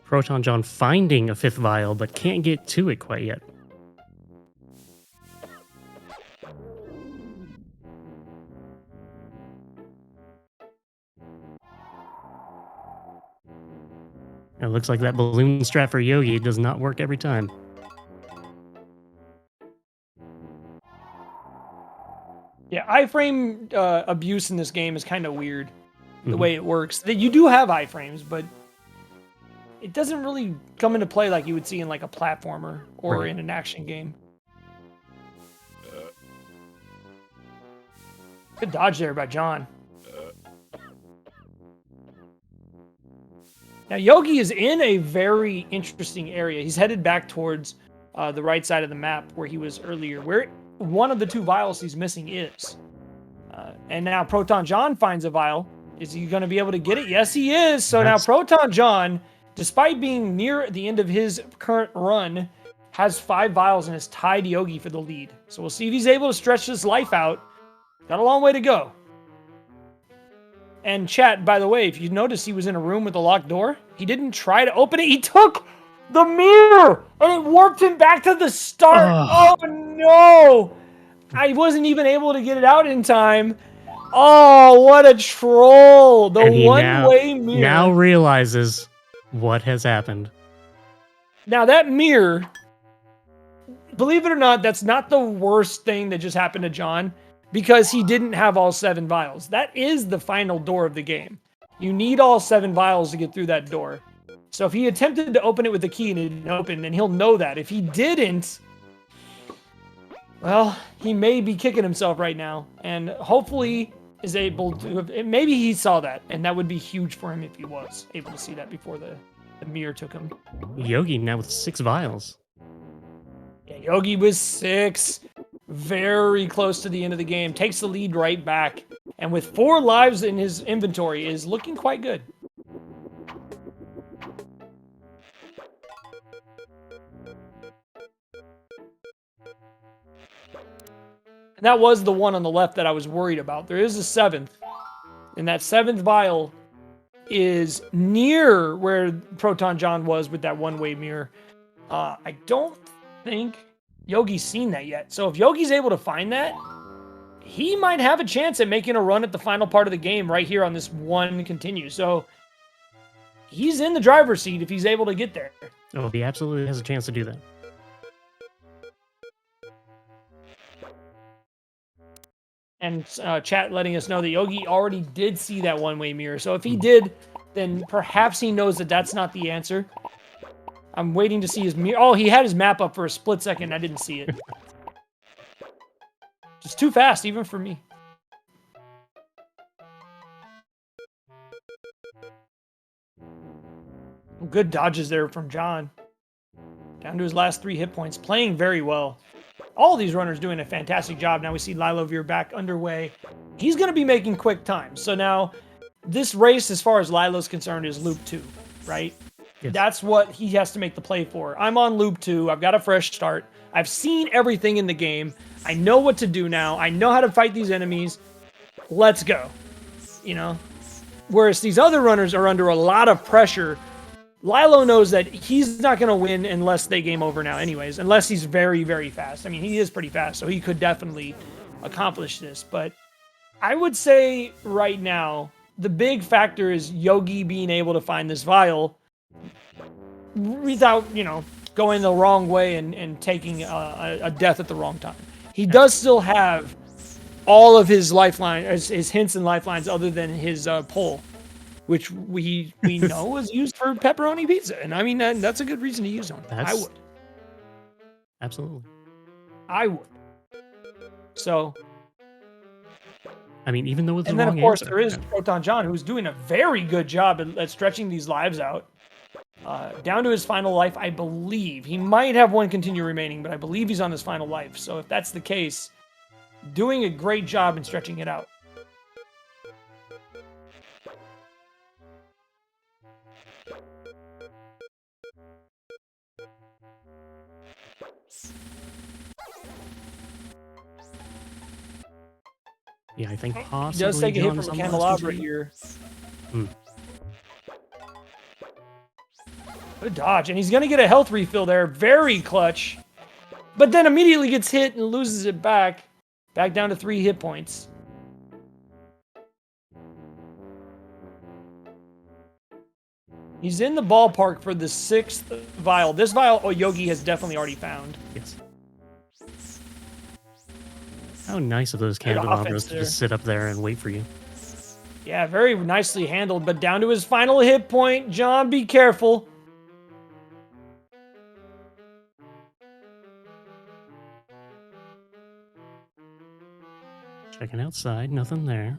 ProtonJon finding a 5th vial, but can't get to it quite yet. It looks like that balloon strat for Yogi does not work every time. Yeah, iframe abuse in this game is kind of weird, the way it works. That you do have iframes, but it doesn't really come into play like you would see in like a platformer or in an action game. Good dodge there by John. Now, Yogi is in a very interesting area. He's headed back towards the right side of the map where he was earlier, where one of the 2 vials he's missing is. And now ProtonJon finds a vial. Is he going to be able to get it? Yes, he is. So now ProtonJon, despite being near the end of his current run, has 5 vials and has tied Yogi for the lead. So we'll see if he's able to stretch this life out. Got a long way to go. And chat, by the way, if you notice he was in a room with a locked door, he didn't try to open it. He took the mirror and it warped him back to the start. Oh, no. I wasn't even able to get it out in time. Oh, what a troll. The one-way mirror. Now realizes what has happened. Now that mirror, believe it or not, that's not the worst thing that just happened to John, because he didn't have all 7 vials. That is the final door of the game. You need all 7 vials to get through that door. So if he attempted to open it with the key and it didn't open, then he'll know that. If he didn't, well, he may be kicking himself right now. And hopefully is able to... Maybe he saw that, and that would be huge for him if he was able to see that before the mirror took him. Yogi now with 6 vials. Yeah, Yogi was 6. Very close to the end of the game. Takes the lead right back. And with 4 lives in his inventory is looking quite good. And that was the one on the left that I was worried about. There is a 7th. And that 7th vial is near where ProtonJon was with that one-way mirror. I don't think Yogi's seen that yet. So if Yogi's able to find that, he might have a chance at making a run at the final part of the game right here on this one continue. So he's in the driver's seat if he's able to get there. Oh, he absolutely has a chance to do that. And chat letting us know that Yogi already did see that one-way mirror. So if he did, then perhaps he knows that that's not the answer. I'm waiting to see his mirror. Oh, he had his map up for a split second. I didn't see it. Just too fast, even for me. Good dodges there from John. Down to his last 3 hit points. Playing very well. All these runners doing a fantastic job. Now we see Lylovir back underway. He's going to be making quick time. So now this race, as far as Lilo's concerned, is loop 2, right? Yes. That's what he has to make the play for. I'm on loop 2. I've got a fresh start. I've seen everything in the game. I know what to do now. I know how to fight these enemies. let's go. You know, whereas these other runners are under a lot of pressure. Lilo knows that he's not going to win unless they game over now anyways, unless he's very, very fast. I mean, he is pretty fast, so he could definitely accomplish this. But I would say right now, the big factor is Yogi being able to find this vial without, you know, going the wrong way and taking a death at the wrong time. He does still have all of his lifelines, his hints and lifelines, other than his pole, which we know is used for pepperoni pizza. And I mean, that's a good reason to use them. I would. Absolutely. I would. So. I mean, even though it's and the then, wrong of course, answer, there is ProtonJon, who's doing a very good job at stretching these lives out. Down to his final life, I believe. He might have one continue remaining, but I believe he's on his final life. So if that's the case, doing a great job in stretching it out. Yeah, I think He possibly does take a hit John's from on a the last candelabra retreat. here. Hmm. Good dodge, and he's going to get a health refill there. Very clutch. But then immediately gets hit and loses it back. Back down to 3 hit points. He's in the ballpark for the 6th vial. This vial, Yogi has definitely already found. Yes. How nice of those Good candelabras offense to just sit up there and wait for you. Yeah, very nicely handled, but down to his final hit point. John, be careful. Checking outside, nothing there.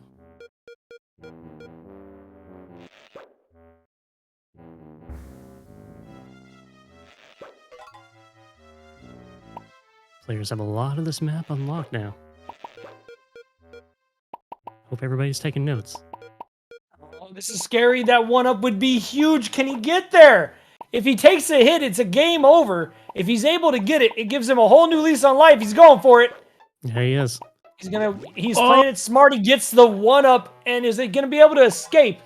Players have a lot of this map unlocked now. Hope everybody's taking notes. Oh, this is scary. That 1-up would be huge. Can he get there? If he takes a hit, it's a game over. If he's able to get it, it gives him a whole new lease on life. He's going for it. Yeah, he is. He's playing it smart. He gets the 1-up, and is it going to be able to escape?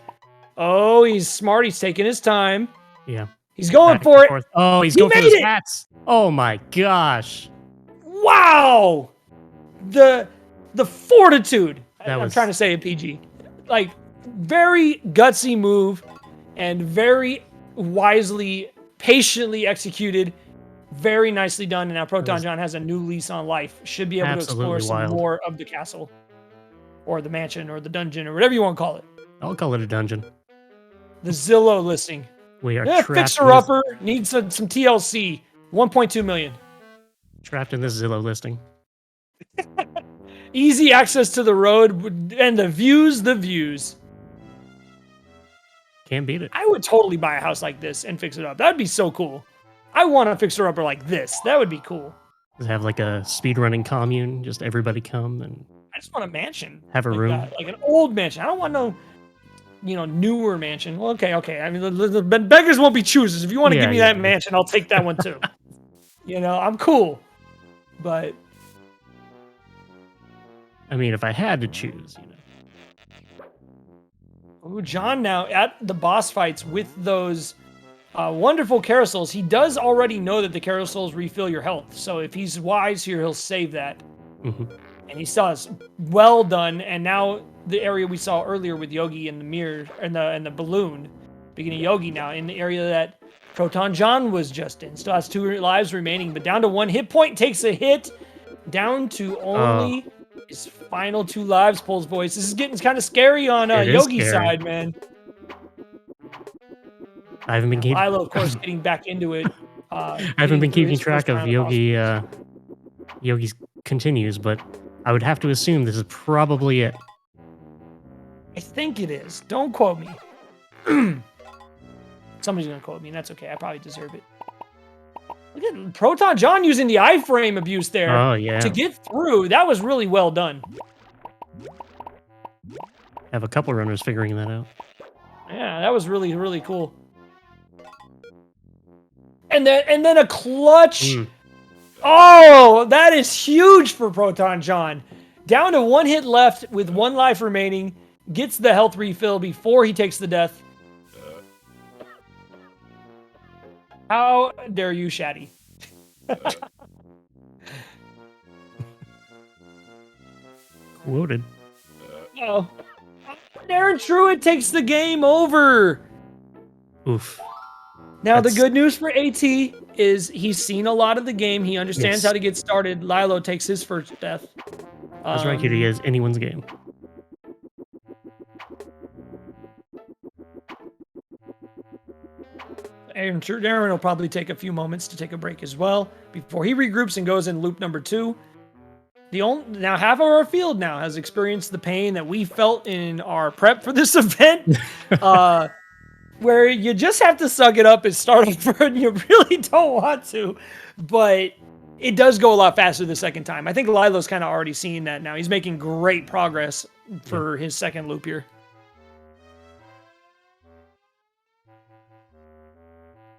Oh, he's smart. He's taking his time. Yeah. He's going Back for and it. forth. Oh, he's He going for made those it! hats. Oh my gosh. Wow! The fortitude. That I'm was- trying to say it PG. Like, very gutsy move and very wisely, patiently executed. Very nicely done. And now ProtonJon has a new lease on life. Should be able to explore absolutely some wild. more of the castle or the mansion or the dungeon or whatever you want to call it. I'll call it a dungeon. The Zillow listing. We are Yeah, trapped, fixer upper needs some TLC. 1.2 million. trapped in this Zillow listing. Easy access to the road and the views. Can't beat it. I would totally buy a house like this and fix it up. That'd be so cool. I want a fixer-upper like this. That would be cool. Just have like a speedrunning commune. Just everybody come and I just want a mansion. have a like room. that, like an old mansion. I don't want no, newer mansion. Well, okay. I mean, the beggars won't be choosers. If you want to give me that mansion, I'll take that one too. I'm cool. But I mean, if I had to choose, ooh, John now at the boss fights with those wonderful carousels. He does already know that the carousels refill your health. So if he's wise here, he'll save that. Mm-hmm. And he saw us. Well done. And now the area we saw earlier with Yogi and the mirror and the balloon. Speaking of Yogi now, in the area that ProtonJon was just in. Still has 2 lives remaining, but down to 1 hit point. Takes a hit. Down to only his final 2 lives, Pole's voice. This is getting kind of scary on Yogi's side, man. I haven't been keeping. Lilo, of course, getting back into it. I haven't been keeping track of Yogi's continues, but I would have to assume this is probably it. I think it is. Don't quote me. Somebody's gonna quote me, and that's okay. I probably deserve it. Look at ProtonJon using the iframe abuse there. Oh, yeah. To get through. That was really well done. Have a couple runners figuring that out. Yeah, that was really, really cool. And then a clutch. Oh, that is huge for ProtonJon. Down to 1 hit left with 1 life remaining. Gets the health refill before he takes the death. How dare you, Shaddy? Quoted. Oh. AaronTruitt takes the game over. Oof. Now, That's- the good news for AT is he's seen a lot of the game. He understands Yes. how to get started. Lilo takes his first death. As right here, he is anyone's game. Aaron will probably take a few moments to take a break as well before he regroups and goes in loop number 2. Now half of our field now has experienced the pain that we felt in our prep for this event, where you just have to suck it up and start over, and you really don't want to, but it does go a lot faster the second time. I think Lilo's kind of already seeing that now. He's making great progress for his second loop here.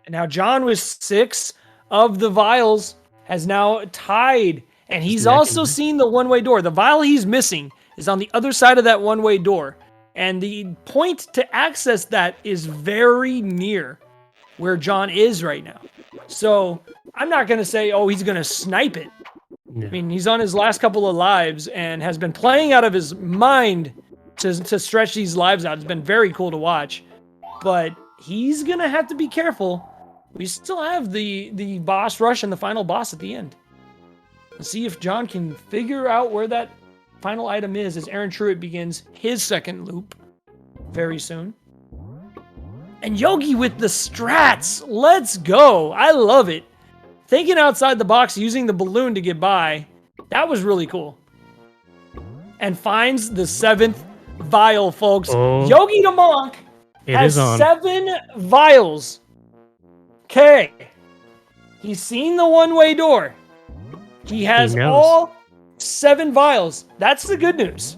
And now John with 6 of the vials has now tied, and he's also seen the one-way door. The vial he's missing is on the other side of that one-way door, and the point to access that is very near where John is right now. So I'm not going to say, oh, he's going to snipe it. No. I mean, he's on his last couple of lives and has been playing out of his mind to stretch these lives out. It's been very cool to watch, but he's going to have to be careful. We still have the boss rush and the final boss at the end. Let's see if John can figure out where that final item is as AaronTruitt begins his second loop very soon. And Yogi with the strats. Let's go. I love it. Thinking outside the box, using the balloon to get by. That was really cool. And finds the 7th vial, folks. Oh. Yogidamonk has is on. 7 vials. Okay. He's seen the one-way door. He has knows. all 7 vials. That's the good news.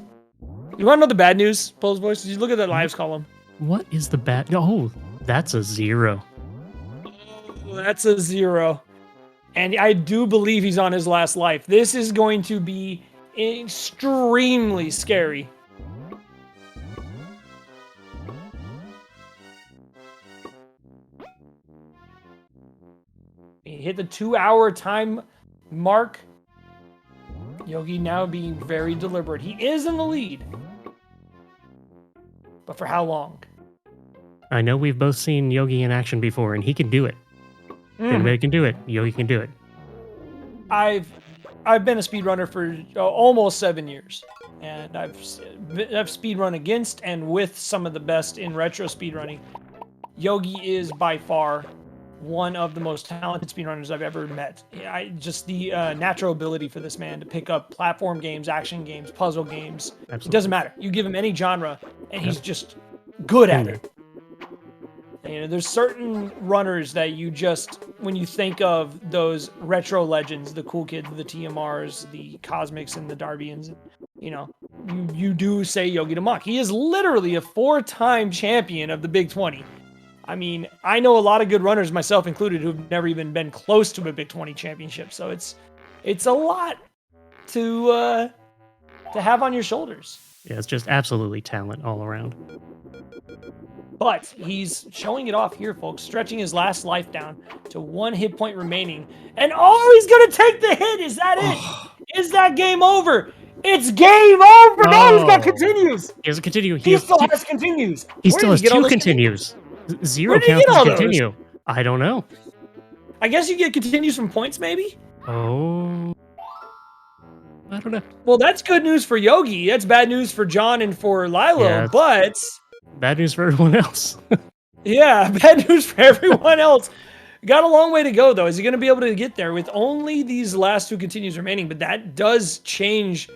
You want to know the bad news, Pole's Voice? You look at that lives column. What is the bad? Oh, that's a 0. Oh, that's a 0. And I do believe he's on his last life. This is going to be extremely scary. He hit the 2-hour time mark. Yogi now being very deliberate. He is in the lead. But for how long? I know we've both seen Yogi in action before, and he can do it. If anybody can do it, Yogi can do it. I've been a speedrunner for almost 7 years, and I've speedrun against and with some of the best in retro speedrunning. Yogi is by far one of the most talented speedrunners I've ever met. Just the natural ability for this man to pick up platform games, action games, puzzle games. Absolutely. It doesn't matter. You give him any genre, and he's just good at it. You know, there's certain runners that you just, when you think of those retro legends, the Cool Kids, the TMRs, the Cosmics, and the Darbians, you know, you do say Yogidamonk. He is literally a 4-time champion of the Big 20. I mean, I know a lot of good runners, myself included, who've never even been close to a Big 20 championship. So it's a lot to have on your shoulders. Yeah, it's just absolutely talent all around. But he's showing it off here, folks, stretching his last life down to 1 hit point remaining. And oh, he's going to take the hit. Is that it? Is that game over? It's game over. No, he's got continues. He has a continue. He still has continues. He Where still did has get all 2 those continues. 0 Where did he counts get as all a those? continue. I don't know. I guess you get continues from points, maybe? Oh. I don't know. Well, that's good news for Yogi. That's bad news for John and for Lilo, Yeah, but... Bad news for everyone else. Yeah, bad news for everyone else. Got a long way to go, though. Is he going to be able to get there with only these last 2 continues remaining? But that does change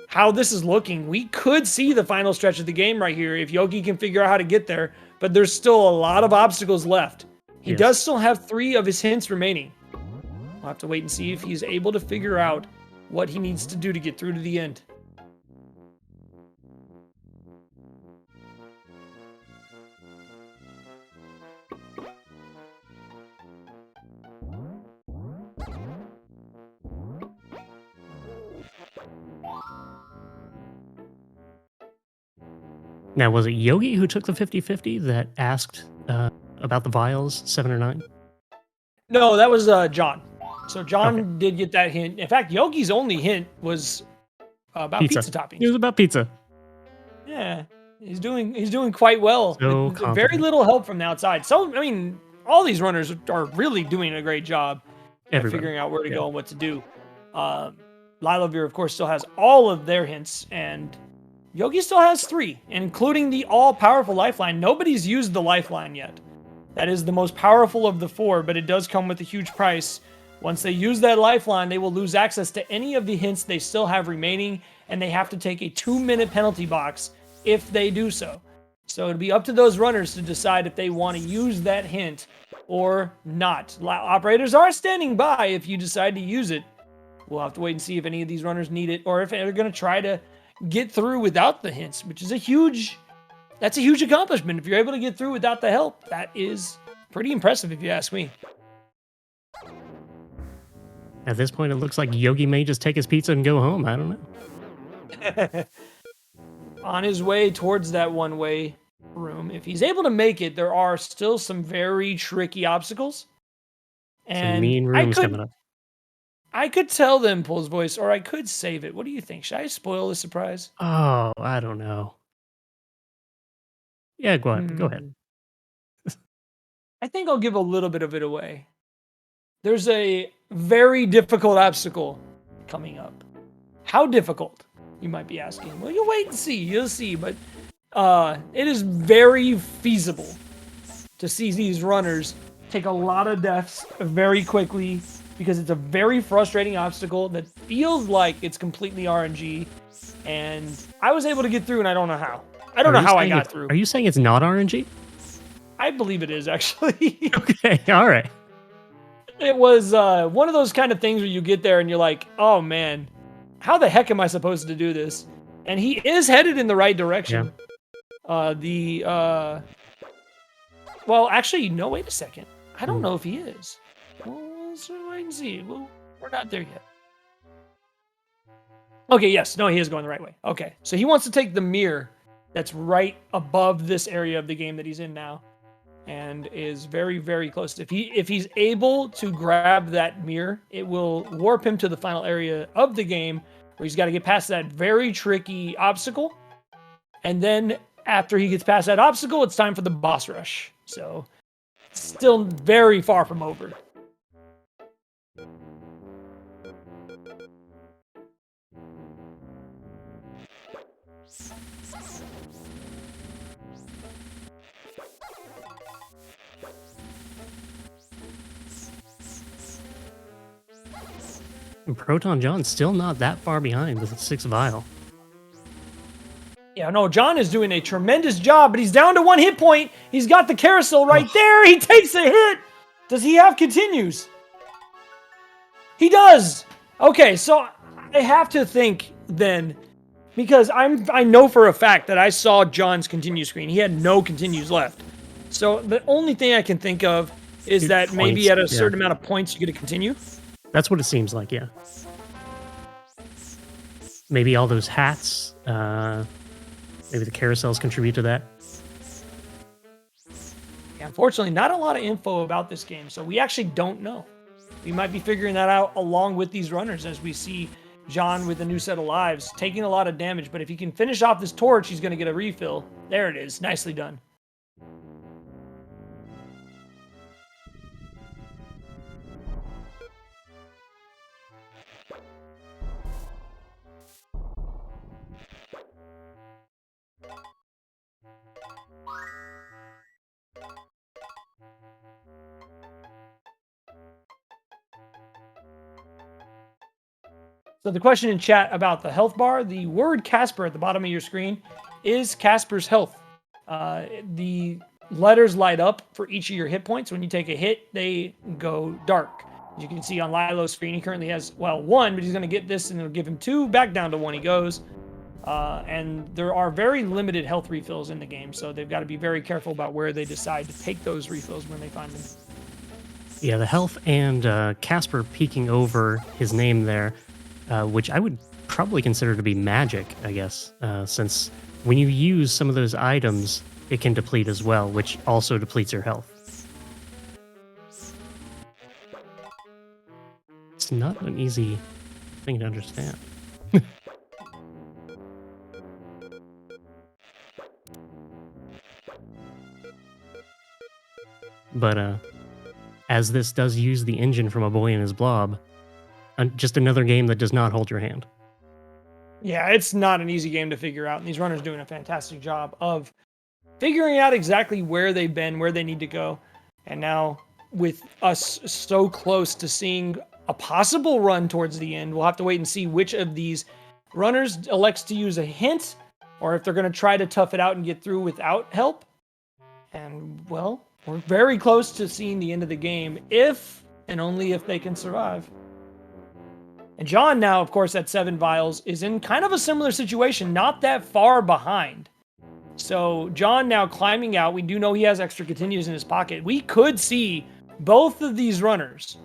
how this is looking. We could see the final stretch of the game right here if Yogi can figure out how to get there, but there's still a lot of obstacles left. He does still have 3 of his hints remaining. We'll have to wait and see if he's able to figure out what he needs to do to get through to the end. Now, was it Yogi who took the 50-50 that asked about the vials, 7 or 9? No, that was John. So John Okay. did get that hint. In fact, Yogi's only hint was about pizza toppings. It was about pizza. Yeah, he's doing quite well. So with very confident. little help from the outside. So I mean, all these runners are really doing a great job at Everybody. figuring out where to Yeah. go and what to do. Lylovir, of course, still has all of their hints, and Yogi still has 3, including the all-powerful lifeline. Nobody's used the lifeline yet. That is the most powerful of the 4, but it does come with a huge price. Once they use that lifeline, they will lose access to any of the hints they still have remaining, and they have to take a 2-minute penalty box if they do so. So it'll be up to those runners to decide if they want to use that hint or not. Operators are standing by if you decide to use it. We'll have to wait and see if any of these runners need it, or if they're going to try to get through without the hints, which is a huge accomplishment. If you're able to get through without the help, that is pretty impressive if you ask me. At this point, it looks like Yogi may just take his pizza and go home. I don't know. On his way towards that one-way room, if he's able to make it, there are still some very tricky obstacles. And Some mean rooms coming up. I could tell them Pull's voice, or I could save it. What do you think? Should I spoil the surprise? Oh, I don't know. Yeah, go ahead. Go ahead. I think I'll give a little bit of it away. There's a very difficult obstacle coming up. How difficult? You might be asking. Well, you'll wait and see. You'll see. But it is very feasible to see these runners take a lot of deaths very quickly, because it's a very frustrating obstacle that feels like it's completely RNG. And I was able to get through, and I don't know how. I don't know how I got through. Are you saying it's not RNG? I believe it is, actually. Okay, all right. It was one of those kind of things where you get there and you're like, oh man, how the heck am I supposed to do this? And he is headed in the right direction. Yeah. Well, actually, no, wait a second. I don't know if he is. Well, let's wait and see. Well, we're not there yet. Okay, yes. No, he is going the right way. Okay, so he wants to take the mirror that's right above this area of the game that he's in now, and is very, very close. If he's able to grab that mirror, it will warp him to the final area of the game, where he's got to get past that very tricky obstacle. And then after he gets past that obstacle, it's time for the boss rush. So still very far from over. And ProtonJon's still not that far behind with 6 vial. Yeah, no, John is doing a tremendous job, but he's down to 1 hit point. He's got the carousel right there. He takes a hit. Does he have continues? He does. Okay, so I have to think then, because I know for a fact that I saw John's continue screen. He had no continues left. So the only thing I can think of is that maybe at a certain amount of points you get a continue. That's what it seems like, yeah. Maybe all those hats, maybe the carousels contribute to that. Yeah, unfortunately, not a lot of info about this game, so we actually don't know. We might be figuring that out along with these runners as we see John with a new set of lives taking a lot of damage, but if he can finish off this torch, he's going to get a refill. There it is. Nicely done. So the question in chat about the health bar, the word Casper at the bottom of your screen is Casper's health. The letters light up for each of your hit points. When you take a hit, they go dark. As you can see on Lilo's screen, he currently has, well, 1, but he's going to get this and it'll give him 2. Back down to 1 he goes. And there are very limited health refills in the game, so they've got to be very careful about where they decide to take those refills when they find them. Yeah, the health and Casper peeking over his name there, which I would probably consider to be magic, I guess, since when you use some of those items, it can deplete as well, which also depletes your health. It's not an easy thing to understand. But as this does use the engine from A Boy and His Blob, just another game that does not hold your hand. Yeah, it's not an easy game to figure out, and these runners are doing a fantastic job of figuring out exactly where they've been, where they need to go. And now, with us so close to seeing a possible run towards the end, we'll have to wait and see which of these runners elects to use a hint, or if they're going to try to tough it out and get through without help. And, well, we're very close to seeing the end of the game, if and only if they can survive. And John now, of course, at 7 vials, is in kind of a similar situation, not that far behind. So John now climbing out. We do know he has extra continues in his pocket. We could see both of these runners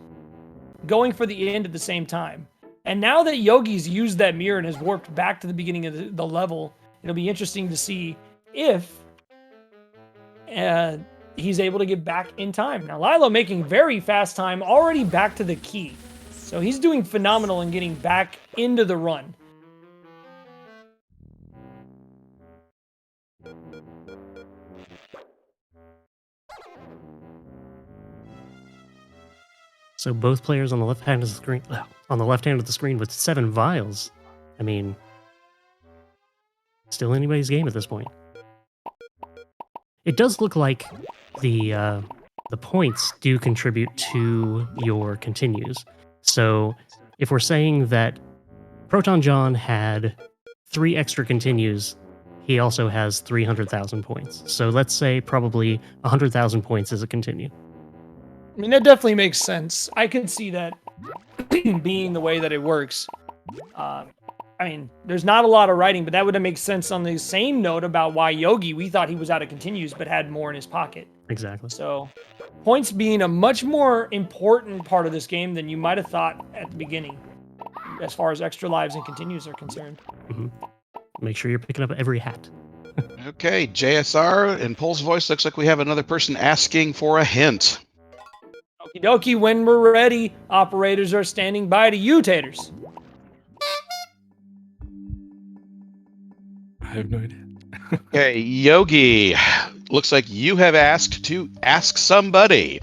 going for the end at the same time. And now that Yogi's used that mirror and has warped back to the beginning of the level, it'll be interesting to see if he's able to get back in time. Now, Lilo making very fast time, already back to the key. So he's doing phenomenal in getting back into the run. So both players on the left hand of the screen, with 7 vials. I mean, still anybody's game at this point. It does look like the points do contribute to your continues. So if we're saying that ProtonJon had 3 extra continues, he also has 300,000 points. So let's say probably 100,000 points is a continue. I mean, that definitely makes sense. I can see that being the way that it works. I mean, there's not a lot of writing, but that would make sense on the same note about why Yogi, we thought he was out of continues, but had more in his pocket. Exactly. So points being a much more important part of this game than you might have thought at the beginning, as far as extra lives and continues are concerned. Mm-hmm. Make sure you're picking up every hat. Okay, JSR and Pole's voice, looks like we have another person asking for a hint. Okie dokie, when we're ready, operators are standing by to you, Taters. I have no idea. Okay, Yogi, looks like you have asked to ask somebody.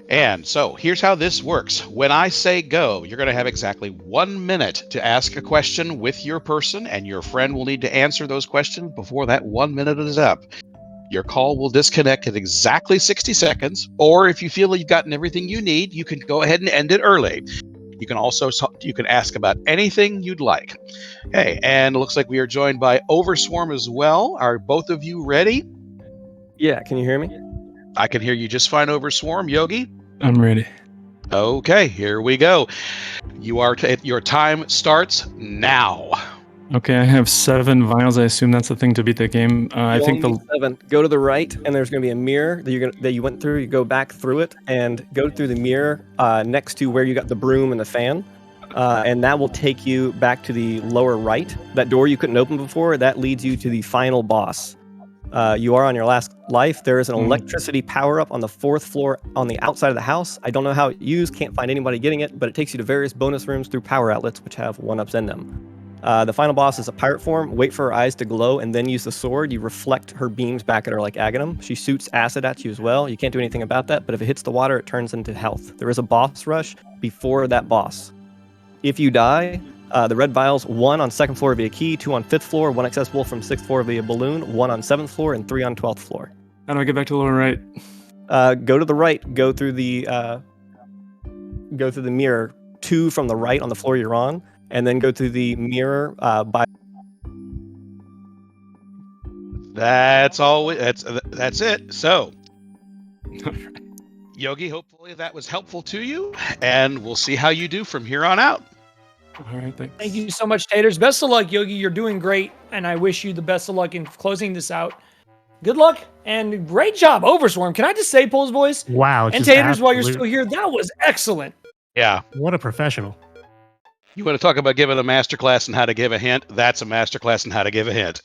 And so here's how this works. When I say go, you're going to have exactly 1 minute to ask a question with your person, and your friend will need to answer those questions before that 1 minute is up. Your call will disconnect at exactly 60 seconds, or if you feel you've gotten everything you need, you can go ahead and end it early. You can also ask about anything you'd like. Okay, and it looks like we are joined by Overswarm as well. Are both of you ready? Yeah, can you hear me? I can hear you just fine, Overswarm. Yogi? I'm ready. Okay, here we go. Your time starts now. Okay, I have 7 vials. I assume that's the thing to beat the game. I think the 7. Go to the right, and there's going to be a mirror that you went through. You go back through it, and go through the mirror next to where you got the broom and the fan, and that will take you back to the lower right. That door you couldn't open before, that leads you to the final boss. You are on your last life. There is an electricity power-up on the 4th floor on the outside of the house. I don't know how it's used, can't find anybody getting it, but it takes you to various bonus rooms through power outlets, which have 1-ups in them. The final boss is a pirate form. Wait for her eyes to glow and then use the sword. You reflect her beams back at her like Aghanim. She shoots acid at you as well. You can't do anything about that, but if it hits the water, it turns into health. There is a boss rush before that boss. If you die, the red vials, 1 on 2nd floor via key, 2 on 5th floor, 1 accessible from 6th floor via balloon, 1 on 7th floor, and 3 on 12th floor. How do I get back to the lower right? Go to the right. Go through the mirror. 2 from the right on the floor you're on. And then go through the mirror by. That's all. That's it. So, Yogi, hopefully that was helpful to you, and we'll see how you do from here on out. All right, thanks. Thank you so much, Taters. Best of luck, Yogi. You're doing great, and I wish you the best of luck in closing this out. Good luck, and great job, Overswarm. Can I just say, Pole's voice? Wow. And Taters, while you're still here, that was excellent. Yeah. What a professional. You want to talk about giving a masterclass on how to give a hint? That's a masterclass on how to give a hint.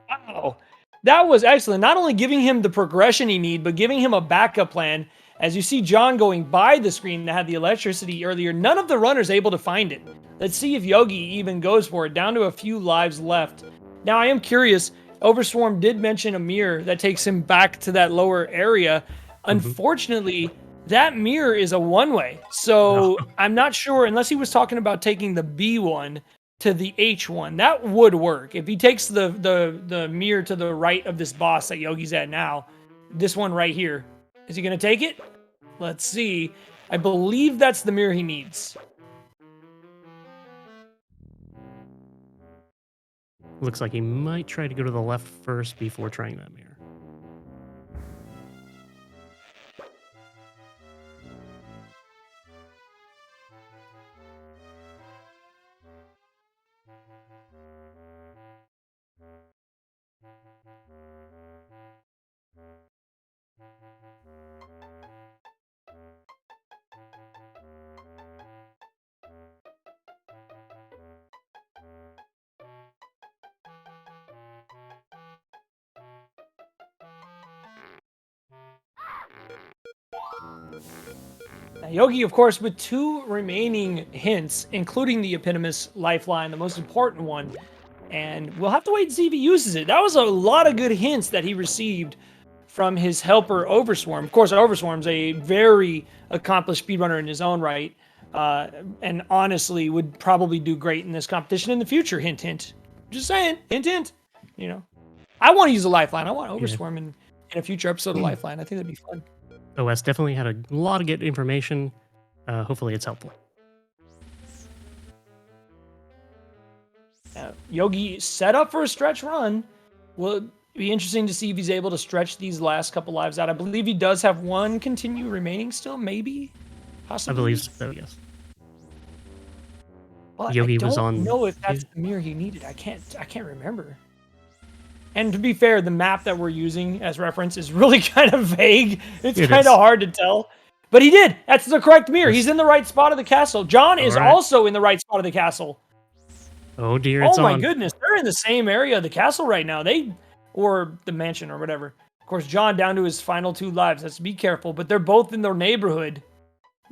Wow. That was excellent. Not only giving him the progression he need, but giving him a backup plan. As you see John going by the screen that had the electricity earlier, none of the runners able to find it. Let's see if Yogi even goes for it. Down to a few lives left. Now, I am curious. Overswarm did mention a mirror that takes him back to that lower area. Unfortunately, that mirror is a one-way. So I'm not sure, unless he was talking about taking the B one to the H one. That would work. If he takes the mirror to the right of this boss that Yogi's at now, this one right here, is he going to take it? Let's see. I believe that's the mirror he needs. Looks like he might try to go to the left first before trying that mirror. Now, Yogi, of course, with 2 remaining hints, including the Eponymous Lifeline, the most important one. And we'll have to wait and see if he uses it. That was a lot of good hints that he received from his helper, Overswarm. Of course, Overswarm's a very accomplished speedrunner in his own right. And honestly, would probably do great in this competition in the future. Hint, hint. Just saying. Hint, hint. You know, I want to use a Lifeline. I want Overswarm in a future episode of Lifeline. I think that'd be fun. OS definitely had a lot of good information. Hopefully it's helpful. Yogi set up for a stretch run. Will be interesting to see if he's able to stretch these last couple lives out. I believe he does have 1 continue remaining still, maybe? Possibly? I believe so, yes. Well, Yogi I don't was on. know if that's the mirror he needed. I can't remember. And to be fair, the map that we're using as reference is really kind of vague. It's kind of hard to tell. But he did. That's the correct mirror. He's in the right spot of the castle. John is also in the right spot of the castle. Oh dear, Oh it's my on. goodness, they're in the same area of the castle right now. Or the mansion or whatever. Of course, John down to his final 2 lives. Let's be careful. But they're both in their neighborhood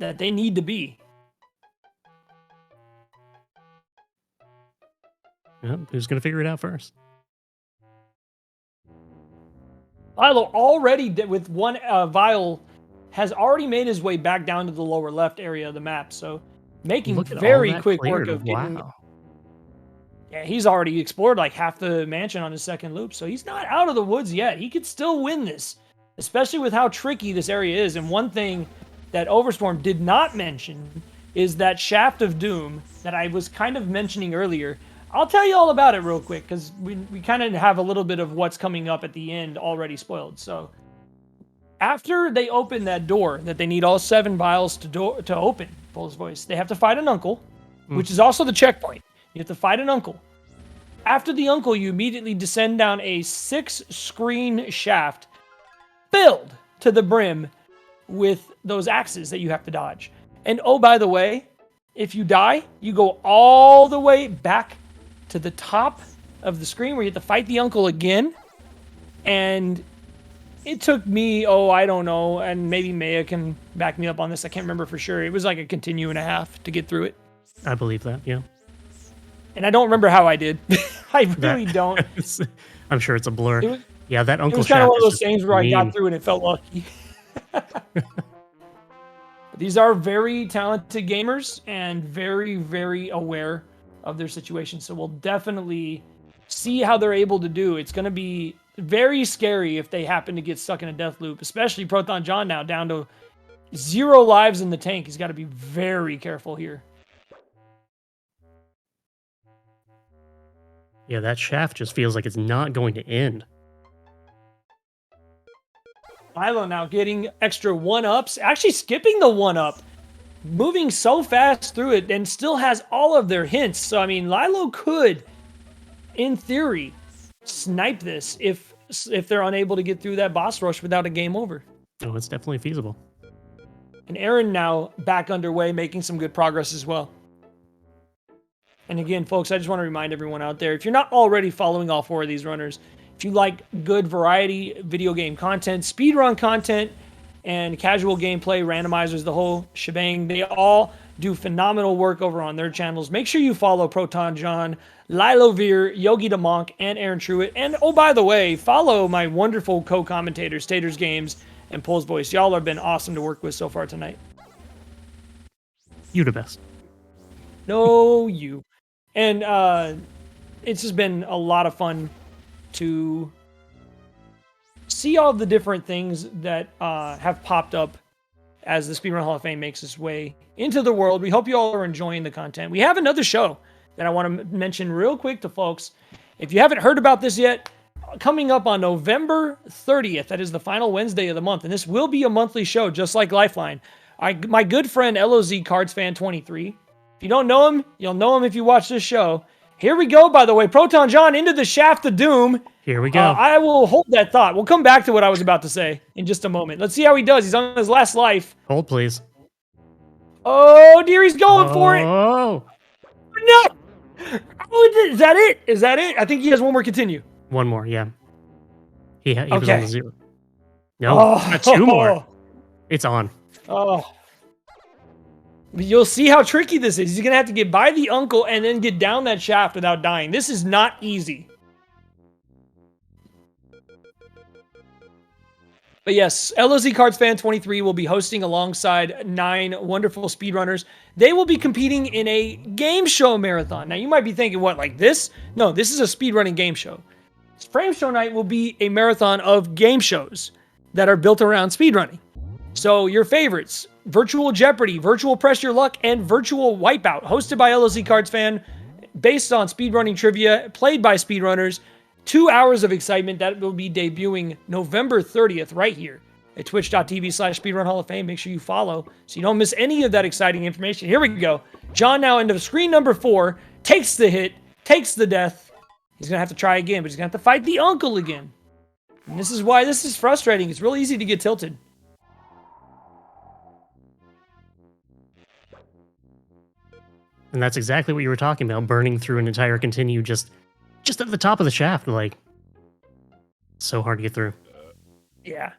that they need to be. Yep, who's going to figure it out first? Lilo already, with 1 vial, has already made his way back down to the lower left area of the map. So making very quick work of getting... Yeah, he's already explored like half the mansion on his second loop. So he's not out of the woods yet. He could still win this, especially with how tricky this area is. And one thing that Overstorm did not mention is that Shaft of Doom that I was kind of mentioning earlier. I'll tell you all about it real quick because we kind of have a little bit of what's coming up at the end already spoiled. So after they open that door that they need all 7 vials to open, Paul's voice, they have to fight an uncle, which is also the checkpoint. You have to fight an uncle. After the uncle, you immediately descend down a 6-screen shaft filled to the brim with those axes that you have to dodge. And oh, by the way, if you die, you go all the way back to the top of the screen where you have to fight the uncle again. And it took me, I don't know, and maybe Maya can back me up on this. I can't remember for sure. It was like a continue and a half to get through it. I believe that, yeah. And I don't remember how I did. I really don't. I'm sure it's a blur. Yeah, that uncle. It was kind of one of those things where I got through and it felt lucky. These are very talented gamers and very, very aware of their situation. So we'll definitely see how they're able to do. It's going to be very scary if they happen to get stuck in a death loop, especially ProtonJon now down to 0 lives in the tank. He's got to be very careful here. Yeah, that shaft just feels like it's not going to end. Milo now getting extra 1-ups, actually skipping the 1-up, moving so fast through it and still has all of their hints. So, I mean, Lilo could, in theory, snipe this if they're unable to get through that boss rush without a game over. Oh, it's definitely feasible. And Aaron now back underway, making some good progress as well. And again, folks, I just want to remind everyone out there, if you're not already following all 4 of these runners, If you like good variety video game content, speedrun content, and casual gameplay, randomizers, the whole shebang, they all do phenomenal work over on their channels. Make sure you follow ProtonJon, Lylovir, Yogidamonk, and AaronTruitt. And oh, by the way, follow my wonderful co-commentators, Taters Games and Pole's Voice. Y'all have been awesome to work with so far tonight. You the best. No, you. And it's just been a lot of fun to see all the different things that have popped up as the Speedrun Hall of Fame makes its way into the world. We hope you all are enjoying the content. We have another show that I want to mention real quick to folks. If you haven't heard about this yet, coming up on November 30th, that is the final Wednesday of the month, and this will be a monthly show just like Lifeline. My good friend LOZ Cards Fan 23. If you don't know him, you'll know him if you watch this show. Here we go, by the way. ProtonJon into the shaft of doom. Here we go. I will hold that thought. We'll come back to what I was about to say in just a moment. Let's see how he does. He's on his last life. Hold, please. Oh, dear, he's going for it. Oh. No. Oh, is that it? Is that it? I think he has one more continue. One more, yeah. He was on Okay. the 0. No, it's got 2 more. It's on. Oh. You'll see how tricky this is. He's going to have to get by the uncle and then get down that shaft without dying. This is not easy. But yes, LOZ Cards Fan 23 will be hosting alongside 9 wonderful speedrunners. They will be competing in a game show marathon. Now, you might be thinking, what, like this? No, this is a speedrunning game show. Frame Show Night will be a marathon of game shows that are built around speedrunning. So your favorites, Virtual Jeopardy, Virtual Press Your Luck, and Virtual Wipeout, hosted by LOZ Cards Fan, based on speedrunning trivia, played by speedrunners. 2 hours of excitement that will be debuting November 30th right here at twitch.tv/Speedrun Hall of Fame. Make sure you follow so you don't miss any of that exciting information. Here we go. John now into screen number 4, takes the hit, takes the death. He's going to have to try again, but he's going to have to fight the uncle again. And this is why this is frustrating. It's real easy to get tilted. And that's exactly what you were talking about, burning through an entire continue just at the top of the shaft. Like, so hard to get through. Yeah.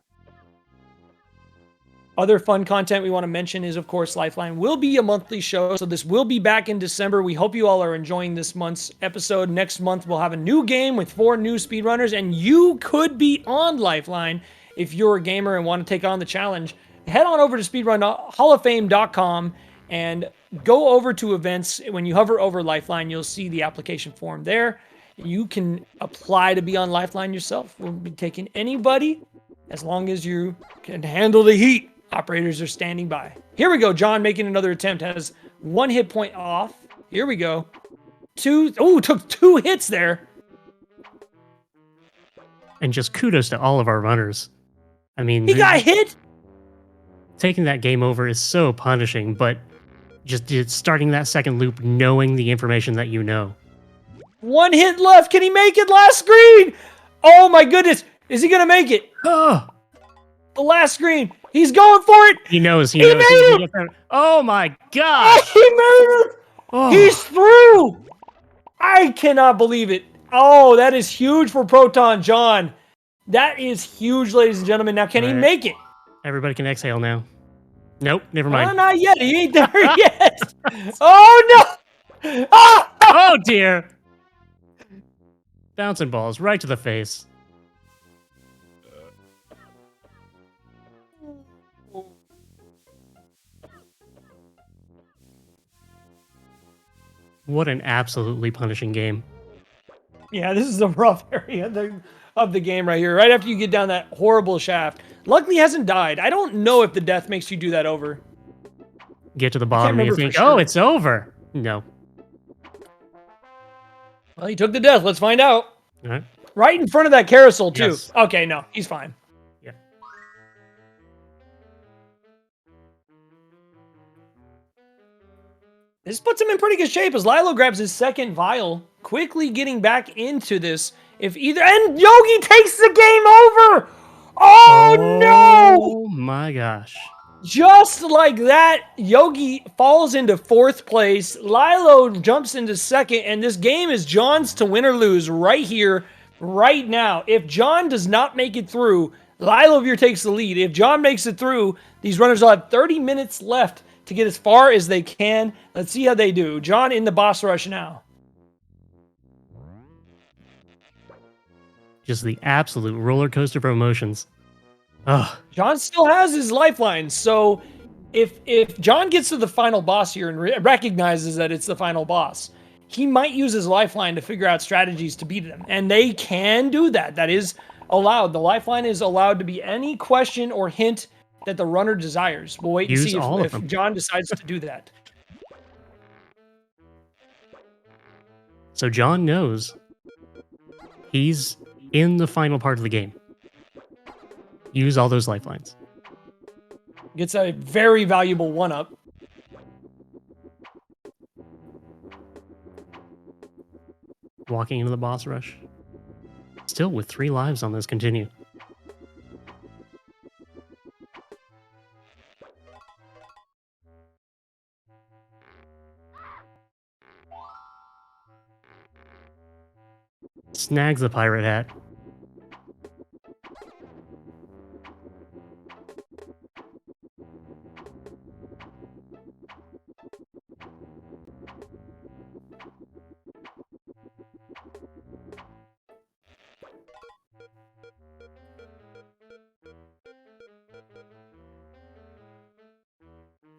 Other fun content we want to mention is, of course, Lifeline will be a monthly show, so this will be back in December. We hope you all are enjoying this month's episode. Next month, we'll have a new game with 4 new speedrunners, and you could be on Lifeline if you're a gamer and want to take on the challenge. Head on over to speedrunhalloffame.com and go over to events. When you hover over Lifeline, you'll see the application form there. You can apply to be on Lifeline yourself. We'll be taking anybody as long as you can handle the heat. Operators are standing by. Here we go. John making another attempt. Has 1 hit point off. Here we go. 2. Oh, took 2 hits there. And just kudos to all of our runners. I mean, He got hit. taking that game over is so punishing, but just starting that second loop knowing the information that you know. 1 hit left. Can he make it? Last screen. Oh my goodness. Is he going to make it? Oh, The last screen. He's going for it. he knows. He He knows. made He's it! gonna get there. Oh my Oh, god! he made it. Oh. He's through. I cannot believe it. Oh, that is huge for ProtonJon. That is huge, ladies and gentlemen. Now, can he Right. make it? Everybody can exhale now. Nope, never Oh, mind. not yet. He ain't there yet. Oh, no. Ah! Oh dear! Bouncing balls right to the face. What an absolutely punishing game. Yeah, this is a rough area of the game right here. Right after you get down that horrible shaft. Luckily, he hasn't died. I don't know if the death makes you do that over. Get to the bottom and you remember think, for oh, sure. it's over. No. Well, he took the death. Let's find out. All right. Right in front of that carousel, too. Yes. Okay, no, he's fine. Yeah. This puts him in pretty good shape as Lilo grabs his second vial, quickly getting back into this. And Yogi takes the game over! Oh no! Oh my gosh. Just like that, Yogi falls into 4th place. Lilo jumps into 2nd, and this game is John's to win or lose right here. right now. If John does not make it through, Lylovir takes the lead. If John makes it through, these runners will have 30 minutes left to get as far as they can. Let's see how they do. John in the boss rush now. Just the absolute roller coaster of emotions. Oh, John still has his lifeline, so if John gets to the final boss here and recognizes that it's the final boss, he might use his lifeline to figure out strategies to beat him. And they can do that. That is allowed. The lifeline is allowed to be any question or hint that the runner desires. We'll wait and Use see all of if them. John decides to do that. so John knows he's in the final part of the game. Use all those lifelines. Gets a very valuable one-up. Walking into the boss rush. Still with 3 lives on this continue. Snags the pirate hat.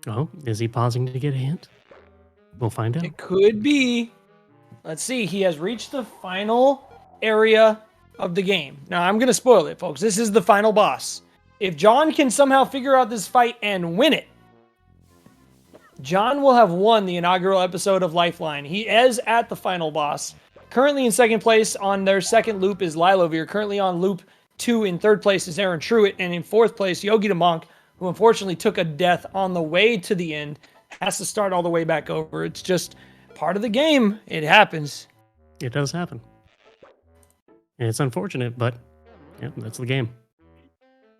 Oh, is he pausing to get a hint? We'll find out. It could be. Let's see. He has reached the final area of the game. Now, I'm going to spoil it, folks. This is the final boss. If John can somehow figure out this fight and win it, John will have won the inaugural episode of Lifeline. He is at the final boss. Currently in second place on their second loop is Lylovir. Currently on loop 2 in third place is AaronTruitt. And in fourth place, Yogidamonk, who unfortunately took a death on the way to the end, has to start all the way back over. It's just part of the game. It happens. It does happen. And it's unfortunate, but yeah, that's the game.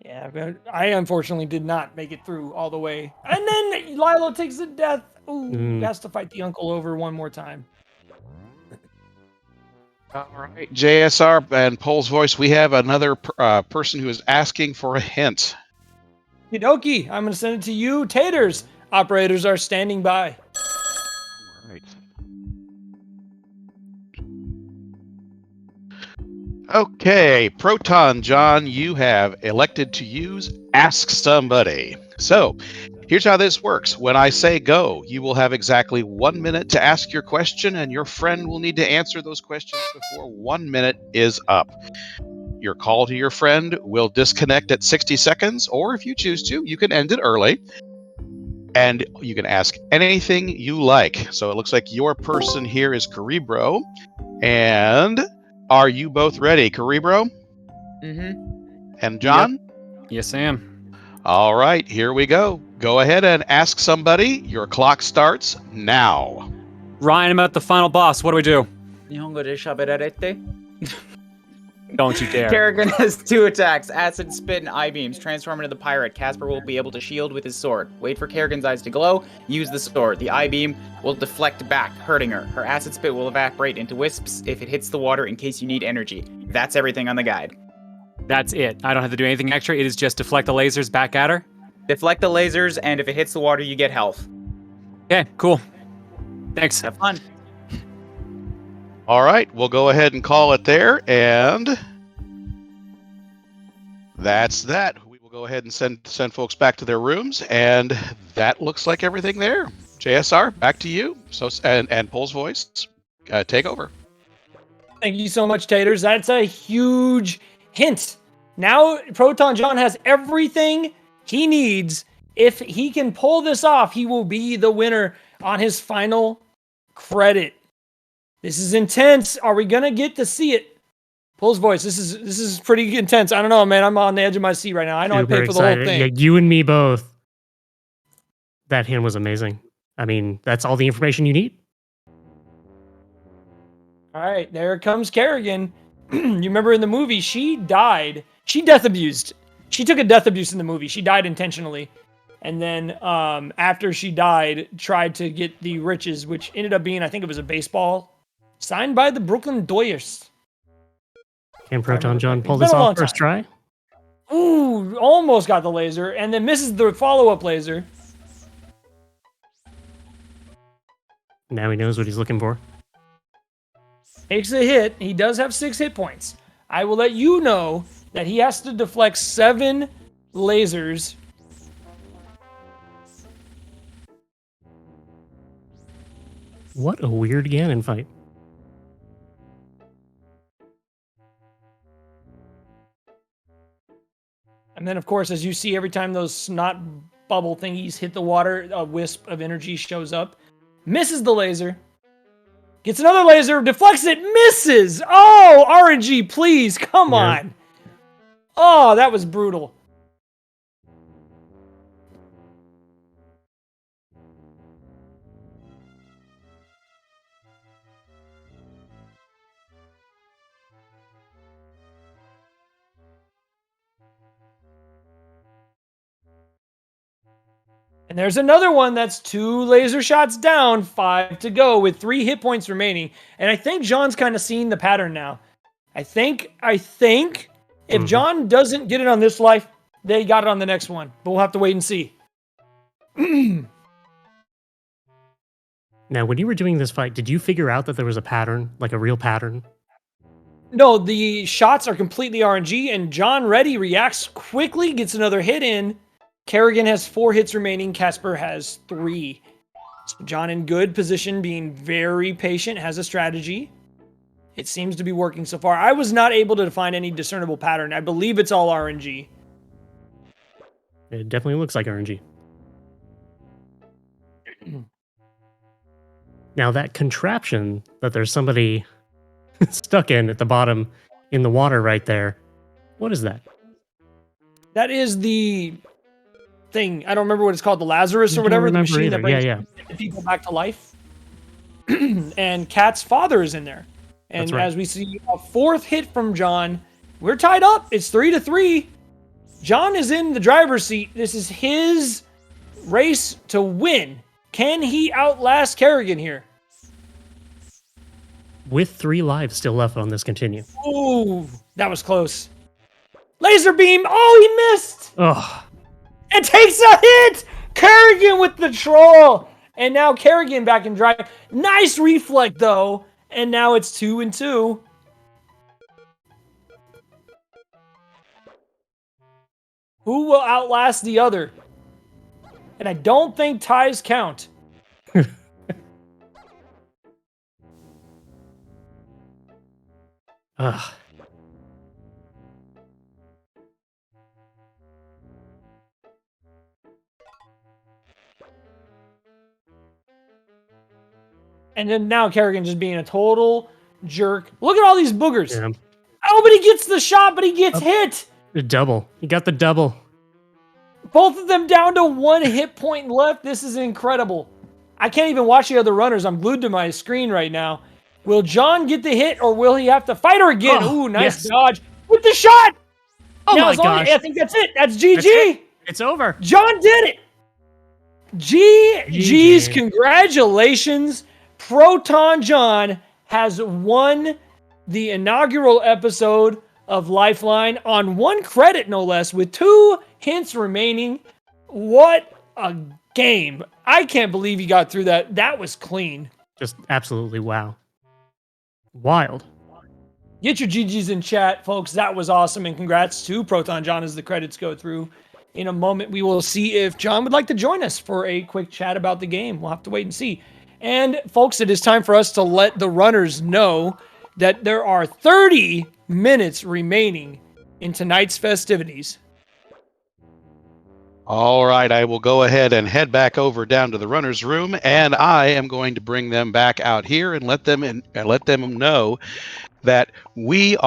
Yeah, but I unfortunately did not make it through all the way. And then Lilo takes the death. Ooh, has to fight the uncle over one more time. All right, JSR and Pole's Voice, we have another person who is asking for a hint. Kidoki, I'm going to send it to you. Taters, operators are standing by. All right. Okay, ProtonJon, you have elected to use Ask Somebody. So, here's how this works. When I say go, you will have exactly 1 minute to ask your question, and your friend will need to answer those questions before 1 minute is up. Your call to your friend will disconnect at 60 seconds, or if you choose to, you can end it early. And you can ask anything you like. So it looks like your person here is Cerebro. And are you both ready, Cerebro? Mm-hmm. And John? Yep. Yes, I am. All right, here we go. Go ahead and ask somebody. Your clock starts now. Ryan, I'm at the final boss. What do we do? Nihongo de shaberarete. Don't you dare. Kerrigan has 2 attacks, Acid, Spit, and I-Beams. Transform into the pirate. Casper will be able to shield with his sword. Wait for Kerrigan's eyes to glow. Use the sword. The I-Beam will deflect back, hurting her. Her Acid Spit will evaporate into wisps if it hits the water in case you need energy. That's everything on the guide. That's it. I don't have to do anything extra. It is just deflect the lasers back at her. Deflect the lasers, and if it hits the water, you get health. Okay, cool. Thanks. Have fun. All right, we'll go ahead and call it there, and that's that. We will go ahead and send folks back to their rooms, and that looks like everything there. JSR, back to you. So and Pole's Voice, take over. Thank you so much, Taters. That's a huge hint. Now ProtonJon has everything he needs. If he can pull this off, he will be the winner on his final credit. This is intense. Are we gonna get to see it? Pole's Voice. This is pretty intense. I don't know, man. I'm on the edge of my seat right now. I know I paid for the whole thing. Yeah, you and me both. That hint was amazing. I mean, that's all the information you need. All right, there comes Kerrigan. You remember in the movie, she died. She death abused. She took a death abuse in the movie. She died intentionally. And then after she died, tried to get the riches, which ended up being, I think it was a baseball signed by the Brooklyn Dodgers. Can I remember ProtonJon correctly. pull It's this been a long off first time. try? Ooh, almost got the laser, and then misses the follow-up laser. Now he knows what he's looking for. Takes a hit. He does have 6 hit points. I will let you know that he has to deflect 7 lasers. What a weird Ganon fight. And then, of course, as you see, every time those snot bubble thingies hit the water, a wisp of energy shows up. Misses the laser. Gets another laser, deflects it, misses! Oh, RNG, please, come on! Oh, that was brutal. And there's another one that's 2 laser shots down, 5 to go with 3 hit points remaining. And I think John's kind of seeing the pattern now. I think if John doesn't get it on this life, they got it on the next one. But we'll have to wait and see. Now, when you were doing this fight, did you figure out that there was a pattern, like a real pattern? No, the shots are completely RNG, and John Reddy reacts quickly, gets another hit in. Kerrigan has 4 hits remaining. Casper has 3. So John in good position, being very patient, has a strategy. It seems to be working so far. I was not able to find any discernible pattern. I believe it's all RNG. It definitely looks like RNG. Now, that contraption that there's somebody stuck in at the bottom in the water right there, what is that? That is the thing. I don't remember what it's called, the Lazarus or I don't whatever, the remember machine either. that brings Yeah. people back to life. And Kat's father is in there. And That's right. as we see a 4th hit from John, we're tied up. It's 3-3. John is in the driver's seat. This is his race to win. Can he outlast Kerrigan here? With 3 lives still left on this continue. Ooh, that was close. Laser beam. Oh, he missed. Oh, And takes a hit. Kerrigan with the troll. And now Kerrigan back in drive. Nice reflect, though. And now it's 2-2. Who will outlast the other? And I don't think ties count. ugh. And then now Kerrigan just being a total jerk. Look at all these boogers. Yeah. Nobody gets the shot, but he gets hit. The double. You got the double. Both of them down to 1 hit point left. This is incredible. I can't even watch the other runners. I'm glued to my screen right now. Will John get the hit, or will he have to fight her again? Oh, Ooh, nice yes. dodge with the shot. Oh Now, my as long as- gosh. I think that's it. That's GG. That's it. It's over. John did it. GG's. GG. Congratulations. ProtonJon has won the inaugural episode of Lifeline on 1 credit, no less, with 2 hints remaining. What a game. I can't believe you got through that. That was clean. Just absolutely wow. Wild. Get your GGs in chat, folks. That was awesome, and congrats to ProtonJon as the credits go through. In a moment, we will see if John would like to join us for a quick chat about the game. We'll have to wait and see. And, folks, it is time for us to let the runners know that there are 30 minutes remaining in tonight's festivities. All right, I will go ahead and head back over down to the runner's room, and I am going to bring them back out here and let them know that we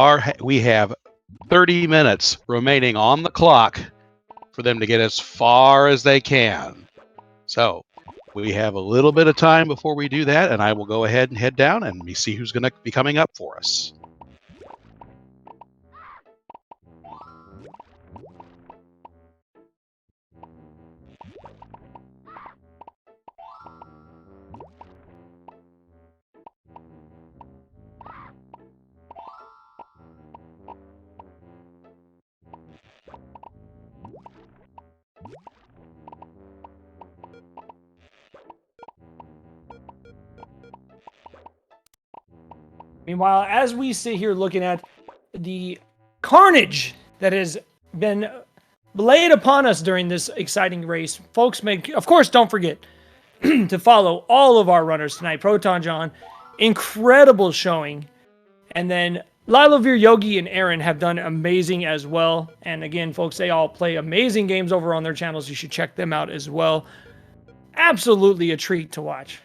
have 30 minutes remaining on the clock for them to get as far as they can. So we have a little bit of time before we do that, and I will go ahead and head down and we see who's going to be coming up for us. Meanwhile, as we sit here looking at the carnage that has been laid upon us during this exciting race, folks, of course, don't forget to follow all of our runners tonight. ProtonJon, incredible showing. And then Lylovir, Yogi, and Aaron have done amazing as well. And again, folks, they all play amazing games over on their channels. You should check them out as well. Absolutely a treat to watch.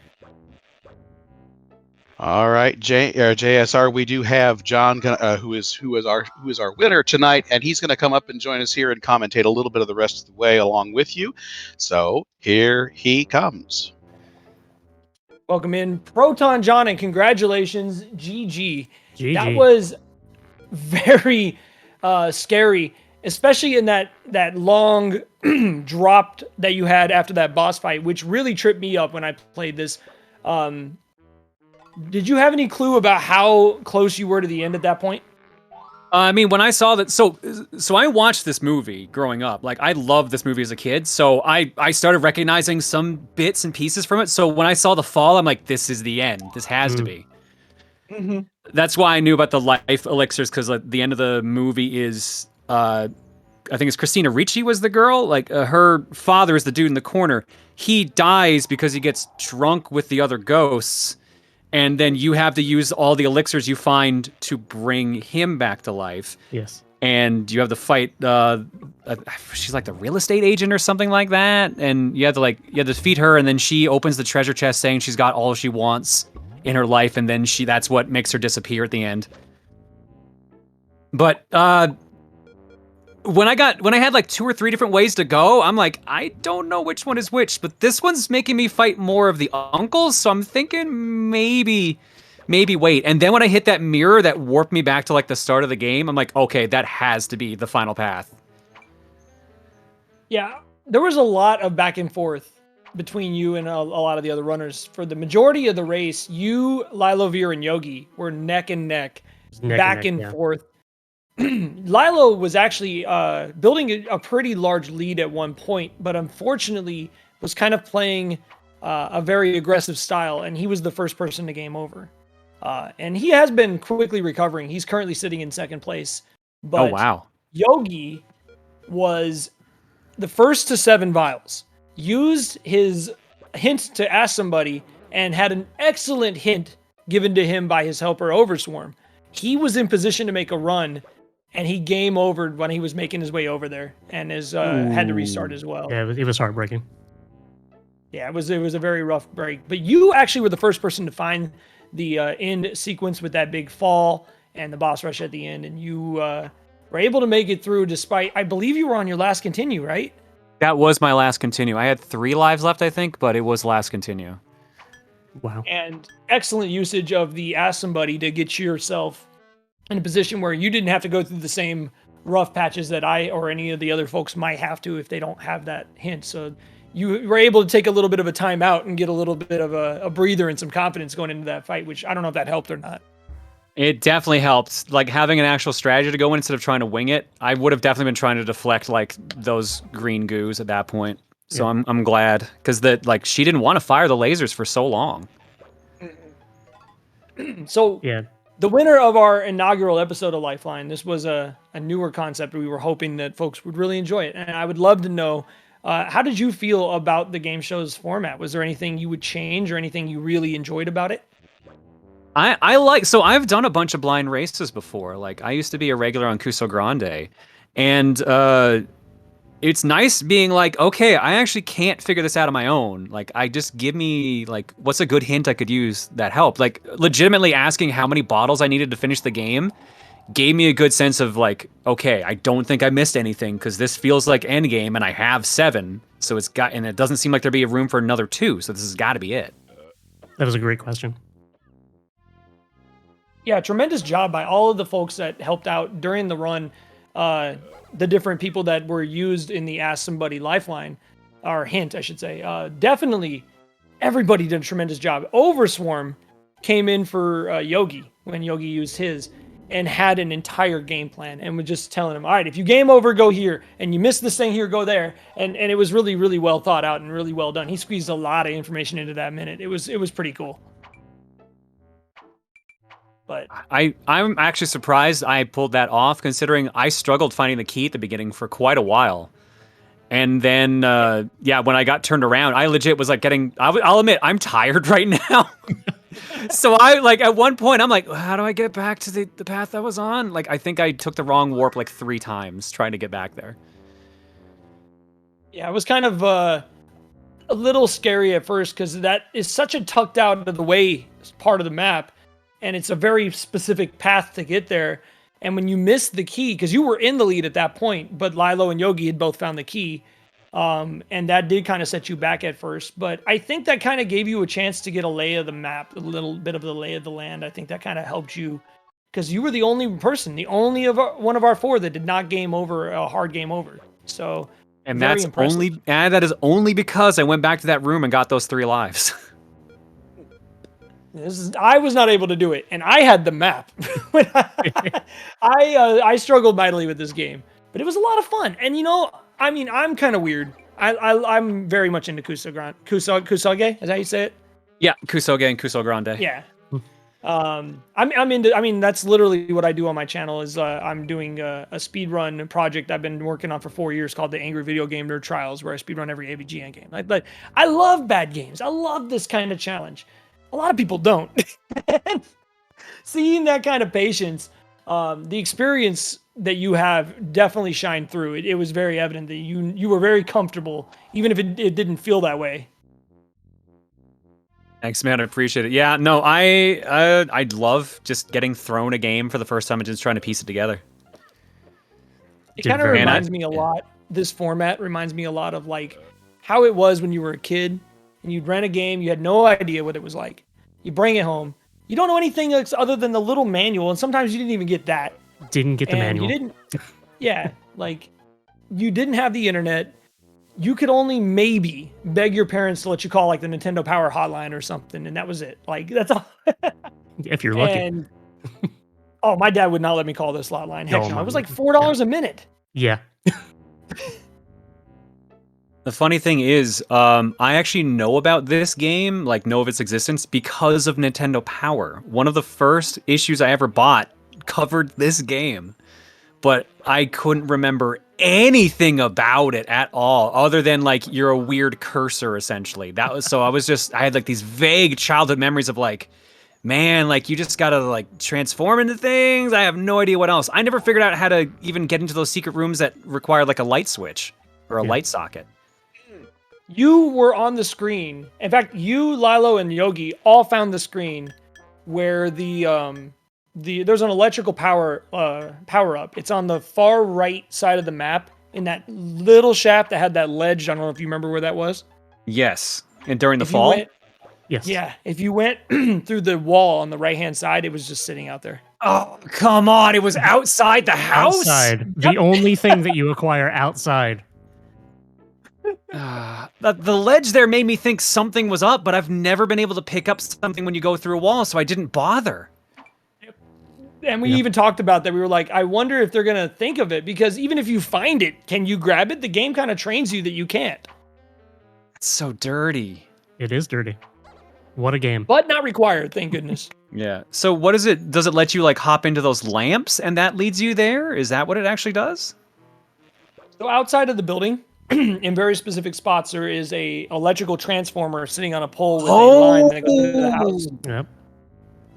All right, JSR, we do have John, who is our winner tonight, and he's going to come up and join us here and commentate a little bit of the rest of the way along with you. So here he comes. Welcome in, ProtonJon, and congratulations, GG. GG. That was very scary, especially in that long drop that you had after that boss fight, which really tripped me up when I played this. Did you have any clue about how close you were to the end at that point? I mean, when I saw that, so I watched this movie growing up. Like, I loved this movie as a kid, so I started recognizing some bits and pieces from it. So when I saw the fall, I'm like, this is the end. This has to be. Mm-hmm. That's why I knew about the life elixirs, because like, the end of the movie is, I think it's Christina Ricci was the girl. Like, her father is the dude in the corner. He dies because he gets drunk with the other ghosts. And then you have to use all the elixirs you find to bring him back to life. Yes. And you have to fight, she's like the real estate agent or something like that. And you have to defeat her, and then she opens the treasure chest saying she's got all she wants in her life, and then that's what makes her disappear at the end. But when I had like 2 or 3 different ways to go, I'm like, I don't know which one is which, but this one's making me fight more of the uncles, so I'm thinking maybe wait. And then when I hit that mirror that warped me back to like the start of the game, I'm like, okay, that has to be the final path. Yeah, there was a lot of back and forth between you and a lot of the other runners. For the majority of the race, you, Lylovir, and Yogi were neck and neck, back and forth. Lilo was actually building a pretty large lead at one point, but unfortunately was kind of playing a very aggressive style, and he was the first person to game over. And he has been quickly recovering. He's currently sitting in second place. But oh, wow. Yogi was the first to 7 vials, used his hint to ask somebody, and had an excellent hint given to him by his helper Overswarm. He was in position to make a run, and he game overed when he was making his way over there, and had to restart as well. Yeah, it was heartbreaking. Yeah, it was a very rough break. But you actually were the first person to find the end sequence with that big fall and the boss rush at the end, and you were able to make it through despite, I believe you were on your last continue, right? That was my last continue. I had 3 lives left, I think, but it was last continue. Wow. And excellent usage of the Ask Somebody to get yourself in a position where you didn't have to go through the same rough patches that I or any of the other folks might have to if they don't have that hint. So you were able to take a little bit of a time out and get a little bit of a breather and some confidence going into that fight, which I don't know if that helped or not. It definitely helped. Like, having an actual strategy to go in instead of trying to wing it. I would have definitely been trying to deflect like those green goos at that point. So yeah. I'm glad, because she didn't want to fire the lasers for so long. So yeah, the winner of our inaugural episode of Lifeline, this was a newer concept. We were hoping that folks would really enjoy it, and I would love to know, how did you feel about the game show's format? Was there anything you would change or anything you really enjoyed about it? So I've done a bunch of blind races before. Like, I used to be a regular on Cuso Grande, and it's nice being like, okay, I actually can't figure this out on my own. Like, give me, like, what's a good hint I could use that helped? Like, legitimately asking how many bottles I needed to finish the game gave me a good sense of, like, okay, I don't think I missed anything, because this feels like endgame, and I have 7, so and it doesn't seem like there'd be a room for another 2, so this has got to be it. That was a great question. Yeah, tremendous job by all of the folks that helped out during the run. The different people that were used in the Ask Somebody Lifeline, or hint, I should say. Definitely, everybody did a tremendous job. Overswarm came in for Yogi when Yogi used his, and had an entire game plan, and was just telling him, all right, if you game over, go here, and you miss this thing here, go there. And it was really, really well thought out and really well done. He squeezed a lot of information into that minute. It was pretty cool. But I'm actually surprised I pulled that off, considering I struggled finding the key at the beginning for quite a while. And then, when I got turned around, I legit was like I'll admit, I'm tired right now. So I, like, at one point, I'm like, how do I get back to the path I was on? Like, I think I took the wrong warp like 3 times trying to get back there. yeah, it was kind of a little scary at first because that is such a tucked out of the way part of the map, and it's a very specific path to get there. And when you miss the key, because you were in the lead at that point, but Lilo and Yogi had both found the key, and that did kind of set you back at first. But I think that kind of gave you a chance to get a lay of the map, a little bit of the lay of the land. I think that kind of helped you because you were the only person, the only one of our 4 that did not game over a hard game over. So, and very that's impressive. that is only because I went back to that room and got those 3 lives. I was not able to do it, and I had the map. I struggled mightily with this game, but it was a lot of fun. And I mean, I'm kind of weird. I'm very much into Kusage. Is that how you say it? Yeah, Kusoge and Kuso Grande. Yeah. I'm into. I mean, that's literally what I do on my channel. Is I'm doing a speedrun project I've been working on for 4 years called the Angry Video Game Nerd Trials, where I speedrun every AVGN game. But I love bad games. I love this kind of challenge. A lot of people don't. Seeing that kind of patience, the experience that you have definitely shined through. It was very evident that you were very comfortable, even if it didn't feel that way. Thanks, man. I appreciate it. Yeah, no, I'd love just getting thrown a game for the first time and just trying to piece it together. It kind of reminds me a lot. This format reminds me a lot of like how it was when you were a kid and you'd rent a game. You had no idea what it was like. You bring it home. You don't know anything else other than the little manual, and sometimes you didn't even get that. Didn't get the manual. You didn't. Yeah, like you didn't have the internet. You could only maybe beg your parents to let you call like the Nintendo Power Hotline or something, and that was it. Like that's all. If you're lucky. And, oh, my dad would not let me call this hotline. Heck no, it was like $4 a minute. Yeah. The funny thing is, I actually know about this game, like know of its existence, because of Nintendo Power. One of the first issues I ever bought covered this game, but I couldn't remember anything about it at all, other than like you're a weird cursor, essentially. That was so I had like these vague childhood memories of like, man, like you just gotta like transform into things. I have no idea what else. I never figured out how to even get into those secret rooms that require like a light switch or a light socket. You were on the screen. In fact, you, Lilo, and Yogi all found the screen where there's an electrical power up. It's on the far right side of the map in that little shaft that had that ledge. I don't know if you remember where that was. Yes, and during the fall. Yes. Yeah, if you went through the wall on the right-hand side, it was just sitting out there. Oh, come on. It was outside the house? Outside. The only thing that you acquire outside. The ledge there made me think something was up, but I've never been able to pick up something when you go through a wall, so I didn't bother. And we even talked about that. We were like, I wonder if they're going to think of it, because even if you find it, can you grab it? The game kind of trains you that you can't. It's so dirty. It is dirty. What a game. But not required, thank goodness. Yeah. So what is it? Does it let you like hop into those lamps and that leads you there? Is that what it actually does? So outside of the building, in very specific spots, there is a electrical transformer sitting on a pole with a line that goes into the house. Yep.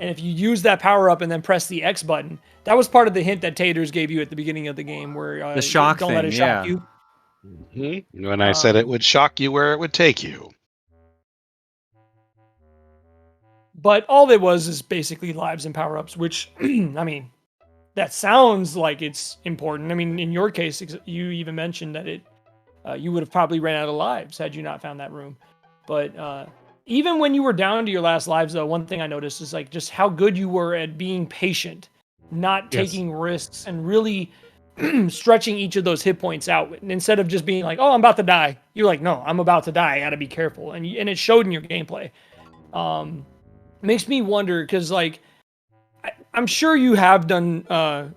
And if you use that power up and then press the X button, that was part of the hint that Taters gave you at the beginning of the game, where the shock don't thing, let it shock you. Mm-hmm. When I said it would shock you where it would take you. But all it was is basically lives and power ups, which I mean, that sounds like it's important. I mean, in your case, you even mentioned that you would have probably ran out of lives had you not found that room. But even when you were down to your last lives, though, one thing I noticed is like just how good you were at being patient, not taking risks, and really stretching each of those hit points out. And instead of just being like, "Oh, I'm about to die," you're like, "No, I'm about to die. I got to be careful." And it showed in your gameplay. Makes me wonder because like I'm sure you have done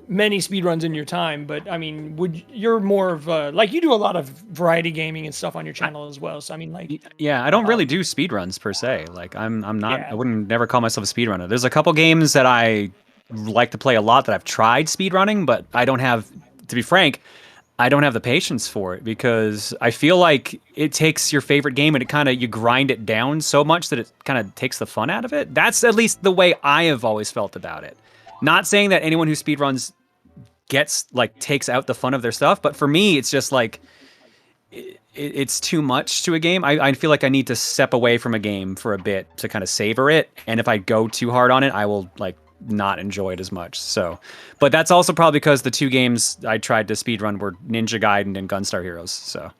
many speedruns in your time, but I mean, you're more of like you do a lot of variety gaming and stuff on your channel as well. So I mean, like, Yeah, I don't really do speedruns per se. Like I'm not Yeah. I wouldn't never call myself a speedrunner. There's a couple games that I like to play a lot that I've tried speedrunning, but I don't have, to be frank, I don't have the patience for it because I feel like it takes your favorite game and you grind it down so much that it kind of takes the fun out of it. That's at least the way I have always felt about it. Not saying that anyone who speedruns takes out the fun of their stuff, but for me, it's just like it's too much to a game. I feel like I need to step away from a game for a bit to kind of savor it, and if I go too hard on it, I will not enjoy it as much. So, but that's also probably because the two games I tried to speedrun were Ninja Gaiden and Gunstar Heroes. So,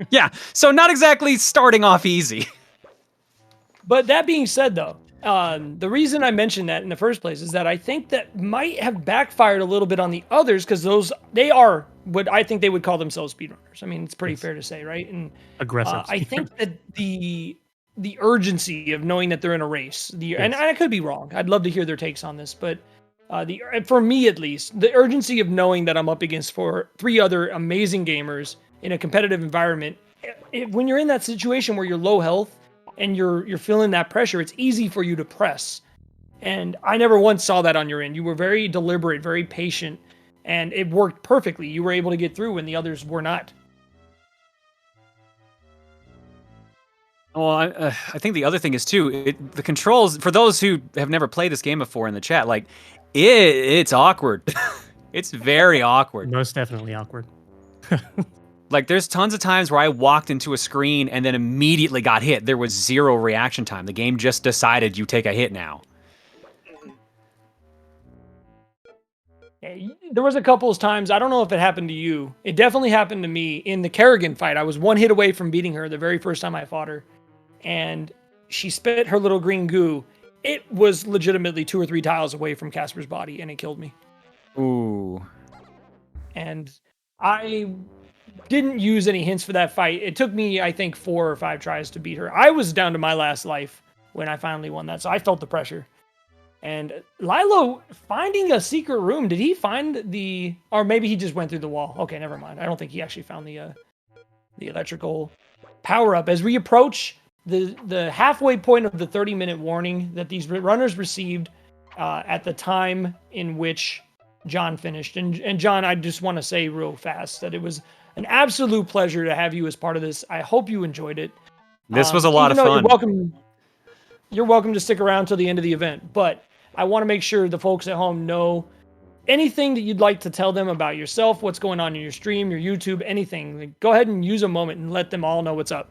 yeah, so not exactly starting off easy. But that being said, though, the reason I mentioned that in the first place is that I think that might have backfired a little bit on the others because they are what I think they would call themselves speedrunners. I mean, it's pretty fair to say, right? And aggressive. I think that the urgency of knowing that they're in a race, and I could be wrong. I'd love to hear their takes on this, but for me at least, the urgency of knowing that I'm up against three other amazing gamers in a competitive environment. When you're in that situation where you're low health and you're feeling that pressure, it's easy for you to press. And I never once saw that on your end. You were very deliberate, very patient, and it worked perfectly. You were able to get through when the others were not. Well, I think the other thing is too, the controls, for those who have never played this game before in the chat, it's awkward. It's very awkward. Most definitely awkward. There's tons of times where I walked into a screen and then immediately got hit. There was zero reaction time. The game just decided you take a hit now. There was a couple of times, I don't know if it happened to you. It definitely happened to me in the Kerrigan fight. I was one hit away from beating her the very first time I fought her. And she spit her little green goo. It was legitimately 2 or 3 tiles away from Casper's body, and it killed me. Ooh. And I didn't use any hints for that fight. It took me, I think, 4 or 5 tries to beat her. I was down to my last life when I finally won that, so I felt the pressure. And Lilo finding a secret room, did he find or maybe he just went through the wall. Okay, never mind. I don't think he actually found the electrical power-up. As we approach the halfway point of the 30-minute warning that these runners received at the time in which John finished. And John, I just want to say real fast that it was an absolute pleasure to have you as part of this. I hope you enjoyed it. This was a lot of fun. You're welcome to stick around till the end of the event, but I want to make sure the folks at home know anything that you'd like to tell them about yourself, what's going on in your stream, your YouTube, anything. Go ahead and use a moment and let them all know what's up.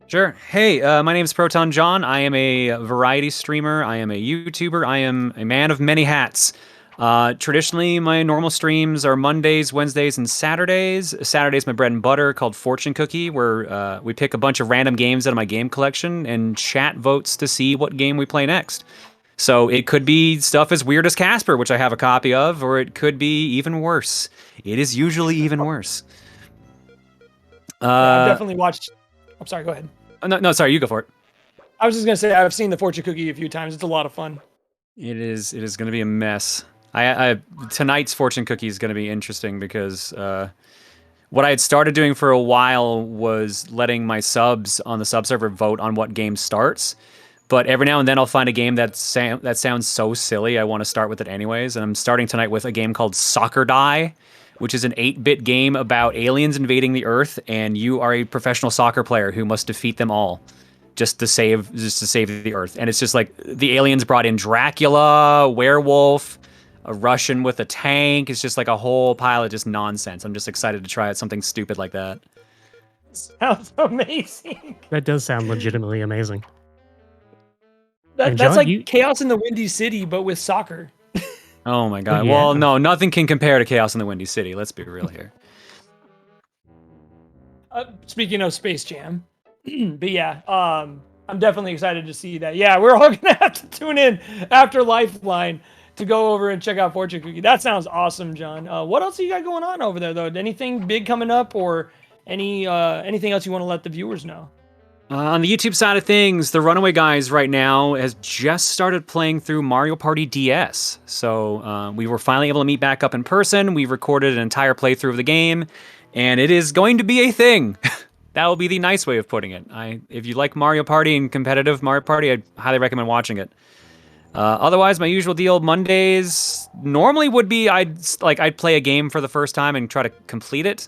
Sure. Hey, my name is ProtonJon. I am a variety streamer. I am a YouTuber. I am a man of many hats. Traditionally, my normal streams are Mondays, Wednesdays, and Saturdays. Saturday's my bread and butter called Fortune Cookie, where we pick a bunch of random games out of my game collection and chat votes to see what game we play next. So it could be stuff as weird as Casper, which I have a copy of, or it could be even worse. It is usually even worse. I've definitely watched... I'm sorry, go ahead. No, sorry, you go for it. I was just going to say, I've seen the Fortune Cookie a few times. It's a lot of fun. It is going to be a mess. Tonight's Fortune Cookie is going to be interesting because what I had started doing for a while was letting my subs on the sub server vote on what game starts. But every now and then I'll find a game that sounds so silly I want to start with it anyways. And I'm starting tonight with a game called Soccer Die, which is an 8-bit game about aliens invading the Earth, and you are a professional soccer player who must defeat them all just to save the Earth. And it's just like the aliens brought in Dracula, werewolf, a Russian with a tank. It's just like a whole pile of just nonsense. I'm just excited to try out something stupid like that. Sounds amazing. That does sound legitimately amazing. That's John, like Chaos in the Windy City, but with soccer. Oh my god. Yeah. Well, no, nothing can compare to Chaos in the Windy City. Let's be real here. Speaking of Space Jam. But yeah, I'm definitely excited to see that. Yeah, we're all going to have to tune in after Lifeline to go over and check out Fortune Cookie. That sounds awesome, John. What else you got going on over there, though? Anything big coming up or anything else you want to let the viewers know? On the YouTube side of things, the Runaway Guys right now has just started playing through Mario Party DS. So we were finally able to meet back up in person. We recorded an entire playthrough of the game, and it is going to be a thing. That will be the nice way of putting it. If you like Mario Party and competitive Mario Party, I'd highly recommend watching it. Otherwise, my usual deal Mondays normally would be I'd play a game for the first time and try to complete it.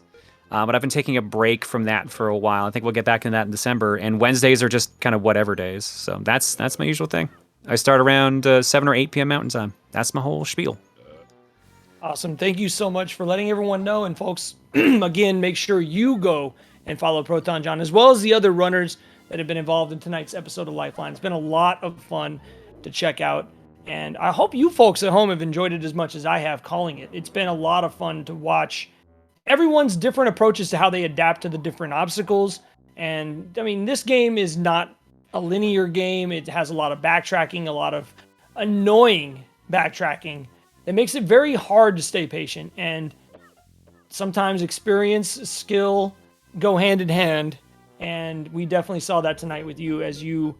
But I've been taking a break from that for a while. I think we'll get back into that in December. And Wednesdays are just kind of whatever days. So that's my usual thing. I start around 7 or 8 p.m. Mountain Time. That's my whole spiel. Awesome. Thank you so much for letting everyone know. And folks, again, make sure you go and follow ProtonJon, as well as the other runners that have been involved in tonight's episode of Lifeline. It's been a lot of fun to check out. And I hope you folks at home have enjoyed it as much as I have calling it. It's been a lot of fun to watch everyone's different approaches to how they adapt to the different obstacles. And I mean, this game is not a linear game. It has a lot of backtracking, a lot of annoying backtracking that makes it very hard to stay patient. And sometimes experience, skill go hand in hand. And we definitely saw that tonight with you as you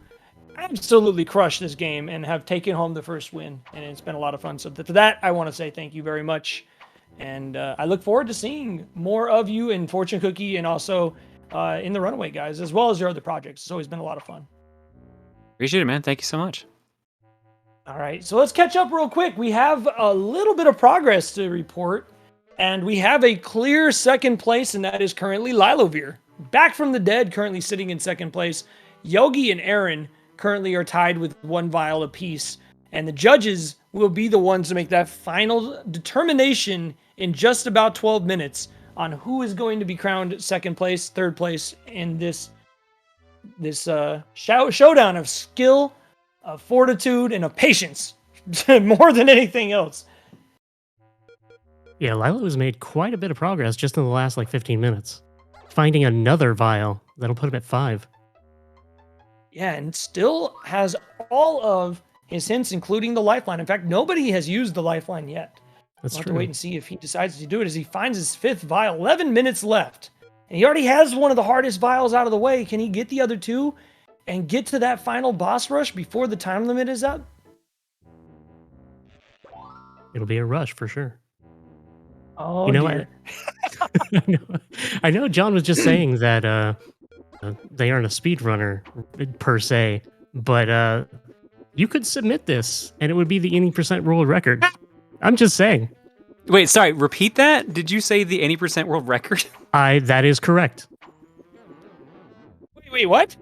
absolutely crushed this game and have taken home the first win. And it's been a lot of fun. So to that, I want to say thank you very much. And I look forward to seeing more of you in Fortune Cookie and also in the Runaway Guys, as well as your other projects. It's always been a lot of fun. Appreciate it, man. Thank you so much. All right, so let's catch up real quick. We have a little bit of progress to report, and we have a clear second place, and that is currently Lylovir. Back from the dead, currently sitting in second place. Yogi and Aaron currently are tied with 1 vial apiece, and the judges will be the ones to make that final determination in just about 12 minutes on who is going to be crowned second place, third place in this showdown of skill, of fortitude, and of patience, more than anything else. Yeah, Lilo has made quite a bit of progress just in the last 15 minutes. Finding another vial that'll put him at 5. Yeah, and still has all of his hints, including the lifeline. In fact, nobody has used the lifeline yet. That's We'll have true. to wait and see if he decides to do it as he finds his 5th vial. 11 minutes left. And he already has one of the hardest vials out of the way. Can he get the other 2 and get to that final boss rush before the time limit is up? It'll be a rush for sure. Oh, You know, dear. I know John was just saying that they aren't a speedrunner per se, but you could submit this and it would be the any percent world record. I'm just saying. Wait, sorry, repeat that? Did you say the any percent world record? That is correct. Wait, what?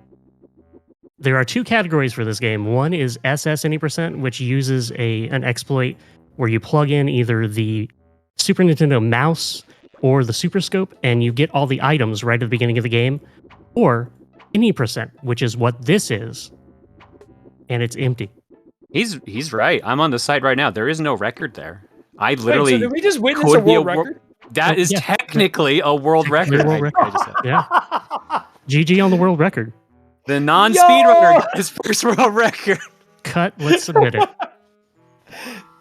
There are 2 categories for this game. One is SS any percent, which uses an exploit where you plug in either the Super Nintendo mouse or the Super Scope, and you get all the items right at the beginning of the game, or any percent, which is what this is, and it's empty. He's right. I'm on the site right now. There is no record there. I literally. Wait, so did we just witness a could be world record? That is Yeah. technically a world record. World record. Yeah. GG on the world record. The non-speedrunner got his first world record. Cut. Let's submit it.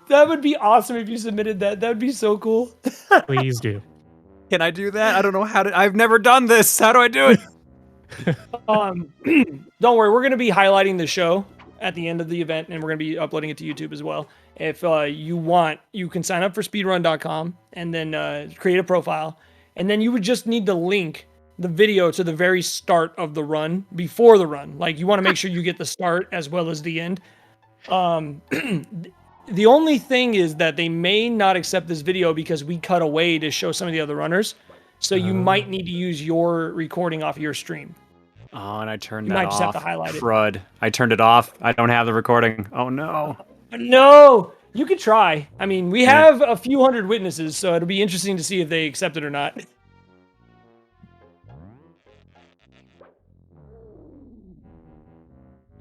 That would be awesome if you submitted that. That would be so cool. Please do. Can I do that? I don't know how to. I've never done this. How do I do it? Don't worry, we're going to be highlighting the show at the end of the event, and we're going to be uploading it to YouTube as well. If you want, you can sign up for speedrun.com and then create a profile, and then you would just need to link the video to the very start of the run before the run. Like, you want to make sure you get the start as well as the end. The only thing is that they may not accept this video because we cut away to show some of the other runners. So you might need to use your recording off your stream. Oh, and I turned You that might off. just have to highlight it. Crud. I turned it off. I don't have the recording. Oh no. No, you could try. I mean, we have a few hundred witnesses, so it'll be interesting to see if they accept it or not.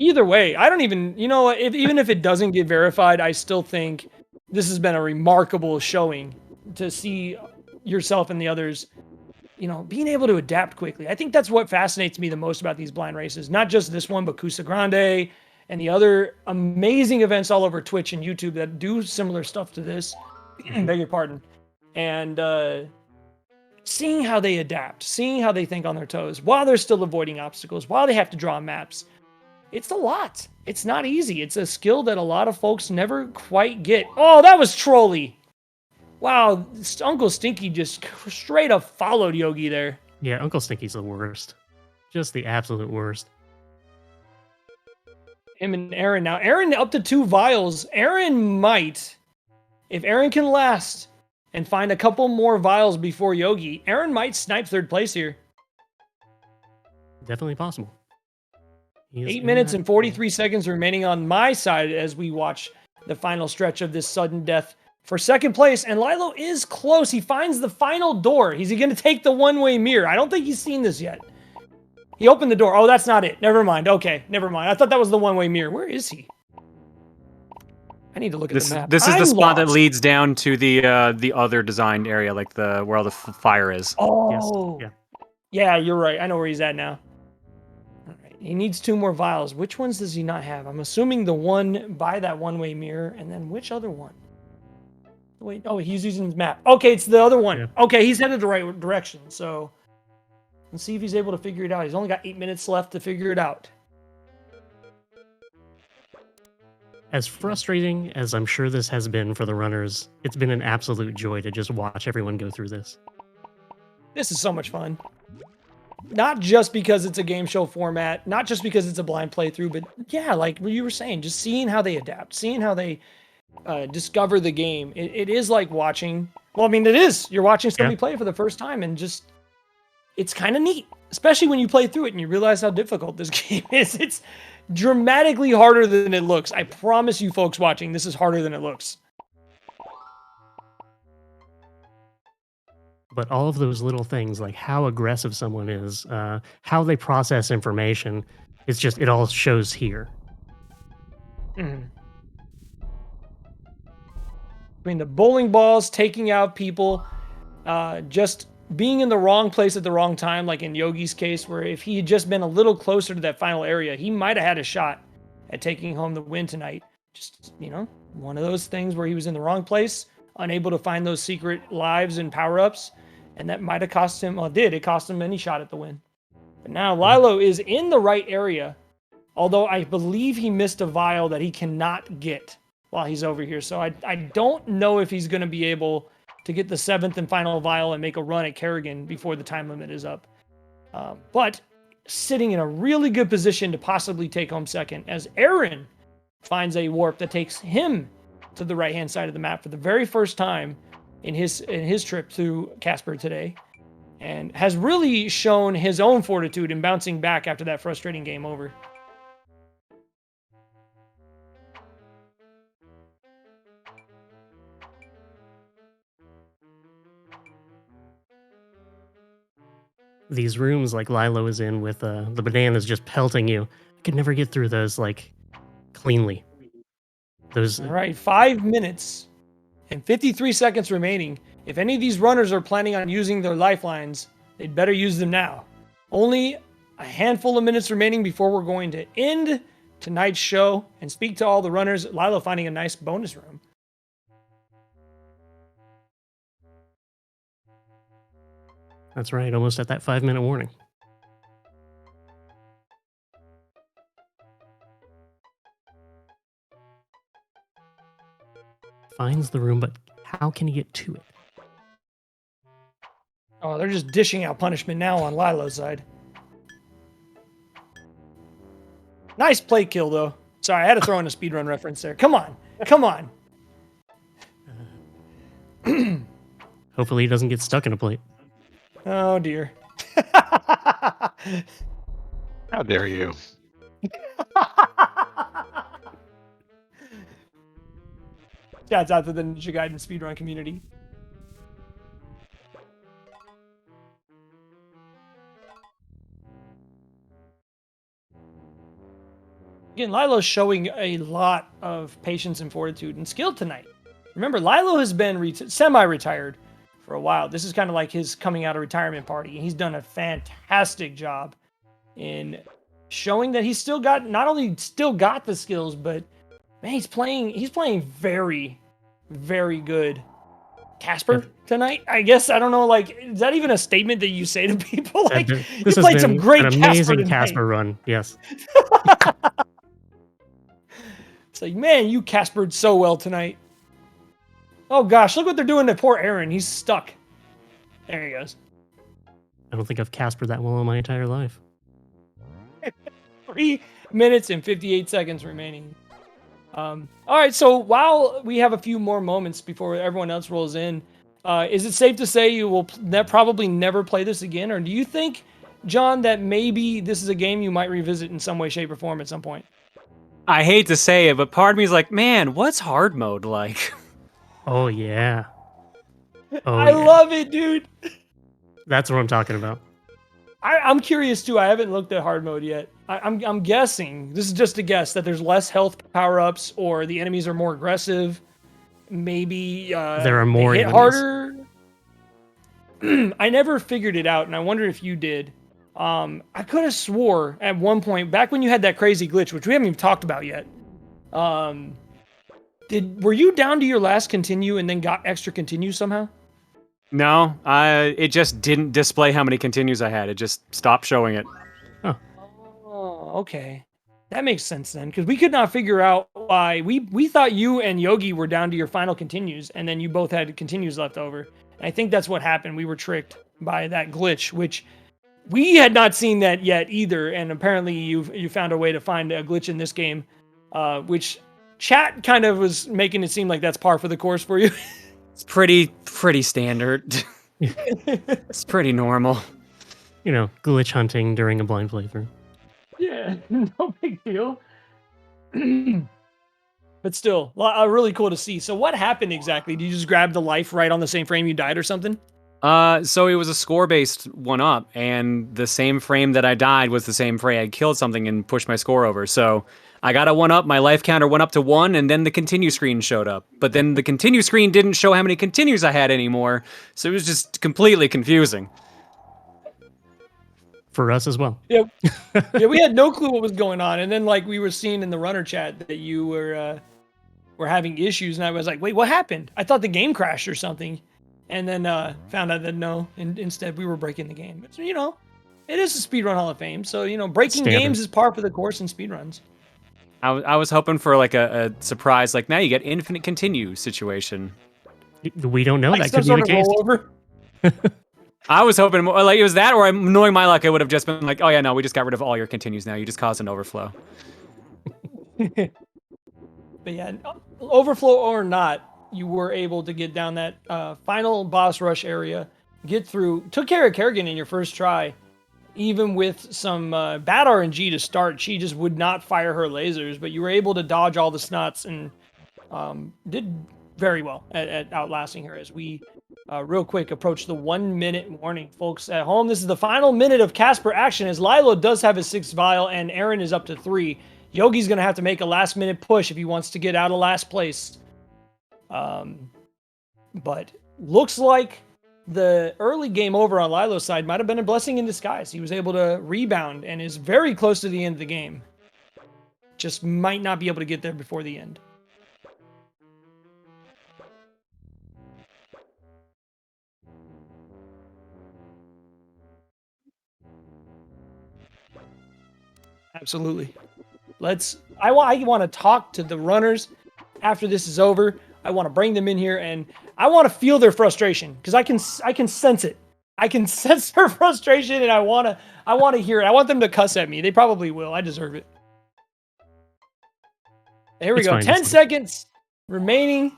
Either way, I don't even, even if it doesn't get verified, I still think this has been a remarkable showing to see yourself and the others, being able to adapt quickly. I think that's what fascinates me the most about these blind races. Not just this one, but Cusa Grande and the other amazing events all over Twitch and YouTube that do similar stuff to this. Beg your pardon. And seeing how they adapt, seeing how they think on their toes while they're still avoiding obstacles, while they have to draw maps. It's a lot. It's not easy. It's a skill that a lot of folks never quite get. Oh, that was trolly. Wow, Uncle Stinky just straight up followed Yogi there. Yeah, Uncle Stinky's the worst. Just the absolute worst. Him and Aaron. Now, Aaron up to 2 vials. Aaron might, if Aaron can last and find a couple more vials before Yogi, Aaron might snipe 3rd place here. Definitely possible. 8 minutes and 43 seconds remaining on my side as we watch the final stretch of this sudden death for 2nd place. And Lilo is close. He finds the final door. Is he going to take the one-way mirror? I don't think he's seen this yet. He opened the door. Oh, that's not it. Never mind. Okay, never mind. I thought that was the one-way mirror. Where is he? I need to look at the map. This is I'm the spot that lost. leads down to the other designed area, like where all the fire is. Oh. Yes. Yeah, you're right. I know where he's at now. All right. He needs 2 more vials. Which ones does he not have? I'm assuming the one by that one-way mirror, and then which other one? Wait, oh, he's using his map. Okay, it's the other one. Yeah. Okay, he's headed the right direction. So let's see if he's able to figure it out. He's only got 8 minutes left to figure it out. As frustrating as I'm sure this has been for the runners, it's been an absolute joy to just watch everyone go through this. This is so much fun. Not just because it's a game show format, not just because it's a blind playthrough, but yeah, like what you were saying, just seeing how they adapt, seeing how they discover the game. It is like watching, well, I mean, it is. You're watching somebody play for the first time, and just, it's kind of neat, especially when you play through it and you realize how difficult this game is. It's dramatically harder than it looks. I promise you folks watching, this is harder than it looks. But all of those little things, like how aggressive someone is, how they process information, it's just, it all shows here. I mean, the bowling balls, taking out people, just being in the wrong place at the wrong time, like in Yogi's case, where if he had just been a little closer to that final area, he might have had a shot at taking home the win tonight. Just, you know, one of those things where he was in the wrong place, unable to find those secret lives and power-ups, and that might have cost him, well, it cost him any shot at the win. But now Lilo is in the right area, although I believe he missed a vial that he cannot get while he's over here. So I don't know if he's going to be able to get the 7th and final vial and make a run at Kerrigan before the time limit is up. But sitting in a really good position to possibly take home 2nd, as Aaron finds a warp that takes him to the right-hand side of the map for the very first time in his trip through Casper today, and has really shown his own fortitude in bouncing back after that frustrating game over. These rooms like Lilo is in with the bananas just pelting you, I could never get through those like cleanly. Those. All right, 5 minutes and 53 seconds remaining. If any of these runners are planning on using their lifelines, they'd better use them now. Only a handful of minutes remaining before we're going to end tonight's show and speak to all the runners. Lilo finding a nice bonus room. That's right, almost at that 5-minute warning. Finds the room, but how can he get to it? Oh, they're just dishing out punishment now on Lilo's side. Nice play kill, though. Sorry, I had to throw in a speedrun reference there. Come on. Come on. Hopefully he doesn't get stuck in a plate. Oh, dear. How dare you? Shouts out to the Ninja Gaiden speedrun community. Again, Lilo's showing a lot of patience and fortitude and skill tonight. Remember, Lilo has been semi-retired for a while. This is kind of like his coming out of retirement party. And he's done a fantastic job in showing that he's still got, not only still got the skills, but man, he's playing very, very good Casper tonight. I guess I don't know. Like, is that even a statement that you say to people? Like, This you has played been some great an Casper amazing tonight. Casper run. Yes. It's like, man, you Caspered so well tonight. Oh gosh, look what they're doing to poor Aaron. He's stuck. There he goes. I don't think I've Caspered that well in my entire life. 3 minutes and 58 seconds remaining. All right, so while we have a few more moments before everyone else rolls in, is it safe to say you will probably never play this again? Or do you think, John, that maybe this is a game you might revisit in some way, shape, or form at some point? I hate to say it, but part of me is like, man, what's hard mode like? Oh yeah. Oh, I love it, dude. That's what I'm talking about. I'm curious too. I haven't looked at hard mode yet. I'm guessing, this is just a guess, that there's less health power-ups or the enemies are more aggressive. Maybe there are more they hit enemies. harder. I never figured it out, and I wonder if you did. I could have swore at one point, back when you had that crazy glitch, which we haven't even talked about yet. Were you down to your last continue and then got extra continue somehow? No, it just didn't display how many continues I had. It just stopped showing it. Oh, okay. That makes sense then, because we could not figure out why. We thought you and Yogi were down to your final continues, and then you both had continues left over. And I think that's what happened. We were tricked by that glitch, which we had not seen that yet either. And apparently you found a way to find a glitch in this game, which chat kind of was making it seem like that's par for the course for you. It's pretty standard. It's pretty normal. You know, glitch hunting during a blind playthrough. Yeah, no big deal. But still, really cool to see. So what happened exactly? Did you just grab the life right on the same frame you died or something? So it was a score-based one-up, and the same frame that I died was the same frame I killed something and pushed my score over. So I got a one-up, my life counter went up to 1, and then the continue screen showed up. But then the continue screen didn't show how many continues I had anymore, so it was just completely confusing. For us as well. Yeah, we had no clue what was going on, and then like we were seeing in the runner chat that you were having issues, and I was like, wait, what happened? I thought the game crashed or something, and then found out that no, and instead we were breaking the game. But, you know, it is a Speedrun Hall of Fame, so you know, breaking games is par for the course in speedruns. I was hoping for like a surprise, like now you get infinite continue situation. We don't know, Like that could be the case. I was hoping more, like it was that, or I'm knowing my luck, it would have just been like, oh yeah, no, we just got rid of all your continues now. You just caused an overflow. But yeah, overflow or not, you were able to get down that final boss rush area, get through, took care of Kerrigan in your first try. Even with some bad RNG to start, she just would not fire her lasers, but you were able to dodge all the snots and did very well at outlasting her as we real quick approach the 1 minute warning. Folks at home, this is the final minute of Casper action as Lilo does have his 6th vial and Aaron is up to 3. Yogi's going to have to make a last minute push if he wants to get out of last place. But looks like the early game over on Lilo's side might have been a blessing in disguise. He was able to rebound and is very close to the end of the game. Just might not be able to get there before the end. Absolutely. I want to talk to the runners after this is over. I want to bring them in here and I want to feel their frustration because I can sense it. I can sense their frustration and I want to hear it. I want them to cuss at me. They probably will. I deserve it. Here we go. 10 seconds remaining.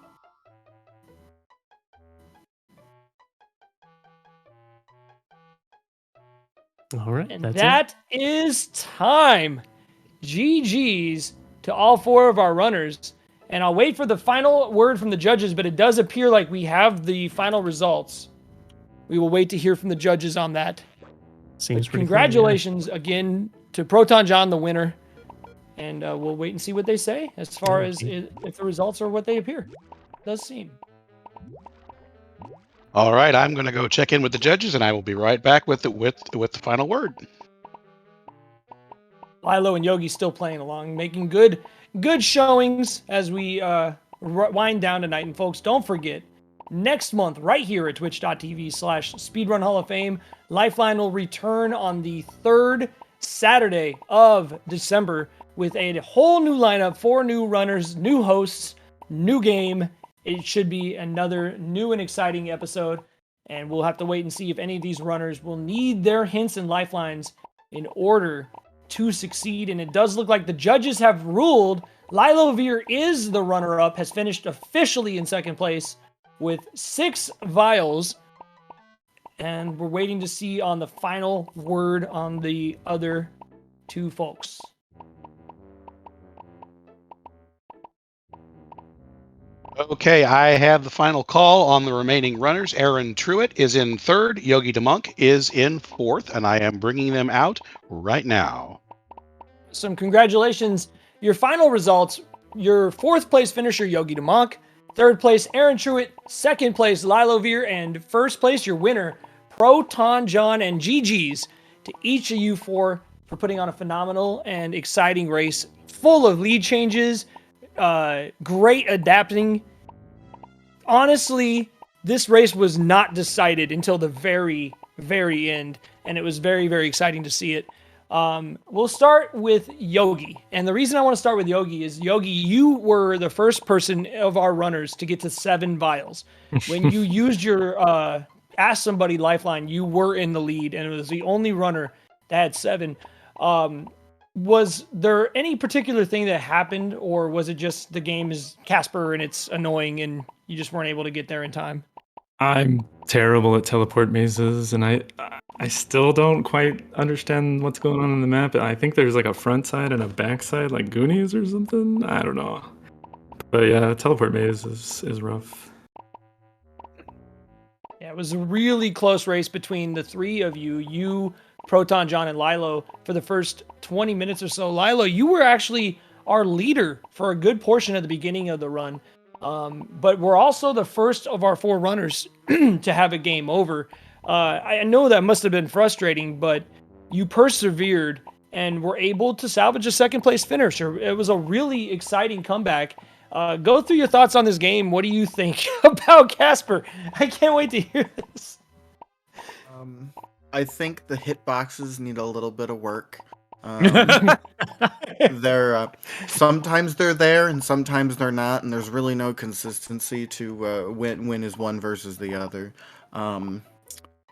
All right. And that is time. GG's to all 4 of our runners. And I'll wait for the final word from the judges, but it does appear like we have the final results. We will wait to hear from the judges on that. Seems pretty congratulations again to ProtonJon, the winner. And we'll wait and see what they say as far as if the results are what they appear. It does seem. All right, I'm going to go check in with the judges, and I will be right back with the final word. Lilo and Yogi still playing along, making good showings as we wind down tonight. And folks, don't forget, next month, right here at twitch.tv/Speedrun Hall of Fame. Lifeline will return on the 3rd Saturday of December with a whole new lineup, 4 new runners, new hosts, new game. It should be another new and exciting episode, and we'll have to wait and see if any of these runners will need their hints and lifelines in order to succeed. And it does look like the judges have ruled Lylovir is the runner-up, has finished officially in second place with 6 vials, and we're waiting to see on the final word on the other 2 folks. Okay, I have the final call on the remaining runners. AaronTruitt is in 3rd, Yogidamonk is in 4th, and I am bringing them out right now. Some congratulations. Your final results, your 4th place finisher, Yogidamonk, 3rd place, AaronTruitt, 2nd place, Lylovir, and 1st place, your winner, ProtonJon, and GG's to each of you 4 for putting on a phenomenal and exciting race full of lead changes, great adapting. Honestly, this race was not decided until the very, very end, and it was very, very exciting to see it. We'll start with Yogi. And the reason I want to start with Yogi is, Yogi, you were the first person of our runners to get to 7 vials. When you used your Ask Somebody lifeline, you were in the lead, and it was the only runner that had 7. Was there any particular thing that happened, or was it just the game is Casper and it's annoying and you just weren't able to get there in time? I'm terrible at teleport mazes, and I still don't quite understand what's going on in the map. I think there's like a front side and a back side, like Goonies or something. I don't know. But yeah, teleport maze is rough. Yeah, it was a really close race between the 3 of you, ProtonJon, and Lilo for the first 20 minutes or so. Lilo, you were actually our leader for a good portion of the beginning of the run. But we're also the first of our 4 runners to have a game over. I know that must have been frustrating, but you persevered and were able to salvage a 2nd place finisher. It was a really exciting comeback. Go through your thoughts on this game. What do you think about Casper? I can't wait to hear this. I think the hitboxes need a little bit of work. They're sometimes they're there and sometimes they're not, and there's really no consistency to when is one versus the other.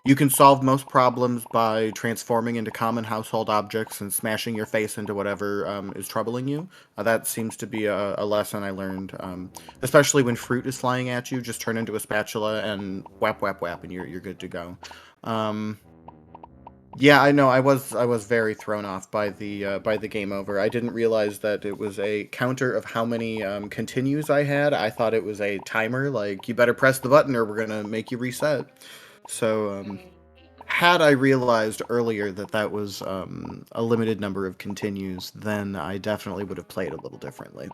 You can solve most problems by transforming into common household objects and smashing your face into whatever is troubling you. That seems to be a lesson I learned, especially when fruit is flying at you. Just turn into a spatula and whap whap whap, and you're good to go. Yeah, I know. I was very thrown off by the game over. I didn't realize that it was a counter of how many continues I had. I thought it was a timer, like you better press the button or we're gonna make you reset. So, had I realized earlier that that was a limited number of continues, then I definitely would have played a little differently.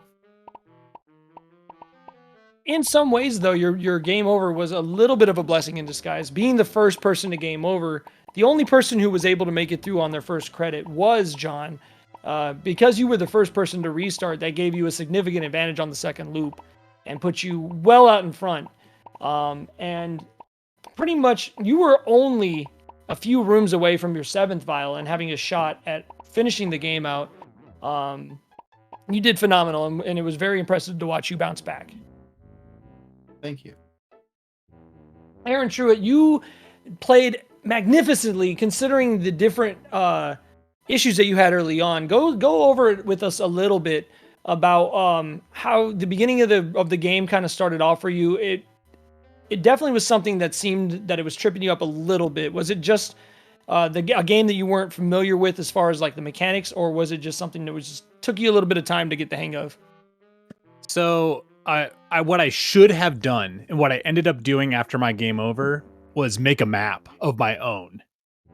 In some ways, though, your game over was a little bit of a blessing in disguise. Being the first person to game over, the only person who was able to make it through on their first credit was John. Because you were the first person to restart, that gave you a significant advantage on the second loop and put you well out in front. And pretty much, you were only a few rooms away from your 7th vial and having a shot at finishing the game out. You did phenomenal, and it was very impressive to watch you bounce back. Thank you. AaronTruitt, you played magnificently considering the different issues that you had early on. Go over it with us a little bit about how the beginning of the game kind of started off for you. It definitely was something that seemed that it was tripping you up a little bit. Was it just a game that you weren't familiar with as far as like the mechanics, or was it just something that was just took you a little bit of time to get the hang of? So what I should have done and what I ended up doing after my game over was make a map of my own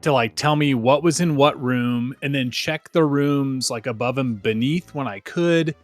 to like tell me what was in what room, and then check the rooms like above and beneath when I could.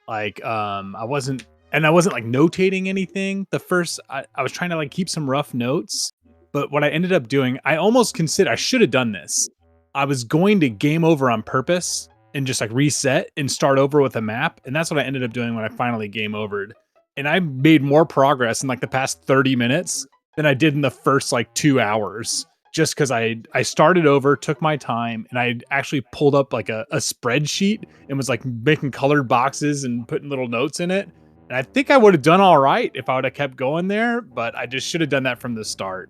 Like I wasn't like notating anything. I was trying to like keep some rough notes, but what I ended up doing, I almost consider I should have done this. I was going to game over on purpose and just like reset and start over with a map, and that's what I ended up doing when I finally game overed. and I made more progress in like the past 30 minutes than I did in the first like 2 hours. Just because I started over, took my time, and I actually pulled up like a spreadsheet and was like making colored boxes and putting little notes in it. And I think I would have done all right if I would have kept going there, but I just should have done that from the start.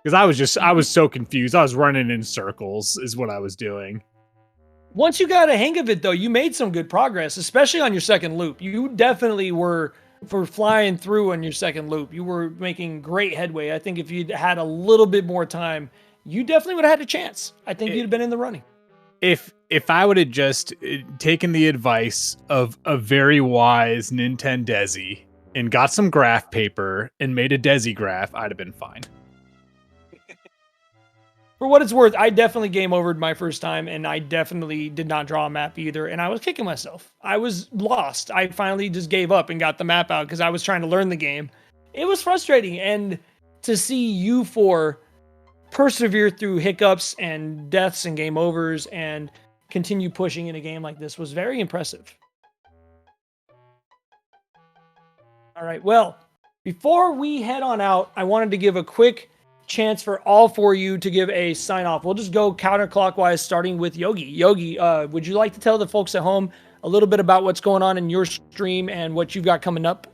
Because I was so confused. I was running in circles is what I was doing. Once you got a hang of it, though, you made some good progress, especially on your second loop. You definitely were flying through on your second loop. You were making great headway. I think if you'd had a little bit more time, you definitely would have had a chance. I think you'd have been in the running. If I would have just taken the advice of a very wise Nintendo Desi and got some graph paper and made a Desi graph, I'd have been fine. For what it's worth, I definitely game overed my first time, and I definitely did not draw a map either, and I was kicking myself. I was lost. I finally just gave up and got the map out because I was trying to learn the game. It was frustrating, and to see you four persevere through hiccups and deaths and game overs and continue pushing in a game like this was very impressive. All right, well, before we head on out, I wanted to give a quick chance for all four of you to give a sign off. We'll just go counterclockwise, starting with Yogi. Yogi, would you like to tell the folks at home a little bit about what's going on in your stream and what you've got coming up?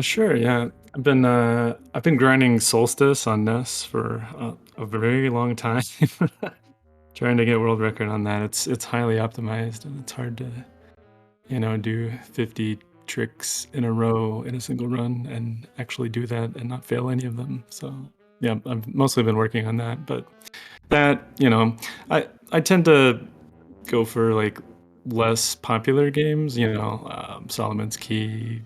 Sure. Yeah, I've been grinding Solstice on NES for a very long time, trying to get world record on that. It's highly optimized, and it's hard to, do 50 tricks in a row in a single run and actually do that and not fail any of them. So yeah, I've mostly been working on that. But that, I tend to go for like less popular games, Solomon's Key,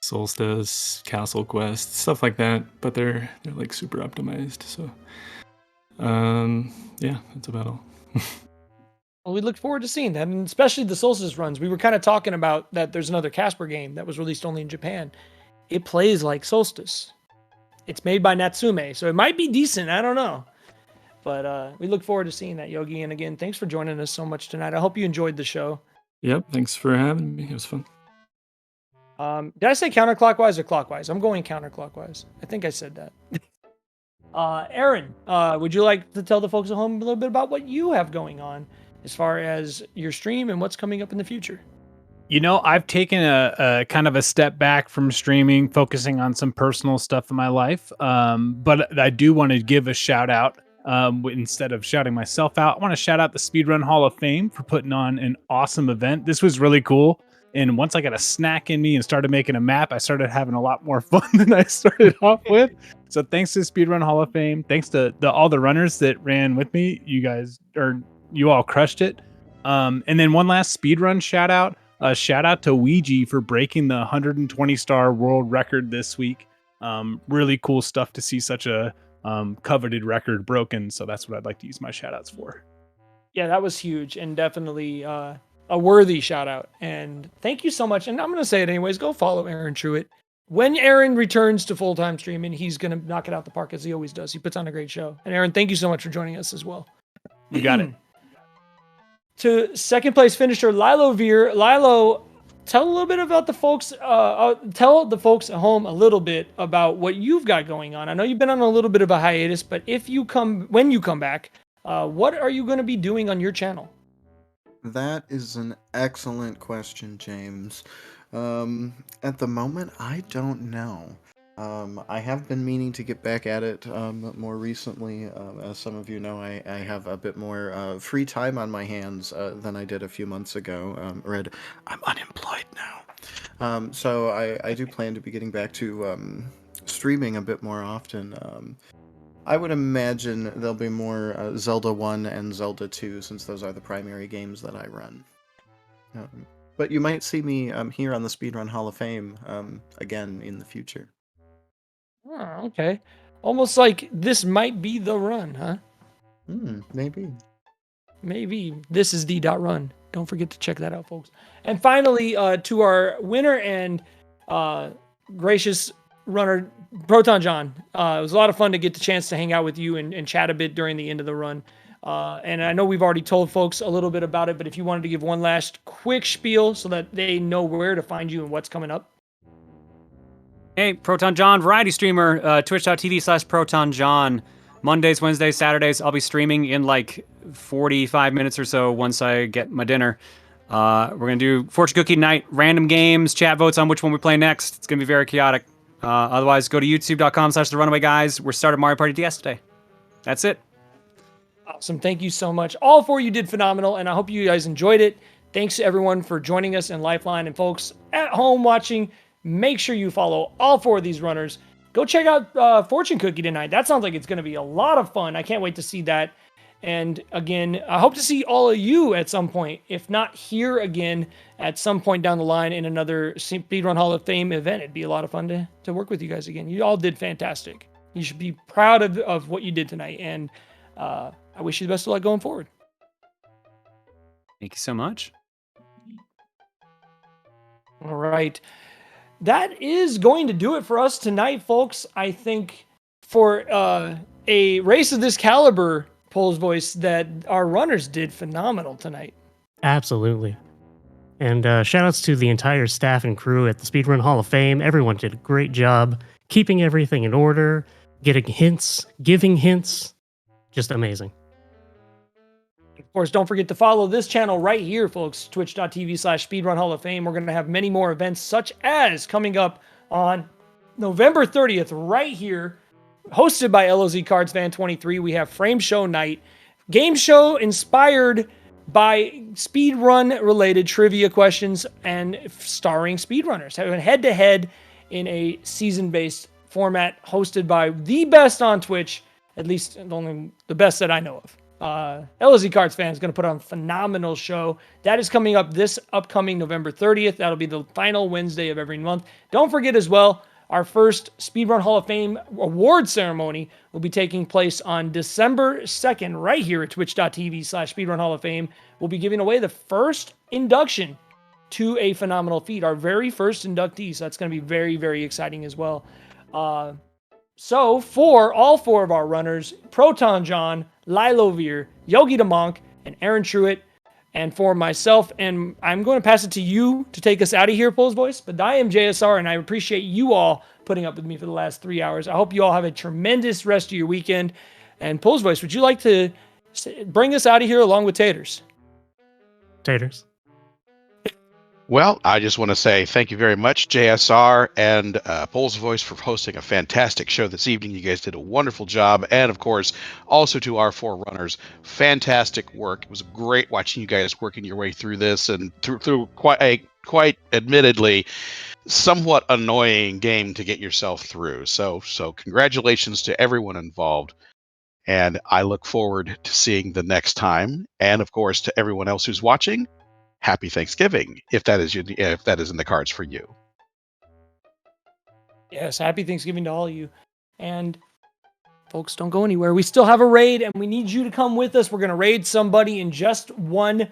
Solstice, Castle Quest, stuff like that, but they're like super optimized. So yeah, that's about all. Well, we look forward to seeing that, and especially the Solstice runs. We were kind of talking about that there's another Casper game that was released only in Japan. It plays like Solstice. It's made by Natsume, so it might be decent. I don't know. But we look forward to seeing that, Yogi. And again, thanks for joining us so much tonight. I hope you enjoyed the show. Yep, thanks for having me. It was fun. Did I say counterclockwise or clockwise? I'm going counterclockwise. I think I said that. Aaron, would you like to tell the folks at home a little bit about what you have going on as far as your stream and what's coming up in the future? I've taken a kind of a step back from streaming, focusing on some personal stuff in my life. But I do want to give a shout out. Instead of shouting myself out, I want to shout out the Speedrun Hall of Fame for putting on an awesome event. This was really cool. And once I got a snack in me and started making a map, I started having a lot more fun than I started off with. So thanks to Speedrun Hall of Fame. Thanks to all the runners that ran with me. You all crushed it. And then one last speedrun shout out. Shout out to Ouija for breaking the 120 star world record this week. Really cool stuff to see such a coveted record broken. So that's what I'd like to use my shout outs for. Yeah, that was huge and definitely a worthy shout out. And thank you so much. And I'm going to say it anyways. Go follow AaronTruitt. When Aaron returns to full-time streaming, he's going to knock it out the park as he always does. He puts on a great show. And Aaron, thank you so much for joining us as well. You got it. To second place finisher Lylovir. Lilo, tell a little bit about the folks. Tell the folks at home a little bit about what you've got going on. I know you've been on a little bit of a hiatus, but when you come back, what are you going to be doing on your channel? That is an excellent question, James. At the moment, I don't know. I have been meaning to get back at it more recently. As some of you know, I have a bit more free time on my hands than I did a few months ago. I'm unemployed now. So I do plan to be getting back to streaming a bit more often. I would imagine there'll be more Zelda 1 and Zelda 2, since those are the primary games that I run. But you might see me here on the Speedrun Hall of Fame again in the future. Oh, okay. Almost like this might be the run, huh? Maybe. Maybe. This is the.run. Don't forget to check that out, folks. And finally, to our winner and gracious runner, ProtonJon. It was a lot of fun to get the chance to hang out with you and chat a bit during the end of the run. And I know we've already told folks a little bit about it, but if you wanted to give one last quick spiel so that they know where to find you and what's coming up. Hey, ProtonJon, variety streamer, twitch.tv/ProtonJon. Mondays, Wednesdays, Saturdays, I'll be streaming in like 45 minutes or so once I get my dinner. We're going to do fortune cookie night, random games, chat votes on which one we play next. It's going to be very chaotic. Otherwise, go to youtube.com/therunaway guys. We're starting Mario Party DS today. That's it. Awesome. Thank you so much. All four of you did phenomenal, and I hope you guys enjoyed it. Thanks to everyone for joining us in Lifeline. And folks at home watching, make sure you follow all four of these runners. Go check out Fortune Cookie tonight. That sounds like it's going to be a lot of fun. I can't wait to see that. And again, I hope to see all of you at some point, if not here again, at some point down the line in another Speedrun Hall of Fame event. It'd be a lot of fun to work with you guys again. You all did fantastic. You should be proud of what you did tonight. And I wish you the best of luck going forward. Thank you so much. All right. That is going to do it for us tonight, folks. I think for a race of this caliber, Pole's Voice, that our runners did phenomenal tonight. Absolutely. And shout outs to the entire staff and crew at the Speedrun Hall of Fame. Everyone did a great job keeping everything in order, getting hints, giving hints. Just amazing. Of course, don't forget to follow this channel right here, folks, twitch.tv/Speedrun Hall of Fame. We're going to have many more events, such as coming up on November 30th, right here, hosted by LOZ Cards Fan 23. We have Frame Show Night, game show inspired by speedrun-related trivia questions and starring speedrunners, having head-to-head in a season-based format hosted by the best on Twitch, at least only the best that I know of. LOZ Cards Fan is going to put on a phenomenal show. That is coming up this upcoming November 30th. That'll be the final Wednesday of every month. Don't forget as well, our first Speedrun Hall of Fame award ceremony will be taking place on December 2nd, right here at twitch.tv/Speedrun Hall of Fame. We'll be giving away the first induction to a phenomenal feat, our very first inductee. So that's going to be very, very exciting as well. So for all four of our runners, ProtonJon, Lylovir, Yogidamonk, and AaronTruitt, and for myself, and I'm going to pass it to you to take us out of here, Pole's Voice, but I am JSR, and I appreciate you all putting up with me for the last 3 hours. I hope you all have a tremendous rest of your weekend. And Pole's Voice, would you like to bring us out of here along with Taters? Taters. Well, I just want to say thank you very much, JSR and Pole's Voice, for hosting a fantastic show this evening. You guys did a wonderful job. And, of course, also to our four runners, fantastic work. It was great watching you guys working your way through this and through quite admittedly somewhat annoying game to get yourself through. So congratulations to everyone involved. And I look forward to seeing the next time. And, of course, to everyone else who's watching, Happy Thanksgiving, if that is in the cards for you. Yes, happy Thanksgiving to all of you. And folks, don't go anywhere. We still have a raid, and we need you to come with us. We're going to raid somebody in just one moment.